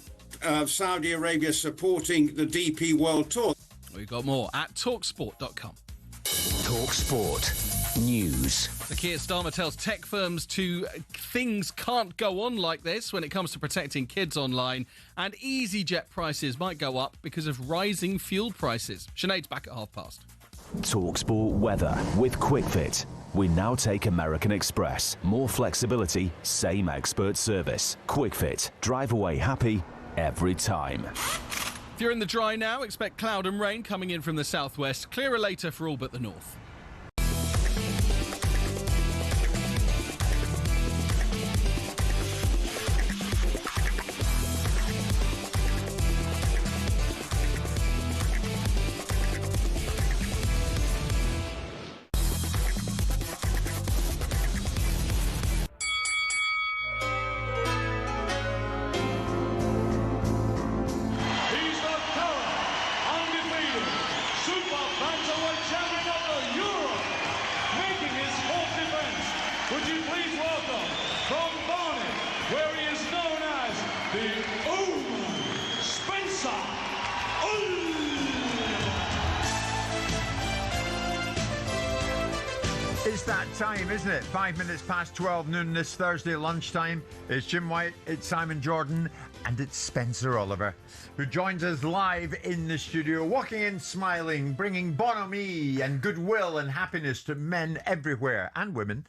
Saudi Arabia supporting the DP World Tour. We've got more at talksport.com. talkSPORT News. The Keir Starmer tells tech firms things can't go on like this when it comes to protecting kids online, and EasyJet prices might go up because of rising fuel prices. Sinead's back at past. talkSPORT weather with QuickFit. We now take American Express. More flexibility, same expert service. QuickFit. Drive away happy every time. If you're in the dry now, expect cloud and rain coming in from the southwest. Clearer later for all but the north. It's that time, isn't it? 5 minutes past 12 noon this Thursday lunchtime. It's Jim White, it's Simon Jordan, and it's Spencer Oliver, who joins us live in the studio, walking in smiling, bringing bonhomie and goodwill and happiness to men everywhere and women.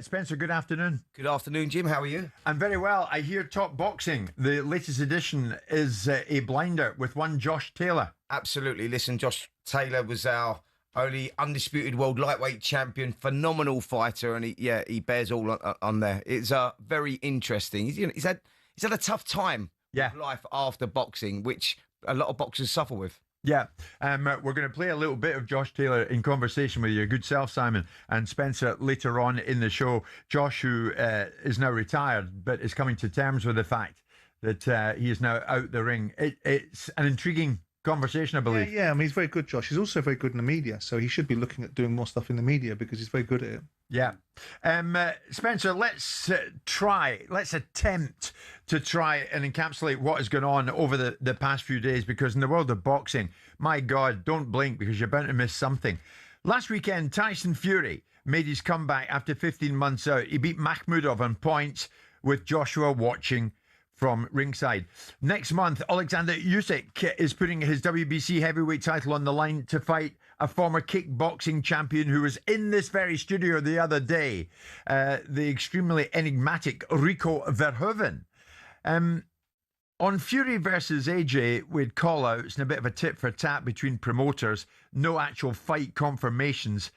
Spencer, good afternoon. Good afternoon, Jim. How are you? I'm very well. I hear Top Boxing, the latest edition, is a blinder with one Josh Taylor. Absolutely. Listen, Josh Taylor was our only undisputed world lightweight champion, phenomenal fighter, and he bears all on there. It's very interesting. He's had a tough time with life after boxing, which a lot of boxers suffer with. Yeah, we're going to play a little bit of Josh Taylor in conversation with your good self, Simon, and Spencer later on in the show. Josh, who is now retired, but is coming to terms with the fact that he is now out the ring. It's an intriguing conversation, I believe. Yeah, I mean, he's very good, Josh. He's also very good in the media, so he should be looking at doing more stuff in the media because he's very good at it. Yeah. Spencer, let's attempt to try and encapsulate what has gone on over the past few days, because in the world of boxing, my God, don't blink because you're bound to miss something. Last weekend, Tyson Fury made his comeback after 15 months out. He beat Makhmudov on points with Joshua watching from ringside. Next month, Alexander Usyk is putting his WBC heavyweight title on the line to fight a former kickboxing champion who was in this very studio the other day, the extremely enigmatic Rico Verhoeven. On Fury versus AJ, we'd call outs and a bit of a tit for tat between promoters, no actual fight confirmations.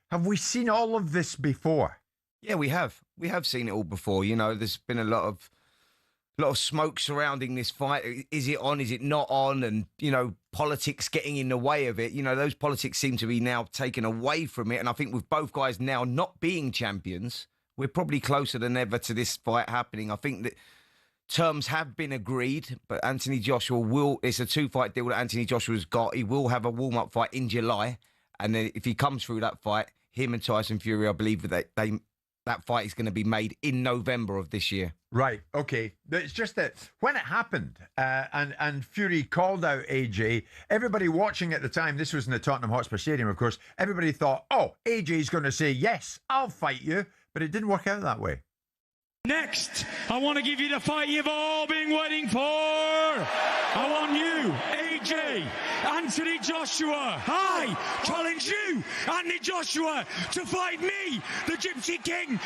Have we seen all of this before? Yeah, we have. We have seen it all before. You know, there's been a lot of smoke surrounding this fight. Is it on? Is it not on? And, you know, politics getting in the way of it. You know, those politics seem to be now taken away from it. And I think with both guys now not being champions, we're probably closer than ever to this fight happening. I think that terms have been agreed, but Anthony Joshua will. It's a 2-fight deal that Anthony Joshua's got. He will have a warm-up fight in July, and then if he comes through that fight, him and Tyson Fury, I believe that that fight is going to be made in November of this year. Right, okay. It's just that when it happened and Fury called out AJ, everybody watching at the time, this was in the Tottenham Hotspur Stadium, of course, everybody thought, oh, AJ's going to say, yes, I'll fight you. But it didn't work out that way. Next, I want to give you the fight you've all been waiting for. I want you, AJ, Anthony Joshua. I challenge you, Anthony Joshua, to fight me, the Gypsy King.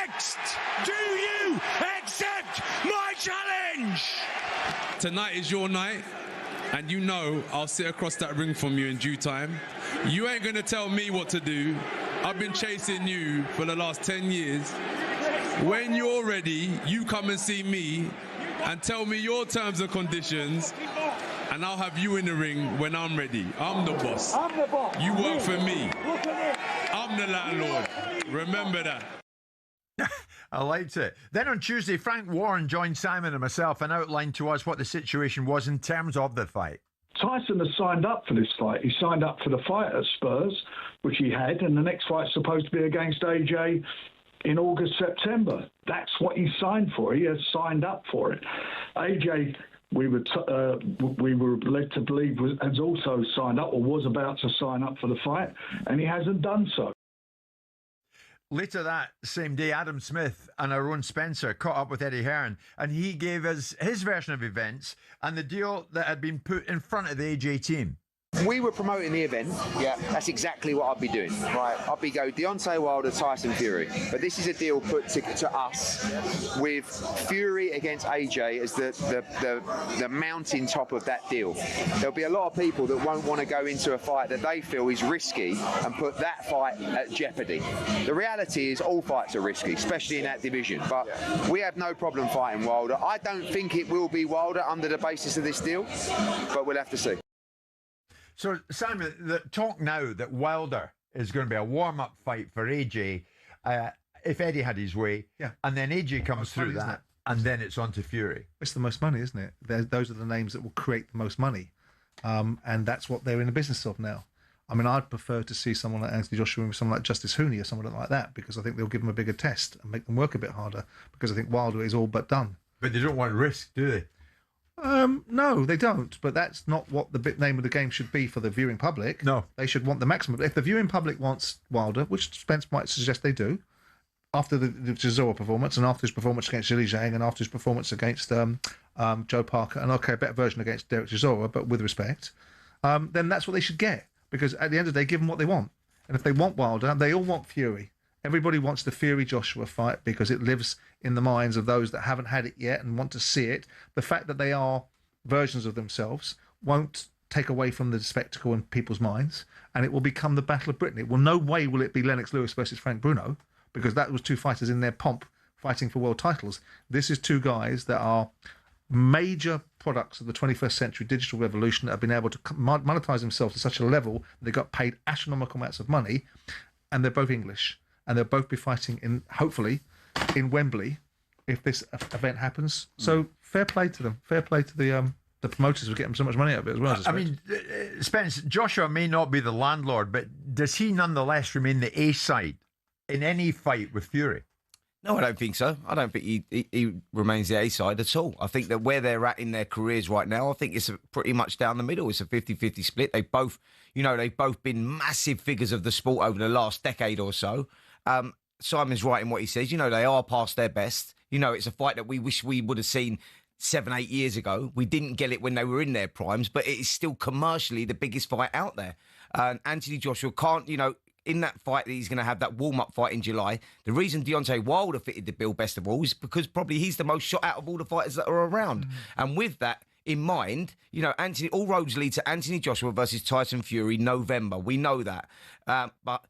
Next, do you accept my challenge? Tonight is your night, and you know I'll sit across that ring from you in due time. You ain't going to tell me what to do. I've been chasing you for the last 10 years. When you're ready, you come and see me and tell me your terms and conditions, and I'll have you in the ring when I'm ready. I'm the boss. I'm the boss. You work for me. I'm the landlord. Remember that. I liked it. Then on Tuesday, Frank Warren joined Simon and myself and outlined to us what the situation was in terms of the fight. Tyson has signed up for this fight. He signed up for the fight at Spurs, which he had, and the next fight's supposed to be against AJ in August, September. That's what he signed for. He has signed up for it. AJ, we were led to believe, has also signed up or was about to sign up for the fight, and he hasn't done so. Later that same day, Adam Smith and our own Spencer caught up with Eddie Hearn, and he gave us his version of events and the deal that had been put in front of the AJ team. We were promoting the event. Yeah, that's exactly what I'd be doing. Right, I'd be go Deontay Wilder, Tyson Fury. But this is a deal put to us with Fury against AJ as the mountain top of that deal. There'll be a lot of people that won't want to go into a fight that they feel is risky and put that fight at jeopardy. The reality is all fights are risky, especially in that division. But we have no problem fighting Wilder. I don't think it will be Wilder under the basis of this deal, but we'll have to see. So, Simon, the talk now that Wilder is going to be a warm-up fight for AJ if Eddie had his way, and then AJ comes through that, and then it's on to Fury. It's the most money, isn't it? Those are the names that will create the most money, and that's what they're in the business of now. I mean, I'd prefer to see someone like Anthony Joshua with someone like Justice Hooney or someone like that, because I think they'll give them a bigger test and make them work a bit harder, because I think Wilder is all but done. But they don't want risk, do they? No, they don't. But that's not what the big name of the game should be for the viewing public. No. They should want the maximum. If the viewing public wants Wilder, which Spence might suggest they do, after the Chisora performance and after his performance against Zhilei Zhang and after his performance against Joe Parker, and okay, a better version against Derek Chisora, but with respect, then that's what they should get. Because at the end of the day, give them what they want. And if they want Wilder, they all want Fury. Everybody wants the Fury-Joshua fight because it lives in the minds of those that haven't had it yet and want to see it. The fact that they are versions of themselves won't take away from the spectacle in people's minds, and it will become the Battle of Britain. No way will it be Lennox Lewis versus Frank Bruno, because that was two fighters in their pomp fighting for world titles. This is two guys that are major products of the 21st century digital revolution that have been able to monetize themselves to such a level that they got paid astronomical amounts of money, and they're both English. And they'll both be fighting hopefully in Wembley if this event happens. So fair play to them. Fair play to the promoters who get them so much money out of it as well. I mean, Spence, Joshua may not be the landlord, but does he nonetheless remain the A side in any fight with Fury? No, I don't think so. I don't think he remains the A side at all. I think that where they're at in their careers right now, I think it's pretty much down the middle. It's a 50-50 split. They've both been massive figures of the sport over the last decade or so. Simon's right in what he says. They are past their best. It's a fight that we wish we would have seen 7-8 years ago. We didn't get it when they were in their primes, but it is still commercially the biggest fight out there. Anthony Joshua can't, in that fight that he's going to have, that warm-up fight in July, the reason Deontay Wilder fitted the bill best of all is because probably he's the most shot out of all the fighters that are around. And with that in mind, all roads lead to Anthony Joshua versus Tyson Fury, November. We know that. But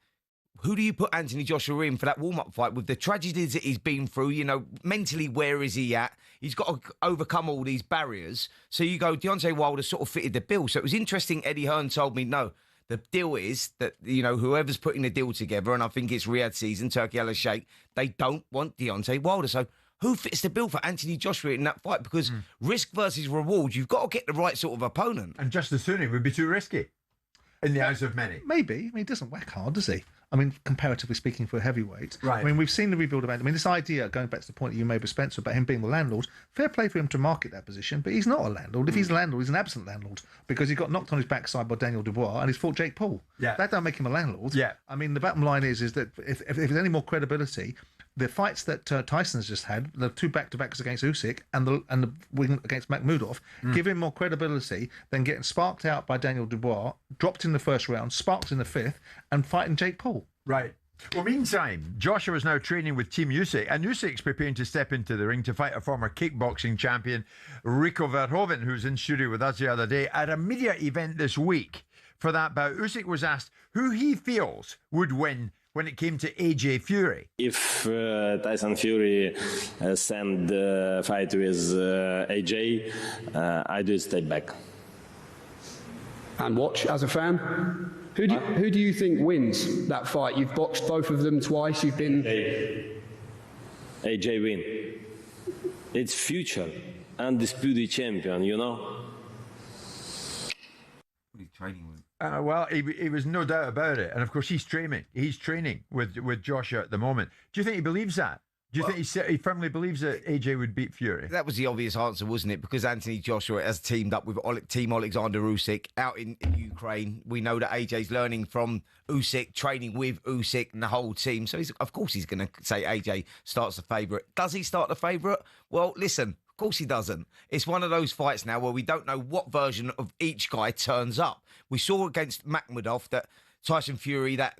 who do you put Anthony Joshua in for that warm-up fight with the tragedies that he's been through? Mentally, where is he at? He's got to overcome all these barriers. So you go, Deontay Wilder sort of fitted the bill. So it was interesting. Eddie Hearn told me, no, the deal is that, whoever's putting the deal together, and I think it's Riyadh season, Turkey Al Sheikh, they don't want Deontay Wilder. So who fits the bill for Anthony Joshua in that fight? Because risk versus reward, you've got to get the right sort of opponent. And Justin Thuning would be too risky in the eyes of many. Maybe. I mean, he doesn't whack hard, does he? I mean, comparatively speaking, for a heavyweight. Right. I mean, we've seen the rebuild of Anthony. I mean, this idea, going back to the point that you made with Spencer about him being the landlord, fair play for him to market that position, but he's not a landlord. If he's a landlord, he's an absent landlord because he got knocked on his backside by Daniel Dubois and he's fought Jake Paul. Yeah. That don't make him a landlord. Yeah. I mean, the bottom line is that if there's any more credibility, the fights that Tyson's just had, the 2 back-to-backs against Usyk and the win against Makhmudov, give him more credibility than getting sparked out by Daniel Dubois, dropped in the first round, sparked in the 5th, and fighting Jake Paul. Right. Well, meantime, Joshua is now training with Team Usyk, and Usyk's preparing to step into the ring to fight a former kickboxing champion, Rico Verhoeven, who's in studio with us the other day at a media event this week. For that bout, Usyk was asked who he feels would win when it came to AJ Fury. If Tyson Fury send the fight with AJ, I do step back. And watch as a fan? Who do you think wins that fight? You've boxed both of them twice. You've been... AJ win. It's future undisputed champion, you know? Training with. Well, he was no doubt about it. And of course, he's training. He's training with Joshua at the moment. Do you think he believes that? Do you think he firmly believes that AJ would beat Fury? That was the obvious answer, wasn't it? Because Anthony Joshua has teamed up with Team Alexander Usyk out in Ukraine. We know that AJ's learning from Usyk, training with Usyk and the whole team. So, of course, he's going to say AJ starts the favourite. Does he start the favourite? Well, listen, of course he doesn't. It's one of those fights now where we don't know what version of each guy turns up. We saw against Makhmudov that Tyson Fury, that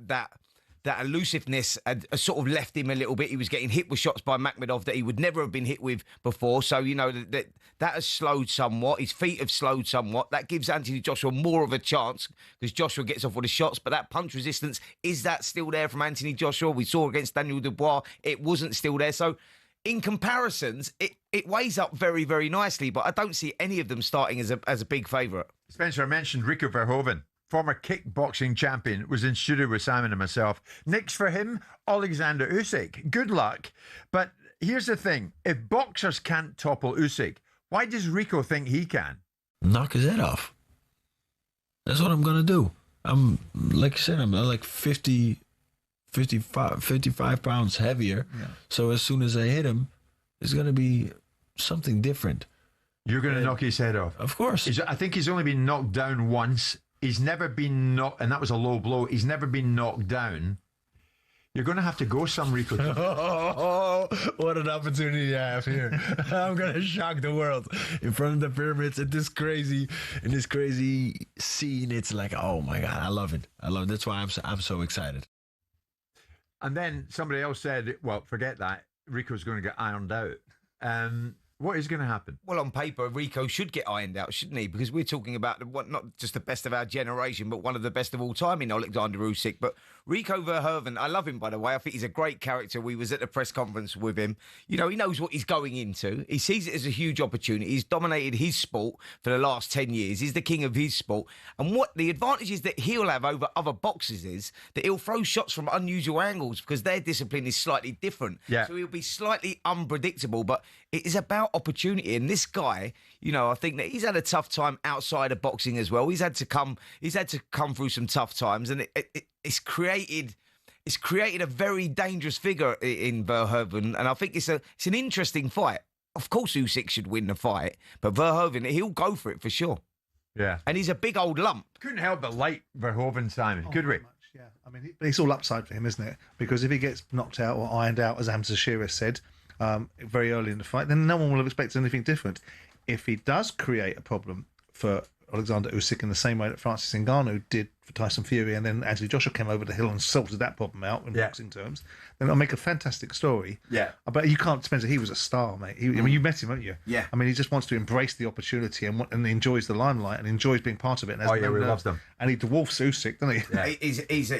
elusiveness had sort of left him a little bit. He was getting hit with shots by Makhmudov that he would never have been hit with before. So, you know, that has slowed somewhat. His feet have slowed somewhat. That gives Anthony Joshua more of a chance because Joshua gets off with the shots. But that punch resistance, is that still there from Anthony Joshua? We saw against Daniel Dubois, it wasn't still there. So, in comparisons, it weighs up very, very nicely. But I don't see any of them starting as a big favourite. Spencer, I mentioned Rico Verhoeven. Former kickboxing champion, was in studio with Simon and myself. Next for him, Alexander Usyk. Good luck. But here's the thing. If boxers can't topple Usyk, why does Rico think he can? Knock his head off. That's what I'm going to do. I'm, like I said, I'm like 55 pounds heavier. Yeah. So as soon as I hit him, it's going to be something different. You're going to knock his head off? Of course. I think he's only been knocked down once. He's never been knocked, and that was a low blow. He's never been knocked down. You're going to have to go some, Rico. Oh, what an opportunity I have here. I'm going to shock the world in front of the pyramids in this crazy scene. It's like, oh my God, I love it. That's why I'm so excited. And then somebody else said, well, forget that. Rico's going to get ironed out. What is going to happen? Well, on paper, Rico should get ironed out, shouldn't he? Because we're talking about not just the best of our generation, but one of the best of all time in Alexander Usyk. But Rico Verhoeven, I love him, by the way. I think he's a great character. We was at the press conference with him. You know, he knows what he's going into. He sees it as a huge opportunity. He's dominated his sport for the last 10 years. He's the king of his sport. And what the advantages that he'll have over other boxers is that he'll throw shots from unusual angles because their discipline is slightly different. Yeah. So he'll be slightly unpredictable, but it is about opportunity. And this guy, you know, I think that he's had a tough time outside of boxing as well. He's had to come through some tough times, and it's created a very dangerous figure in Verhoeven. And I think it's an interesting fight. Of course, Usyk should win the fight, but Verhoeven, he'll go for it for sure. Yeah, and he's a big old lump. Couldn't help but like Verhoeven, Simon. Could we? Yeah, I mean, it's all upside for him, isn't it? Because if he gets knocked out or ironed out, as Hamza Shearer said, very early in the fight, then no one will have expected anything different. If he does create a problem for Alexander Usyk in the same way that Francis Ngannou did for Tyson Fury, and then Anthony Joshua came over the hill and sorted that problem out in boxing terms, then it'll make a fantastic story. Yeah. But you can't, Spencer, he was a star, mate. I mean, you met him, haven't you? Yeah. I mean, he just wants to embrace the opportunity and enjoys the limelight and enjoys being part of it. And we loves them. And he dwarfs Usyk, doesn't he? Yeah.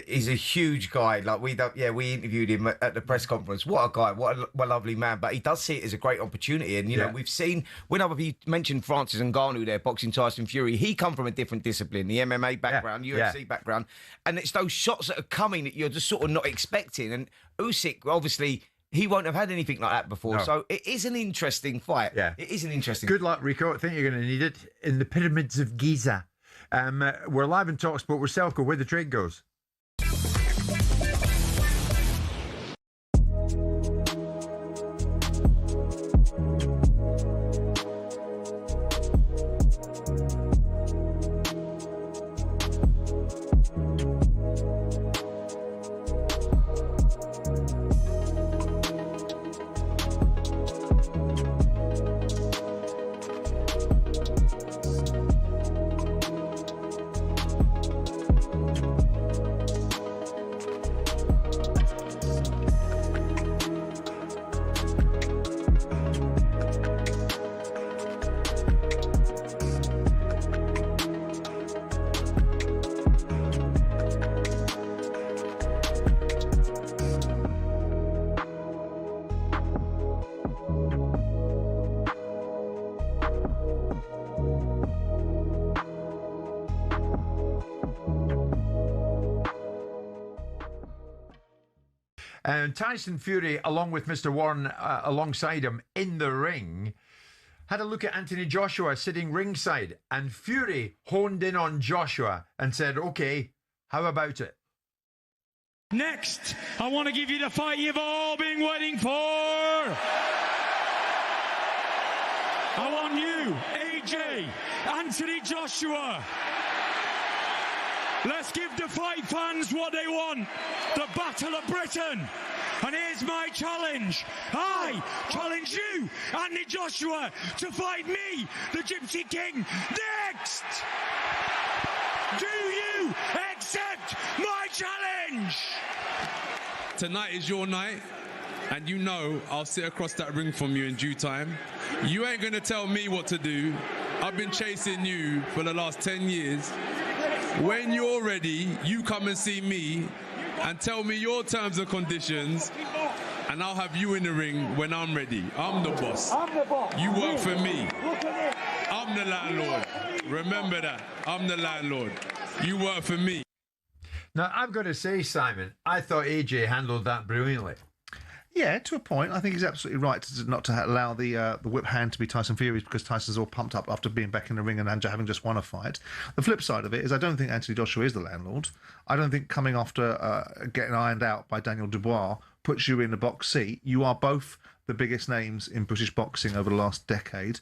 He's a huge guy. Like we interviewed him at the press conference. What a guy! What a lovely man. But he does see it as a great opportunity. And you know, we've seen when other people mentioned Francis Ngannou there, boxing Tyson Fury. He come from a different discipline, the MMA background, UFC background, and it's those shots that are coming that you're just sort of not expecting. And Usyk, obviously, he won't have had anything like that before. No. So it is an interesting fight. Yeah. It is an interesting Good luck, Rico. I think you're going to need it in the pyramids of Giza. We're live in talkSPORT with Selco, where the trade goes. And Tyson Fury, along with Mr. Warren alongside him in the ring, had a look at Anthony Joshua sitting ringside. And Fury honed in on Joshua and said, okay, how about it? Next, I want to give you the fight you've all been waiting for. I want you, AJ, Anthony Joshua. Let's give the fight fans what they want. The Battle of Britain. And here's my challenge. I challenge you, Anthony Joshua, to fight me, the Gypsy King, next. Do you accept my challenge? Tonight is your night, and you know I'll sit across that ring from you in due time. You ain't gonna tell me what to do. I've been chasing you for the last 10 years. When you're ready, you come and see me and tell me your terms and conditions, and I'll have you in the ring when I'm ready. I'm the boss. You work for me. I'm the landlord. Remember that. I'm the landlord. You work for me. Now, I've got to say, Simon, I thought AJ handled that brilliantly. Yeah, to a point. I think he's absolutely right to not to allow the whip hand to be Tyson Fury's, because Tyson's all pumped up after being back in the ring and having just won a fight. The flip side of it is I don't think Anthony Joshua is the landlord. I don't think coming after getting ironed out by Daniel Dubois puts you in the box seat. You are both the biggest names in British boxing over the last decade.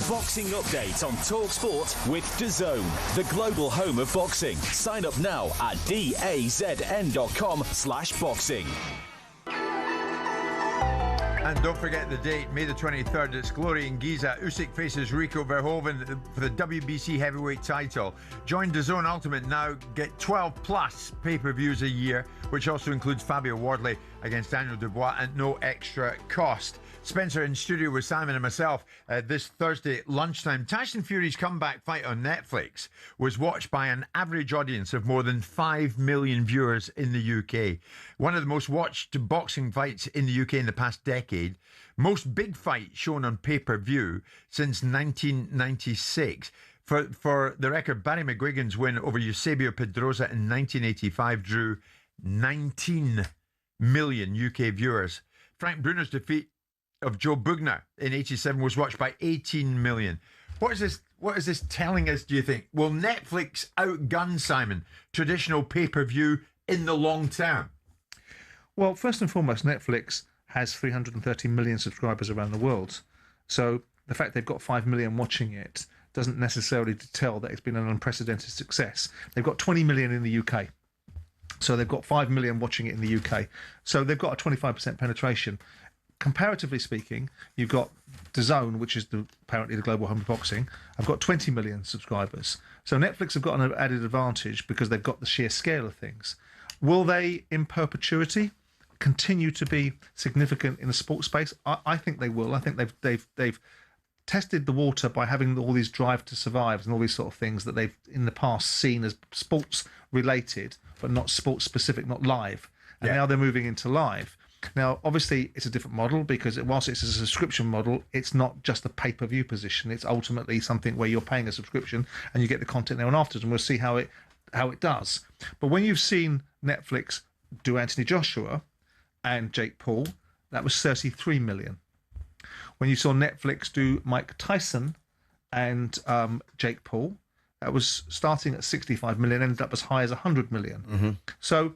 Boxing Update on talkSPORT with DAZN, the global home of boxing. Sign up now at dazn.com/boxing. And don't forget the date, May the 23rd. It's Glory in Giza. Usyk faces Rico Verhoeven for the WBC heavyweight title. Join DAZN Ultimate now. Get 12 plus pay-per-views a year, which also includes Fabio Wardley against Daniel Dubois at no extra cost. Spencer in studio with Simon and myself this Thursday lunchtime. Tyson Fury's comeback fight on Netflix was watched by an average audience of more than 5 million viewers in the UK. One of the most watched boxing fights in the UK in the past decade. Most big fight shown on pay-per-view since 1996. For the record, Barry McGuigan's win over Eusebio Pedrosa in 1985 drew 19 million UK viewers. Frank Bruner's defeat of Joe Bugner in 87 was watched by 18 million. What is this telling us, do you think? Will Netflix outgun, Simon, traditional pay-per-view in the long term? Well, first and foremost, Netflix has 330 million subscribers around the world. So the fact they've got 5 million watching it doesn't necessarily tell that it's been an unprecedented success. They've got 20 million in the UK. So they've got 5 million watching it in the UK. So they've got a 25% penetration. Comparatively speaking, you've got DAZN, which is apparently the global home of boxing. I've got 20 million subscribers. So Netflix have got an added advantage because they've got the sheer scale of things. Will they, in perpetuity, continue to be significant in the sports space? I think they will. I think they've tested the water by having all these drive to survive and all these sort of things that they've in the past seen as sports related, but not sports specific, not live. And now they're moving into live. Now, obviously, it's a different model because whilst it's a subscription model, it's not just a pay-per-view position. It's ultimately something where you're paying a subscription and you get the content there and afterwards, and we'll see how it does. But when you've seen Netflix do Anthony Joshua and Jake Paul, that was 33 million. When you saw Netflix do Mike Tyson and Jake Paul, that was starting at 65 million, ended up as high as 100 million. Mm-hmm. So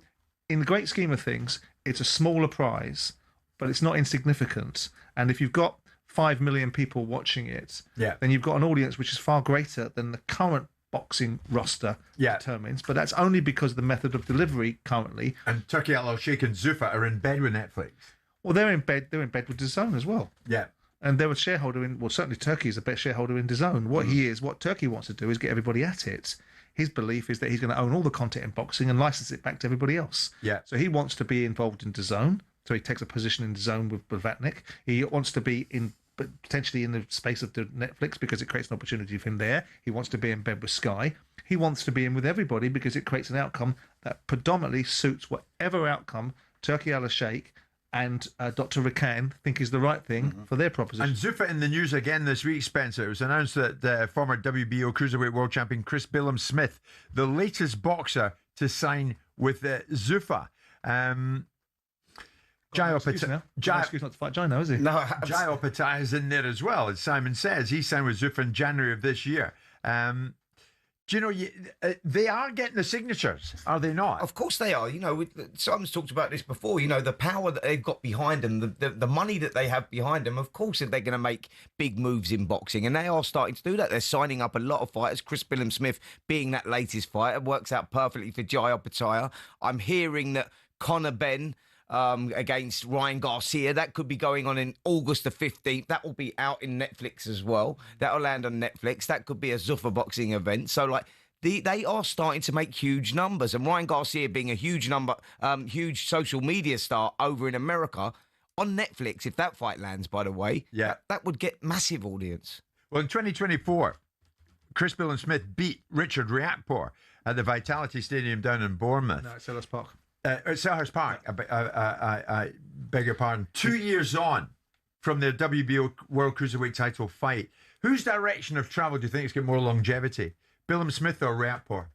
in the great scheme of things, it's a smaller prize, but it's not insignificant. And if you've got 5 million people watching it, then you've got an audience which is far greater than the current boxing roster determines. But that's only because of the method of delivery currently. And Turki Al-Sheikh and Zuffa are in bed with Netflix. Well, they're in bed with DAZN as well. Yeah. And they're a shareholder in, well, certainly Turkey is a best shareholder in DAZN. What Turkey wants to do is get everybody at it. His belief is that he's going to own all the content in boxing and license it back to everybody else. Yeah. So he wants to be involved in DAZN. So he takes a position in DAZN with Blavatnik. He wants to be potentially in the space of the Netflix because it creates an opportunity for him there. He wants to be in bed with Sky. He wants to be in with everybody because it creates an outcome that predominantly suits whatever outcome Turki Al-Sheikh and Dr. Rakan think is the right thing for their proposition. And Zuffa in the news again this week, Spencer. It was announced that former WBO Cruiserweight World Champion Chris Billum-Smith, the latest boxer to sign with Zuffa. Jai Opeta not to fight Jai now, is he? No, Jai Opeta is in there as well, as Simon says. He signed with Zuffa in January of this year. Do you know, they are getting the signatures, are they not? Of course they are. You know, Simon's talked about this before. You know, the power that they've got behind them, the money that they have behind them, of course they're going to make big moves in boxing. And they are starting to do that. They're signing up a lot of fighters. Chris Billum-Smith being that latest fighter works out perfectly for Jai Opeta. I'm hearing that Conor Benn against Ryan Garcia, that could be going on in August the 15th. That will be out in Netflix as well. That will land on Netflix. That could be a Zuffa boxing event. So, like, they are starting to make huge numbers. And Ryan Garcia being a huge social media star over in America on Netflix, if that fight lands, by the way, that would get massive audience. Well, in 2024, Chris Billum-Smith beat Richard Riakporhe at the Vitality Stadium down in Bournemouth. No, it's Selhurst Park. Selhurst Park, I beg your pardon. 2 years on from the WBO World Cruiserweight title fight, whose direction of travel do you think is going to get more longevity? Billum-Smith or Riakporhe?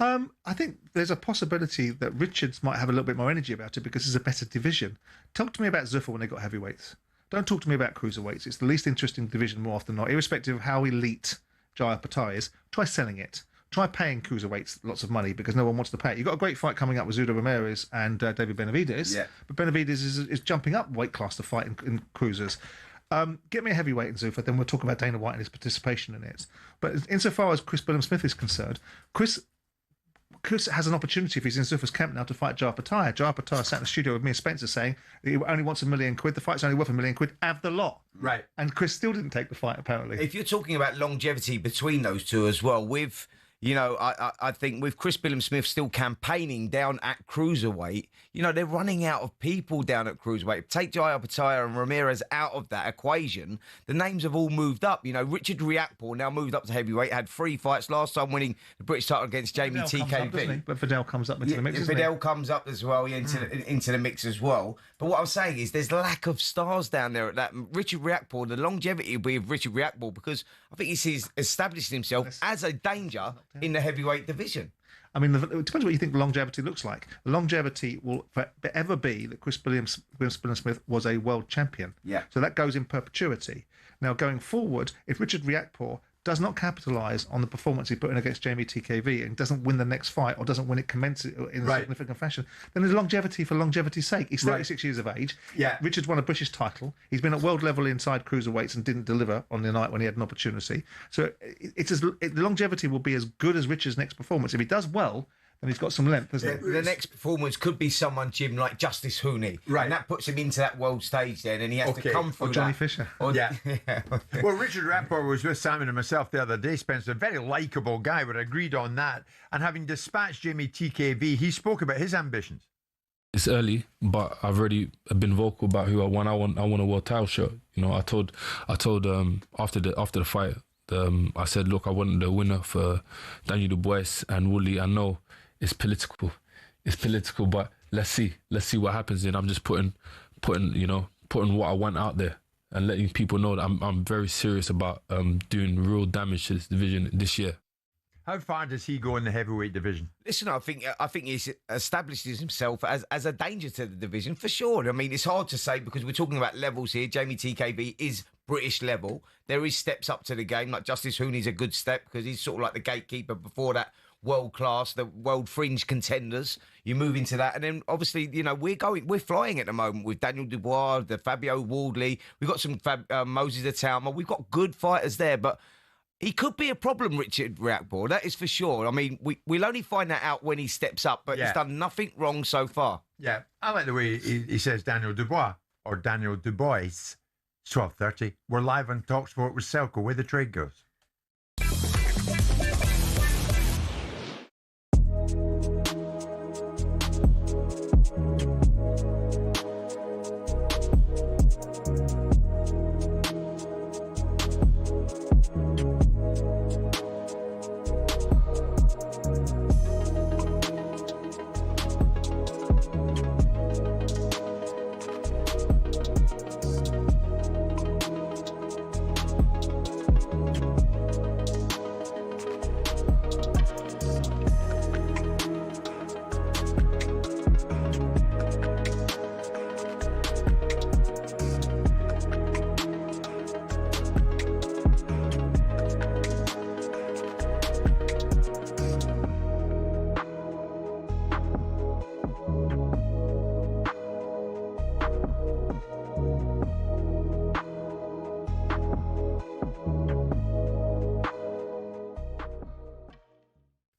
I think there's a possibility that Richards might have a little bit more energy about it because it's a better division. Talk to me about Zuffa when they got heavyweights. Don't talk to me about cruiserweights. It's the least interesting division more often than not. Irrespective of how elite Jai Opeta is, try selling it. Try paying cruiserweights lots of money because no one wants to pay it. You've got a great fight coming up with Zudo Ramirez and David Benavidez, but Benavidez is jumping up weight class to fight in cruisers. Get me a heavyweight in Zuffa, then we'll talk about Dana White and his participation in it. But insofar as Chris Billam-Smith is concerned, Chris has an opportunity if he's in Zuffa's camp now to fight Jar Pattaya. Jar Pattaya sat in the studio with me and Spencer saying he only wants £1 million. The fight's only worth £1 million. Have the lot. Right. And Chris still didn't take the fight, apparently. If you're talking about longevity between those two as well, with, you know, I think with Chris Billam-Smith still campaigning down at cruiserweight, you know, they're running out of people down at cruiserweight. Take Jaya Pattaya and Ramirez out of that equation, the names have all moved up. You know, Richard Riakporhe now moved up to heavyweight, had 3 fights last time, winning the British title against Jamie TKV. But Fidel comes up into the mix. Fidel comes up as well, into the mix as well. But what I'm saying is there's lack of stars down there at that. Richard Riakporhe, the longevity will be of Richard Riakporhe because I think he's established himself as a danger in the heavyweight division. I mean, it depends what you think longevity looks like. Longevity will forever be that Chris Billam-Smith was a world champion. Yeah. So that goes in perpetuity. Now, going forward, if Richard Riakporhe does not capitalise on the performance he put in against Jamie TKV and doesn't win the next fight or doesn't win it commensurate in a significant fashion, then there's longevity for longevity's sake. He's 36 years of age. Yeah. Richard's won a British title. He's been at world level inside cruiserweights and didn't deliver on the night when he had an opportunity. So the longevity will be as good as Richard's next performance. If he does well, then he's got some length, hasn't he? The next performance could be someone, Jim, like Justice Hooney. Right. And that puts him into that world stage then, and he has to come through Or Johnny that. Fisher. Yeah. Well, Richard Riakporhe was with Simon and myself the other day, Spencer. A very likeable guy. We agreed on that. And having dispatched Jamie TKV, he spoke about his ambitions. It's early, but I've already been vocal about who I want. I want a world title shot. You know, I told after the fight, I said, look, I want the winner for Daniel Dubois and Woodley. I know it's political, but let's see what happens. And I'm just putting what I want out there and letting people know that I'm very serious about doing real damage to this division this year. How far does he go in the heavyweight division? Listen, I think he's established himself as a danger to the division for sure. I mean, it's hard to say because we're talking about levels here. Jamie TKV is British level. There is steps up to the game. Like Justice Hooney's a good step because he's sort of like the gatekeeper before that world class, the world fringe contenders. You move into that, and then obviously, you know, we're flying at the moment with Daniel Dubois, the Fabio Wardley. We've got some Moses Atama. We've got good fighters there, but he could be a problem, Richard Riakporhe. That is for sure. I mean, we'll only find that out when he steps up, but he's done nothing wrong so far. Yeah, I like the way he says Daniel Dubois or Daniel Dubois. It's 12:30. We're live on talkSPORT with Selco, where the trade goes.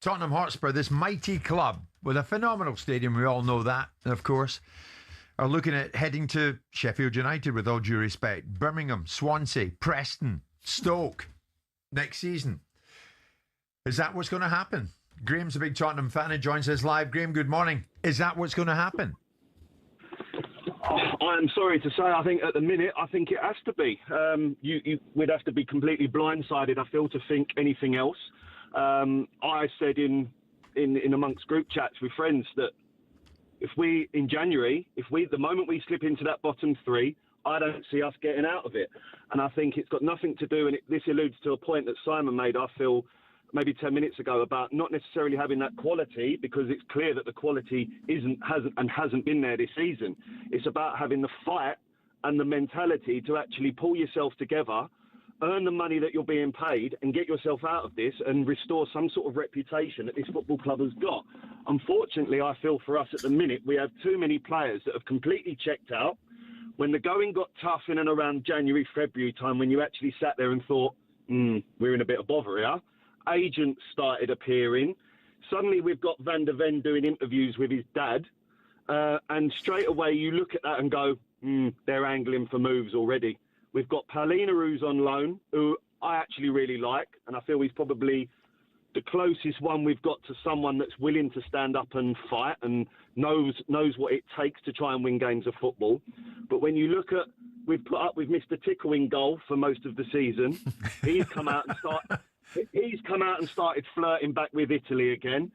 Tottenham Hotspur, this mighty club with a phenomenal stadium, we all know that, of course, are looking at heading to Sheffield United, with all due respect, Birmingham, Swansea, Preston, Stoke next season. Is that what's going to happen? Graham's a big Tottenham fan and joins us live. Graham, good morning. Is that what's going to happen? I'm sorry to say, I think at the minute, I think it has to be. We'd have to be completely blindsided, I feel, to think anything else. I said in amongst group chats with friends that the moment we slip into that bottom three, I don't see us getting out of it. And I think it's got nothing to do, and this alludes to a point that Simon made, I feel, maybe 10 minutes ago, about not necessarily having that quality, because it's clear that the quality hasn't been there this season. It's about having the fight and the mentality to actually pull yourself together, earn the money that you're being paid, and get yourself out of this and restore some sort of reputation that this football club has got. Unfortunately, I feel for us at the minute, we have too many players that have completely checked out. when the going got tough in and around January, February time, when you actually sat there and thought, we're in a bit of bother here, agents started appearing. Suddenly we've got Van der Ven doing interviews with his dad. And straight away you look at that and go, they're angling for moves already. We've got Paulina, who's on loan, who I actually really like, and I feel he's probably the closest one we've got to someone that's willing to stand up and fight and knows what it takes to try and win games of football. But when you look at, we've put up with Mr. Tickle in goal for most of the season. He's come out and started flirting back with Italy again.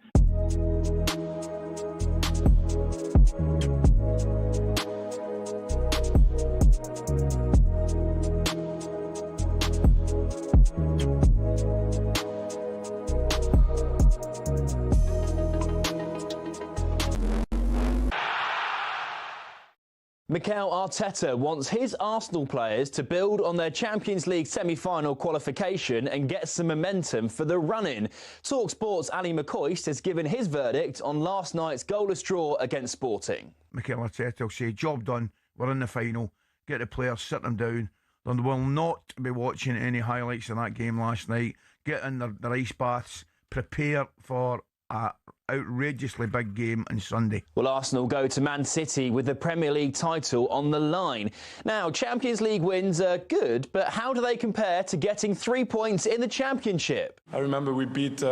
Mikel Arteta wants his Arsenal players to build on their Champions League semi-final qualification and get some momentum for the run-in. talkSPORT's Ali McCoist has given his verdict on last night's goalless draw against Sporting. Mikel Arteta will say, job done, we're in the final, get the players, sit them down. They will not be watching any highlights of that game last night, get in their ice baths, prepare for a outrageously big game on Sunday. Well, Arsenal go to Man City with the Premier League title on the line. Now, Champions League wins are good, but how do they compare to getting 3 points in the Championship? I remember we beat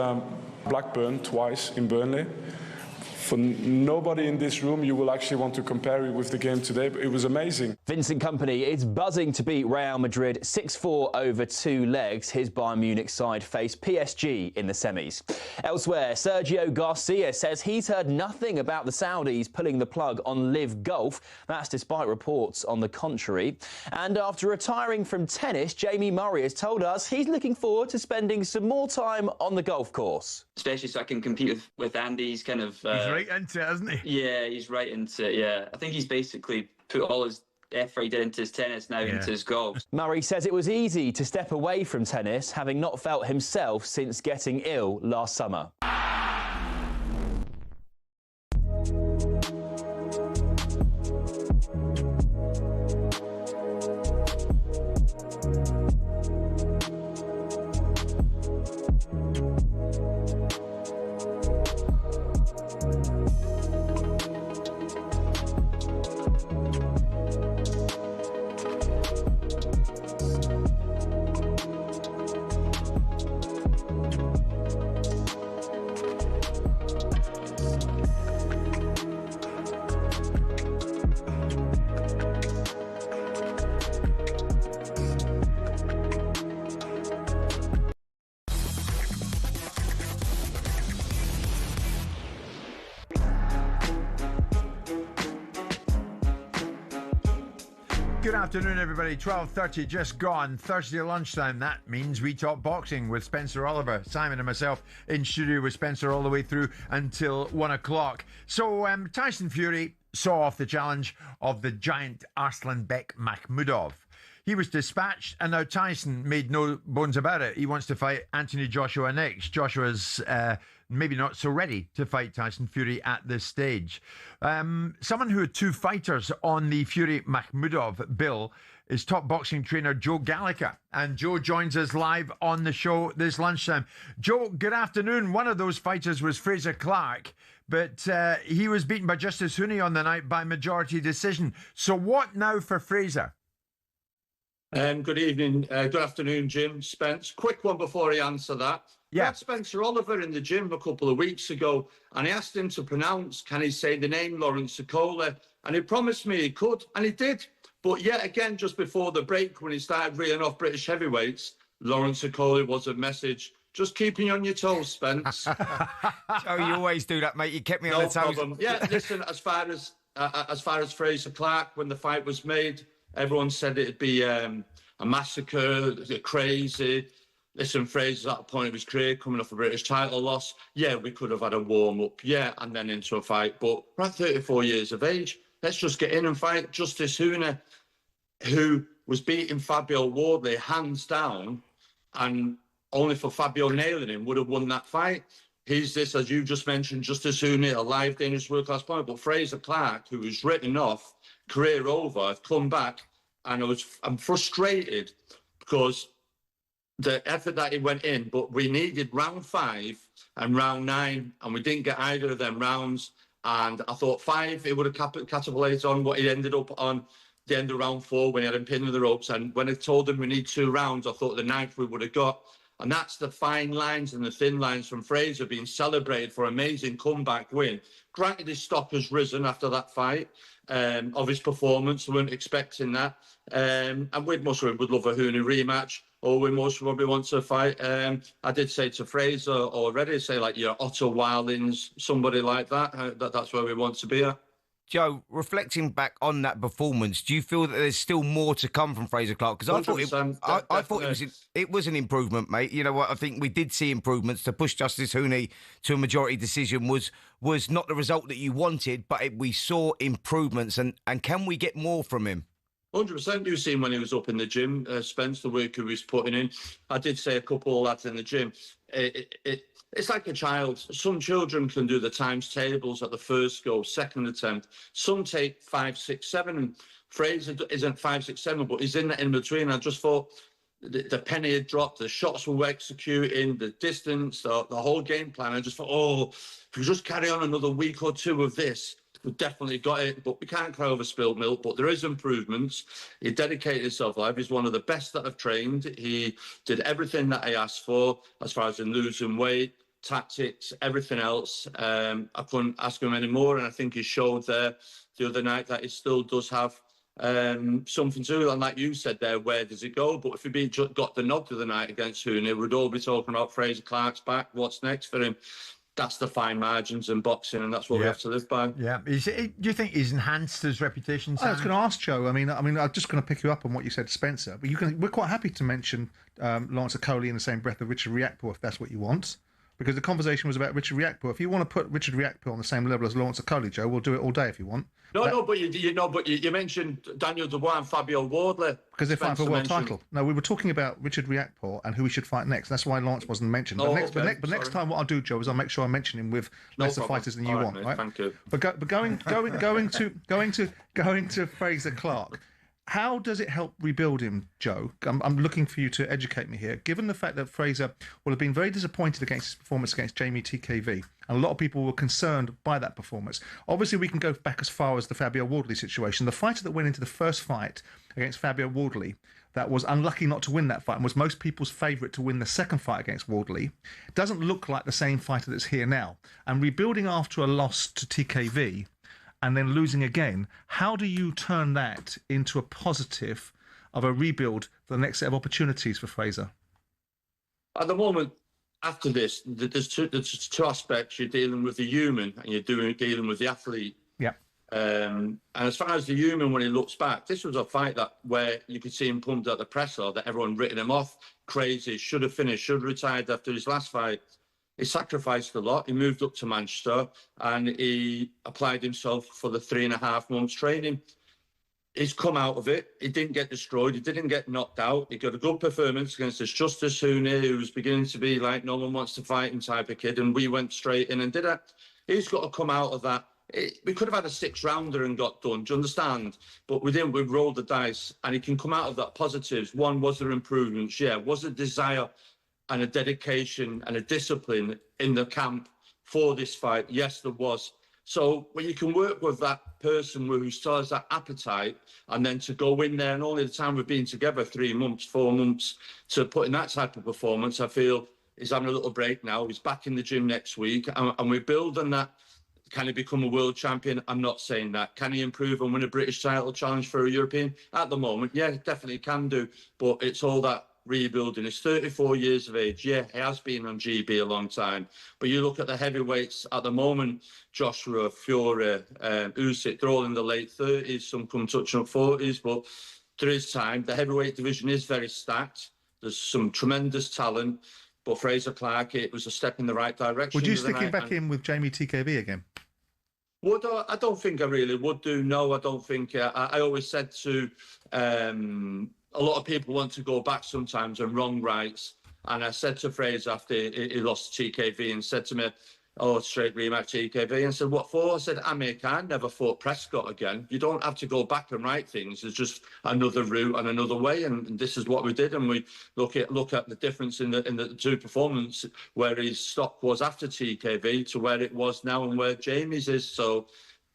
Blackburn twice in Burnley. For nobody in this room, you will actually want to compare it with the game today, but it was amazing. Vincent Kompany is buzzing to beat Real Madrid 6-4 over 2 legs. His Bayern Munich side face PSG in the semis. Elsewhere, Sergio Garcia says he's heard nothing about the Saudis pulling the plug on LIV Golf. That's despite reports on the contrary. And after retiring from tennis, Jamie Murray has told us he's looking forward to spending some more time on the golf course. Especially so I can compete with Andy. He's kind of... He's right into it, isn't he? Yeah, he's right into it, yeah. I think he's basically put all his effort he did into his tennis now into his golf. Murray says it was easy to step away from tennis, having not felt himself since getting ill last summer. Good afternoon, everybody. 12:30 just gone. Thursday lunchtime. That means we talk boxing with Spencer Oliver, Simon and myself in studio with Spencer all the way through until 1 o'clock. So Tyson Fury saw off the challenge of the giant Arslanbek Makhmudov. He was dispatched, and now Tyson made no bones about it. He wants to fight Anthony Joshua next. Joshua's maybe not so ready to fight Tyson Fury at this stage. Someone who had 2 fighters on the Fury-Makhmudov bill is top boxing trainer Joe Gallagher. And Joe joins us live on the show this lunchtime. Joe, good afternoon. One of those fighters was Fraser Clark, but he was beaten by Justice Hooney on the night by majority decision. So what now for Fraser? Good evening, good afternoon, Jim, Spence. Quick one before I answer that. Yeah. I had Spencer Oliver in the gym a couple of weeks ago, and I asked him to pronounce, can he say the name Lawrence Sokola? And he promised me he could, and he did. But yet again, just before the break, when he started reeling off British heavyweights, Lawrence Sokola was a message. Just keeping you on your toes, Spence. Joe, you always do that, mate. You kept me on the toes. Problem. Yeah, listen, as far as Fraser Clark, when the fight was made, everyone said it'd be a massacre, crazy. Listen, Fraser's at the point of his career, coming off a British title loss. Yeah, we could have had a warm-up, yeah, and then into a fight. But we're at 34 years of age. Let's just get in and fight. Justice Hooney, who was beating Fabio Wardley hands down, and only for Fabio nailing him, would have won that fight. He's this, as you just mentioned, Justice Hooney, a live Danish world-class player. But Fraser Clark, who was written off, career over. I've come back and I'm frustrated because the effort that he went in, but we needed round 5 and round 9, and we didn't get either of them rounds. And I thought 5, it would have catapulted on what he ended up on the end of round 4 when he had him pinned to the ropes. And when I told him we need 2 rounds, I thought the 9th we would have got. And that's the fine lines and the thin lines from Fraser being celebrated for amazing comeback win. Granted, his stock has risen after that fight of his performance. We weren't expecting that. And we'd most would love a Hooney rematch, or we most probably want to fight. I did say to Fraser already, say like your Otto Wildings, somebody like that. That's where we want to be at. Joe, reflecting back on that performance, do you feel that there's still more to come from Fraser Clark? Because I thought it was an improvement, mate. You know what? I think we did see improvements. To push Justice Hooney to a majority decision was not the result that you wanted, but we saw improvements. And can we get more from him? 100%. You've seen when he was up in the gym, Spence, the work he was putting in. I did say a couple of lads in the gym. It's like a child. Some children can do the times tables at the first go, second attempt. Some take 5, 6, 7. And Fraser isn't 5, 6, 7, but he's in that in between. I just thought the penny had dropped, the shots were executing, the distance, the whole game plan. I just thought, if we just carry on another week or 2 of this, we've definitely got it. But we can't cry over spilled milk. But there is improvements. He dedicated himself live. He's one of the best that I've trained. He did everything that I asked for as far as in losing weight, tactics, everything else. I couldn't ask him any more, and I think he showed there the other night that he still does have something to do. And like you said there, where does it go? But if he got the nod the other night against Hooney, we'd all be talking about Fraser Clark's back. What's next for him? That's the fine margins in boxing, and that's what we have to live by. Yeah. Do you think he's enhanced his reputation, Sam? I was going to ask Joe. I mean, I'm just going to pick you up on what you said, Spencer. But we're quite happy to mention Lawrence Okoli in the same breath of Richard Riakpo, if that's what you want. Because the conversation was about Richard Riakpo. If you want to put Richard Riakpo on the same level as Lawrence Okoli, Joe, we'll do it all day if you want. But you mentioned Daniel Dubois and Fabio Wardley. Because they're fighting for a world title. No, we were talking about Richard Riakpo and who he should fight next. That's why Lawrence wasn't mentioned. But next time, what I'll do, Joe, is I'll make sure I mention him with lesser fighters than you want. Mate, right? Thank you. But going to Fraser Clark. How does it help rebuild him, Joe? I'm looking for you to educate me here. Given the fact that Fraser will have been very disappointed against his performance against Jamie TKV, and a lot of people were concerned by that performance. Obviously, we can go back as far as the Fabio Wardley situation. The fighter that went into the first fight against Fabio Wardley, that was unlucky not to win that fight and was most people's favourite to win the second fight against Wardley, doesn't look like the same fighter that's here now. And rebuilding after a loss to TKV and then losing again, how do you turn that into a positive of a rebuild for the next set of opportunities for Fraser? At the moment, after this, there's two aspects. You're dealing with the human and you're dealing with the athlete. Yeah. And as far as the human, when he looks back, this was a fight where you could see him pumped at the presser, that everyone written him off, crazy, should have finished, should have retired after his last fight. He sacrificed a lot. He moved up to Manchester and he applied himself for the 3.5 months training. He's come out of it. He didn't get destroyed. He didn't get knocked out. He got a good performance against this Justice Hooney, who was beginning to be like no one wants to fight him type of kid. And we went straight in and did it. He's got to come out of that. We could have had a 6-rounder and got done. Do you understand? But we didn't. We rolled the dice and he can come out of that positives. One, was there improvements? Yeah. Was there desire and a dedication and a discipline in the camp for this fight? Yes, there was. So when you can work with that person who still has that appetite, and then to go in there, and only the time we've been together, 3 months, 4 months, to put in that type of performance, I feel he's having a little break now. He's back in the gym next week, and we're building that. Can he become a world champion? I'm not saying that. Can he improve and win a British title challenge for a European? At the moment, yeah, definitely can do. But it's all that rebuilding. He's 34 years of age. Yeah, he has been on GB a long time. But you look at the heavyweights at the moment, Joshua, Fury, Usyk, they're all in the late 30s. Some come touching up 40s, but there is time. The heavyweight division is very stacked. There's some tremendous talent. But Fraser Clark, it was a step in the right direction. Would you stick him back in with Jamie TKV again? I don't think I really would do. No, I don't think. I always said to a lot of people want to go back sometimes and wrong rights. And I said to Fraser after he lost to TKV and said to me, oh, straight rematch TKV. And I said, what for? I said, Amir Khan never fought Prescott again. You don't have to go back and write things. There's just another route and another way. And this is what we did. And we look at the difference in the two performances, where his stock was after TKV to where it was now and where Jamie's is. So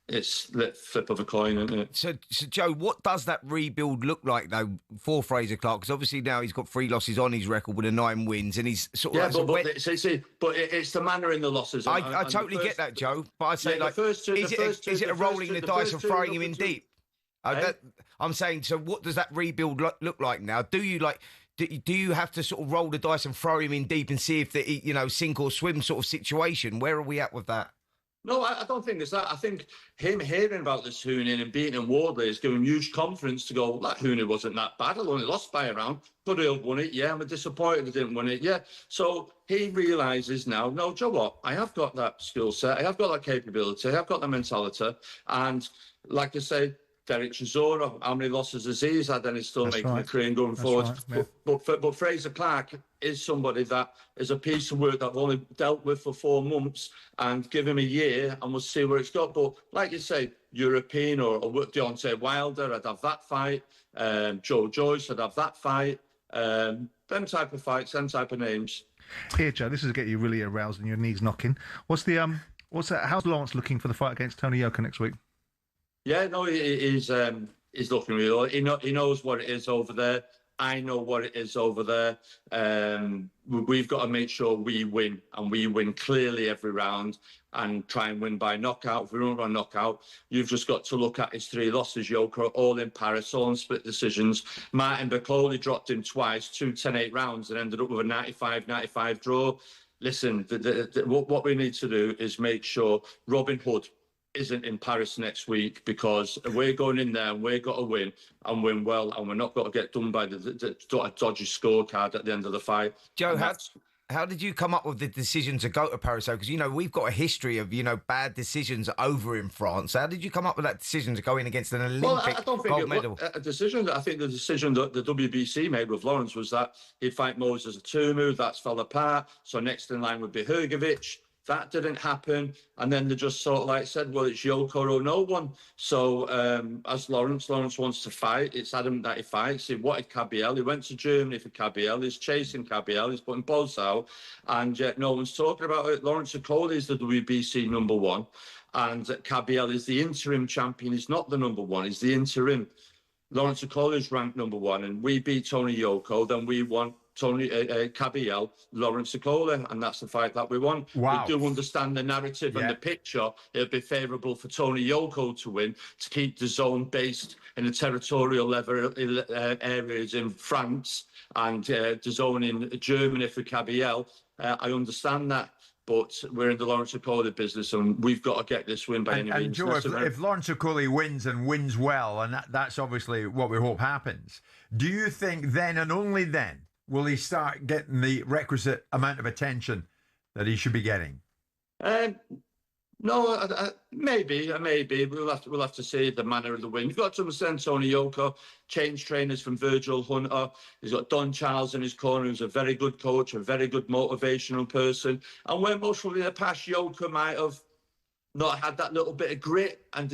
it's the flip of a coin, isn't it? So, Joe, what does that rebuild look like, though, for Fraser Clark? Because obviously now he's got 3 losses on his record with 9 wins, and he's sort of... Yeah, but it's the manner in the losses. I totally get that, Joe, but I'd say, is it a rolling the dice and throwing him in deep? I'm saying, so what does that rebuild look like now? Do you have to sort of roll the dice and throw him in deep and see if the sink or swim sort of situation? Where are we at with that? No, I don't think it's that. I think him hearing about this Hooning and beating Wardley has given him huge confidence to go, that Hooning wasn't that bad. I only lost by a round. Could have won it. Yeah, I'm disappointed I didn't win it. Yeah. So he realises now, no, Joe, what? I have got that skill set. I have got that capability. I have got that mentality. And like I say, Derek Chisora, how many losses has he had, and he's still making a career and going forward. Right, but Fraser Clark is somebody that is a piece of work that I've only dealt with for 4 months, and give him a year and we'll see where it's got. But like you say, European or Deontay Wilder, I'd have that fight. Joe Joyce, I'd have that fight. Them type of fights, them type of names. Here, Joe, this is get you really aroused and your knees knocking. What's that? How's Lawrence looking for the fight against Tony Yoka next week? Yeah, no, he's looking real. He knows what it is over there. I know what it is over there. We've got to make sure we win, and we win clearly every round and try and win by knockout. If we don't run knockout, you've just got to look at his 3 losses, Yoka, all in Paris, all in split decisions. Martin Bacoli dropped him twice, 2 10-8 rounds, and ended up with a 95-95 draw. Listen, what we need to do is make sure Robin Hood isn't in Paris next week, because we're going in there and we've got to win and win well, and we're not got to get done by the dodgy scorecard at the end of the fight. Joe, how did you come up with the decision to go to Paris? Because, we've got a history of, bad decisions over in France. How did you come up with that decision to go in against an Olympic gold medal? A decision. I think the decision that the WBC made with Lawrence was that he'd fight Moses Atumu. That's fell apart. So next in line would be Hrgovic. That didn't happen, and then they just sort of said, well, it's Yoka or no one. So as Lawrence wants to fight, it's adamant that he fights. He wanted Kabiel. He went to Germany for Kabiel. He's chasing Kabiel. He's putting balls out, and yet no one's talking about it. Lawrence Okoli is the WBC #1, and Kabiel is the interim champion. He's not the #1. He's the interim. Lawrence Okoli is ranked #1, and we beat Tony Yoka. Then we want Tony Kabiel, Lawrence Okoli, and that's the fight that we want. Wow. We do understand the narrative and the picture. It'll be favourable for Tony Yoka to win, to keep the zone based in the territorial level areas in France, and the zone in Germany for Kabiel. I understand that. But we're in the Lawrence Okoli business, and we've got to get this win by any means. And Joe, if Lawrence Okoli wins and wins well, and that's obviously what we hope happens, do you think then and only then will he start getting the requisite amount of attention that he should be getting? No, maybe. We'll have to see the manner of the win. You've got to understand Tony Yoka, change trainers from Virgil Hunter. He's got Don Charles in his corner, who's a very good coach, a very good motivational person. And where most probably in the past, Yoka might have not had that little bit of grit, and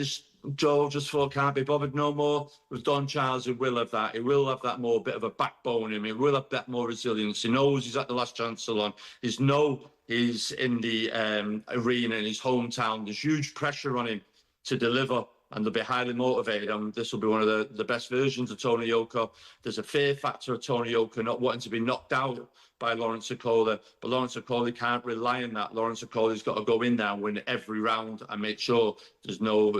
Joe just thought can't be bothered no more. With Don Charles, he will have that. He will have that more bit of a backbone in him. He will have that more resilience. He knows he's at the last chance salon. He's in the arena in his hometown. There's huge pressure on him to deliver, and they'll be highly motivated. And this will be one of the best versions of Tony Yoka. There's a fear factor of Tony Yoka not wanting to be knocked out by Lawrence Okoli, but Lawrence Okoli can't rely on that. Lawrence Okoli's got to go in there and win every round and make sure there's no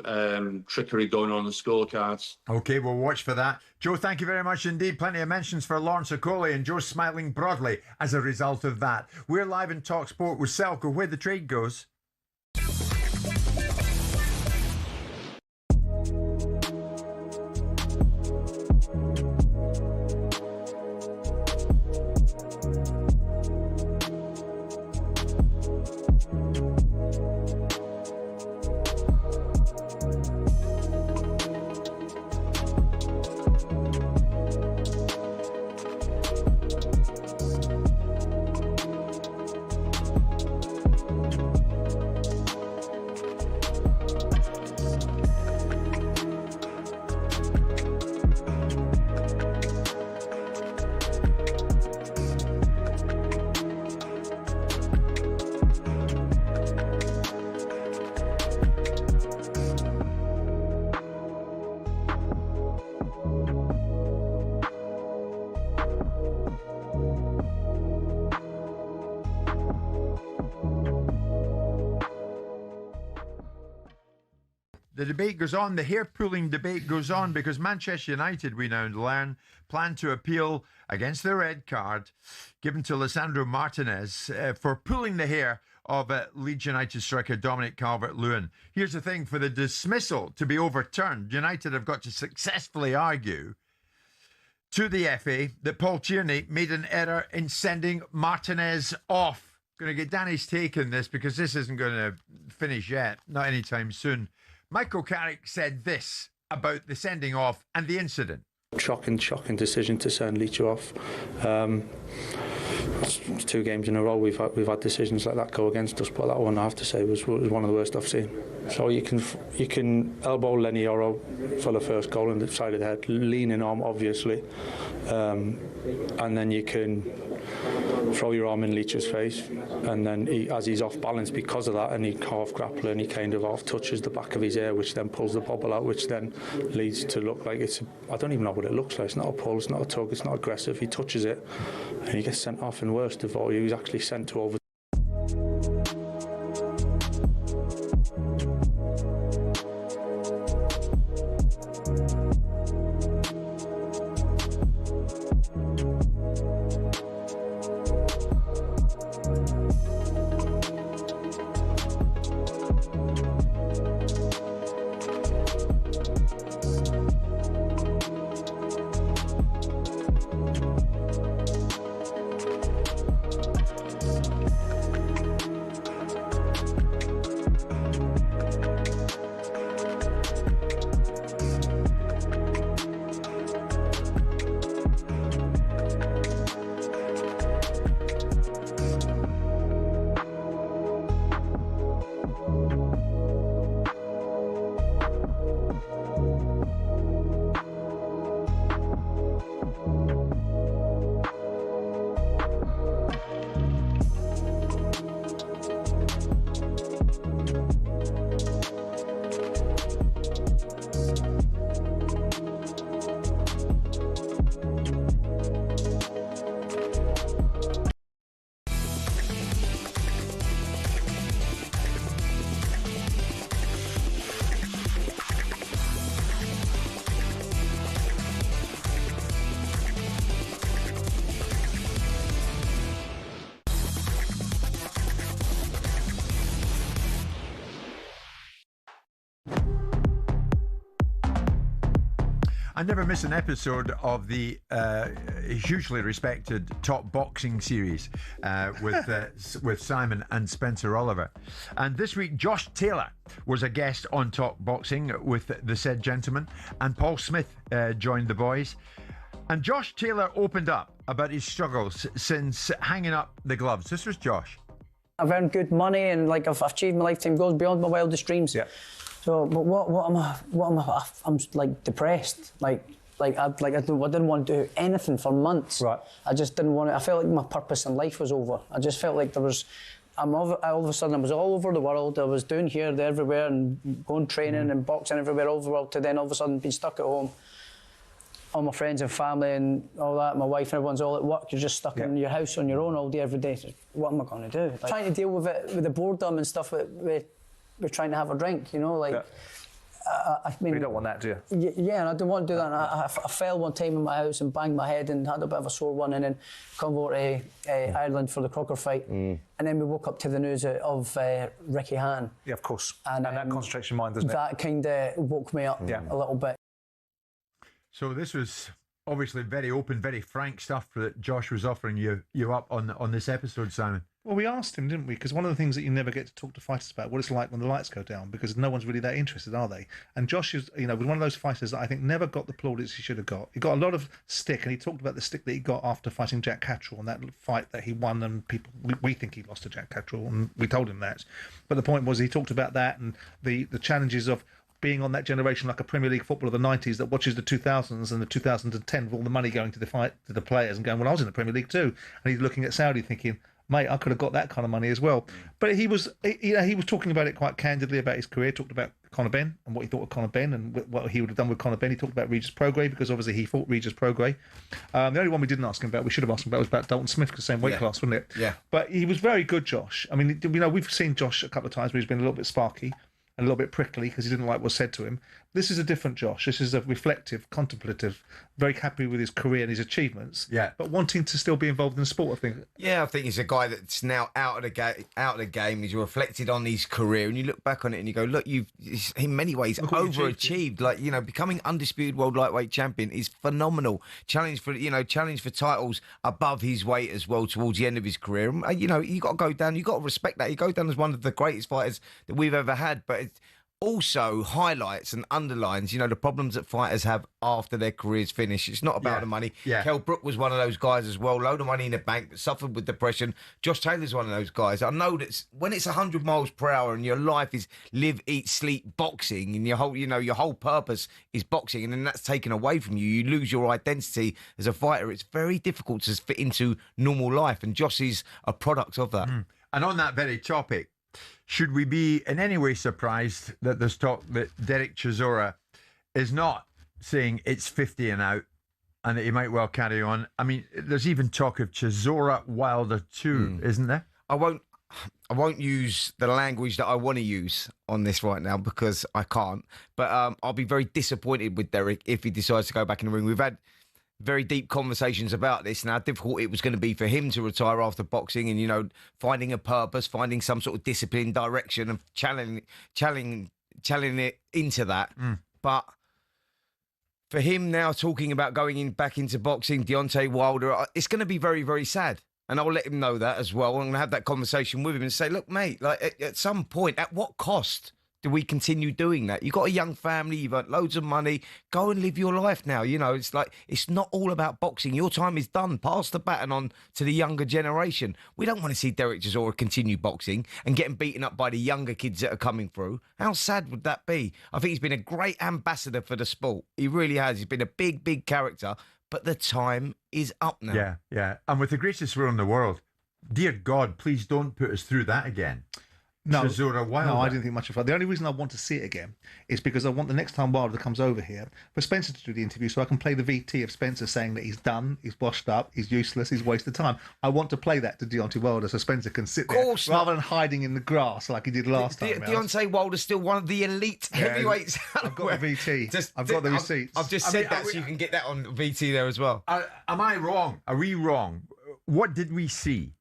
trickery going on the scorecards. Okay, we'll watch for that. Joe, thank you very much indeed. Plenty of mentions for Lawrence Okoli, and Joe's smiling broadly as a result of that. We're live in talkSPORT with Selco, where the trade goes. The debate goes on. The hair pulling debate goes on because Manchester United, we now learn, plan to appeal against the red card given to Lisandro Martinez for pulling the hair of Leeds United striker Dominic Calvert-Lewin. Here's the thing, for the dismissal to be overturned, United have got to successfully argue to the FA that Paul Tierney made an error in sending Martinez off. Going to get Danny's take on this because this isn't going to finish yet, not anytime soon. Michael Carrick said this about the sending off and the incident. Shocking decision to send Leach off. It's 2 games in a row we've had decisions like that go against us, but that one I have to say was one of the worst I've seen. So you can elbow Lenny Yoro for the first goal in the side of the head, leaning arm obviously, and then you can throw your arm in Leach's face, and then as he's off balance because of that, and he half grapple and he kind of half touches the back of his ear, which then pulls the bobble out, which then leads to look like I don't even know what it looks like. It's not a pull, it's not a tug, it's not aggressive. He touches it and he gets sent off, and worst of all, he was actually sent to over. I never miss an episode of the hugely respected Top Boxing series with Simon and Spencer Oliver. And this week, Josh Taylor was a guest on Top Boxing with the said gentleman, and Paul Smith joined the boys. And Josh Taylor opened up about his struggles since hanging up the gloves. This was Josh. I've earned good money and I've achieved my lifetime goals beyond my wildest dreams. Yeah. So, but what am I? I'm like depressed. I didn't want to do anything for months. Right. I just didn't want to. I felt like my purpose in life was over. I just felt like all of a sudden I was all over the world. I was doing here, there, everywhere, and going training and boxing everywhere all over the world. To then all of a sudden being stuck at home. All my friends and family and all that, my wife and everyone's all at work. You're just stuck in your house on your own all day, every day. So what am I going to do? Trying to deal with it, with the boredom and stuff. We're trying to have a drink, you know, I mean, you don't want that, do you? Yeah, and I don't want to do that. And I fell one time in my house and banged my head and had a bit of a sore one, and then come over to Ireland for the Crocker fight. And then we woke up to the news of Ricky Hatton. Yeah, of course. And that concentrates your mind, doesn't it? That kind of woke me up a little bit. So this was obviously very open, very frank stuff that Josh was offering you up on this episode, Simon. Well, we asked him, didn't we? Because one of the things that you never get to talk to fighters about, what it's like when the lights go down, because no one's really that interested, are they? And Josh is, was one of those fighters that I think never got the plaudits he should have got. He got a lot of stick, and he talked about the stick that he got after fighting Jack Catterall and that fight that he won, and we think he lost to Jack Catterall, and we told him that. But the point was he talked about that and the challenges of being on that generation like a Premier League footballer of the 90s that watches the 2000s and the 2010 with all the money going to the players and going, well, I was in the Premier League too. And he's looking at Saudi thinking, mate, I could have got that kind of money as well. But he was talking about it quite candidly about his career, talked about Conor Benn and what he thought of Conor Benn and what he would have done with Conor Benn. He talked about Regis Prograis because obviously he fought Regis Prograis. The only one we didn't ask him about, we should have asked him about, was about Dalton Smith, because same weight class, wasn't it? Yeah. But he was very good, Josh. I mean, we've seen Josh a couple of times where he's been a little bit sparky. and a little bit prickly because he didn't like what was said to him. This is a different Josh. This is a reflective, contemplative, very happy with his career and his achievements, but wanting to still be involved in sport, I think. Yeah, I think he's a guy that's now out of the game. He's reflected on his career, and you look back on it and you go, look, you've in many ways overachieved. Like, you know, becoming undisputed world lightweight champion is phenomenal. Challenge for titles above his weight as well towards the end of his career. You know, you got to go down. You got to respect that. You go down as one of the greatest fighters that we've ever had, but it also highlights and underlines, you know, the problems that fighters have after their careers finish. It's not about the money. Kell Brook was one of those guys as well, load of money in the bank, but suffered with depression. Josh Taylor's one of those guys. I know that when it's 100 miles per hour and your life is live, eat, sleep, boxing, and your whole purpose is boxing, and then that's taken away from you, you lose your identity as a fighter. It's very difficult to fit into normal life, and Josh is a product of that. And on that very topic, should we be in any way surprised that there's talk that Derek Chisora is not saying it's 50 and out and that he might well carry on? I mean, there's even talk of Chisora Wilder 2, isn't there? I won't use the language that I want to use on this right now because I can't. But I'll be very disappointed with Derek if he decides to go back in the ring. We've had very deep conversations about this and how difficult it was going to be for him to retire after boxing and, you know, finding a purpose, finding some sort of discipline, direction and channeling it into that. But for him now talking about going back into boxing, Deontay Wilder, it's going to be very, very sad. And I'll let him know that as well. I'm going to have that conversation with him and say, look, mate, like at some point, at what cost do we continue doing that? You've got a young family, you've got loads of money. Go and live your life now. You know, it's like, it's not all about boxing. Your time is done. Pass the baton on to the younger generation. We don't want to see Derek Chisora continue boxing and getting beaten up by the younger kids that are coming through. How sad would that be? I think he's been a great ambassador for the sport. He really has. He's been a big, big character. But the time is up now. Yeah. And with the greatest will in the world, dear God, please don't put us through that again. No, Chisora Wilder. No, I didn't think much of it. The only reason I want to see it again is because I want the next time Wilder comes over here for Spencer to do the interview so I can play the VT of Spencer saying that he's done, he's washed up, he's useless, he's wasted time. I want to play that to Deontay Wilder so Spencer can sit there rather than hiding in the grass like he did last time. Deontay Wilder's still one of the elite heavyweights. I've got the VT. I've got the receipts. I've just said that so you can get that on VT there as well. Am I wrong? Are we wrong? What did we see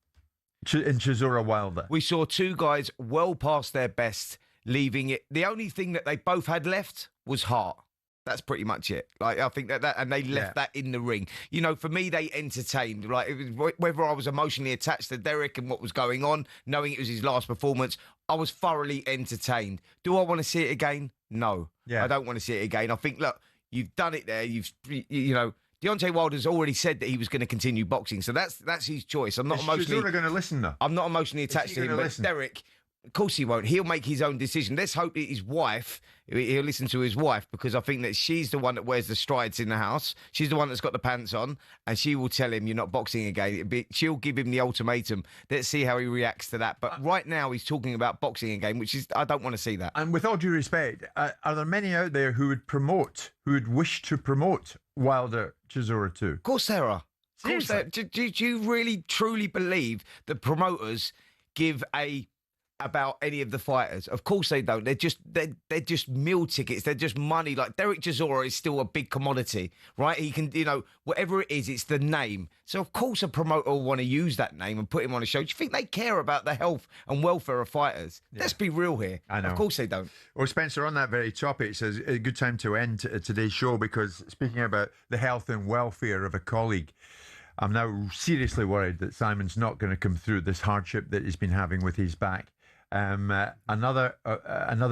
in Chisora Wilder? We saw two guys well past their best, leaving it. The only thing that they both had left was heart. That's pretty much it. Like, I think that and they left that in the ring. You know, for me, they entertained. Like, it was, whether I was emotionally attached to Derek and what was going on, knowing it was his last performance, I was thoroughly entertained. Do I want to see it again? No. I don't want to see it again. I think, look, you've done it there. You know, Deontay Wilder's already said that he was going to continue boxing, so that's his choice. I'm not emotionally going to listen though. I'm not emotionally attached to him, but Derek, of course he won't. He'll make his own decision. Let's hope that his wife, he'll listen to his wife, because I think that she's the one that wears the strides in the house. She's the one that's got the pants on, and she will tell him you're not boxing again. She'll give him the ultimatum. Let's see how he reacts to that. But right now he's talking about boxing again, which is, I don't want to see that. And with all due respect, are there many out there who would wish to promote Wilder Chisora 2? Of course there are. Do you really truly believe that promoters give about any of the fighters? Of course they don't. They're just meal tickets. They're just money. Like, Derek Chisora is still a big commodity, right? He can, you know, whatever it is, it's the name. So of course a promoter will want to use that name and put him on a show. Do you think they care about the health and welfare of fighters? Let's be real here. I know. Of course they don't. Well, Spencer, on that very topic, it says a good time to end today's show, because speaking about the health and welfare of a colleague, I'm now seriously worried that Simon's not going to come through this hardship that he's been having with his back. Another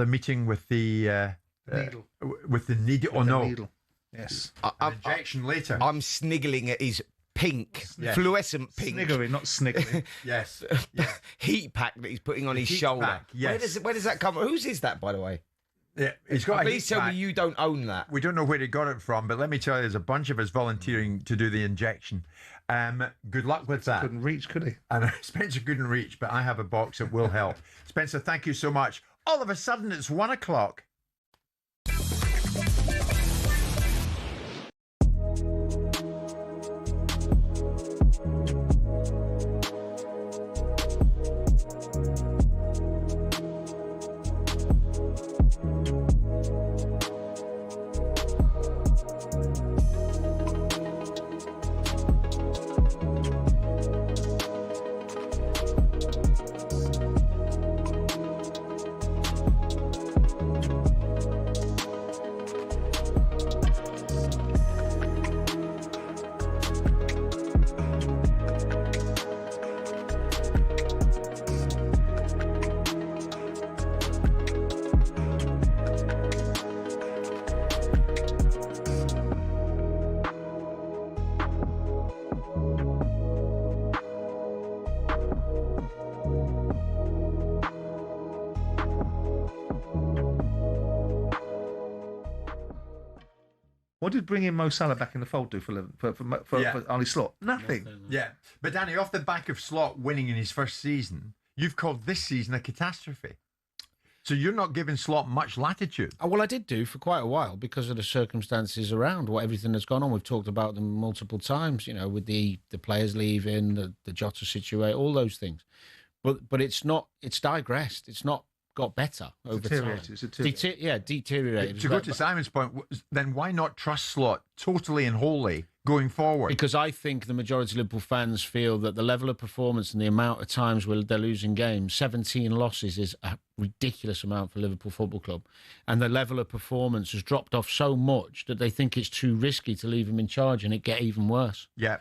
meeting with the needle. With the needle. Oh no! Needle. Yes. Injection later. I'm sniggling at his pink, fluorescent pink. Sniggering, not sniggling. Yes. Heat pack that he's putting on his shoulder. Pack, yes. Where does that come from? Whose is that, by the way? Yeah, he's got. Please tell me you don't own that. We don't know where he got it from, but let me tell you, there's a bunch of us volunteering to do the injection. Good luck with that. Couldn't reach, could he? And Spencer couldn't reach, but I have a box that will help. Spencer, thank you so much. All of a sudden, it's 1 o'clock. What did bringing Mo Salah back in the fold do for Arne Slot? Nothing. Yeah. But Danny, off the back of Slot winning in his first season, you've called this season a catastrophe. So you're not giving Slot much latitude. Well, I did do for quite a while because of the circumstances around everything that's gone on. We've talked about them multiple times, with the players leaving, the Jota situation, all those things. But it's not. It's digressed. It's not got better over time. Deteriorated. To go to Simon's point, then why not trust Slot totally and wholly going forward? Because I think the majority of Liverpool fans feel that the level of performance and the amount of times where they're losing games, 17 losses is a ridiculous amount for Liverpool Football Club. And the level of performance has dropped off so much that they think it's too risky to leave him in charge and it get even worse. Yeah.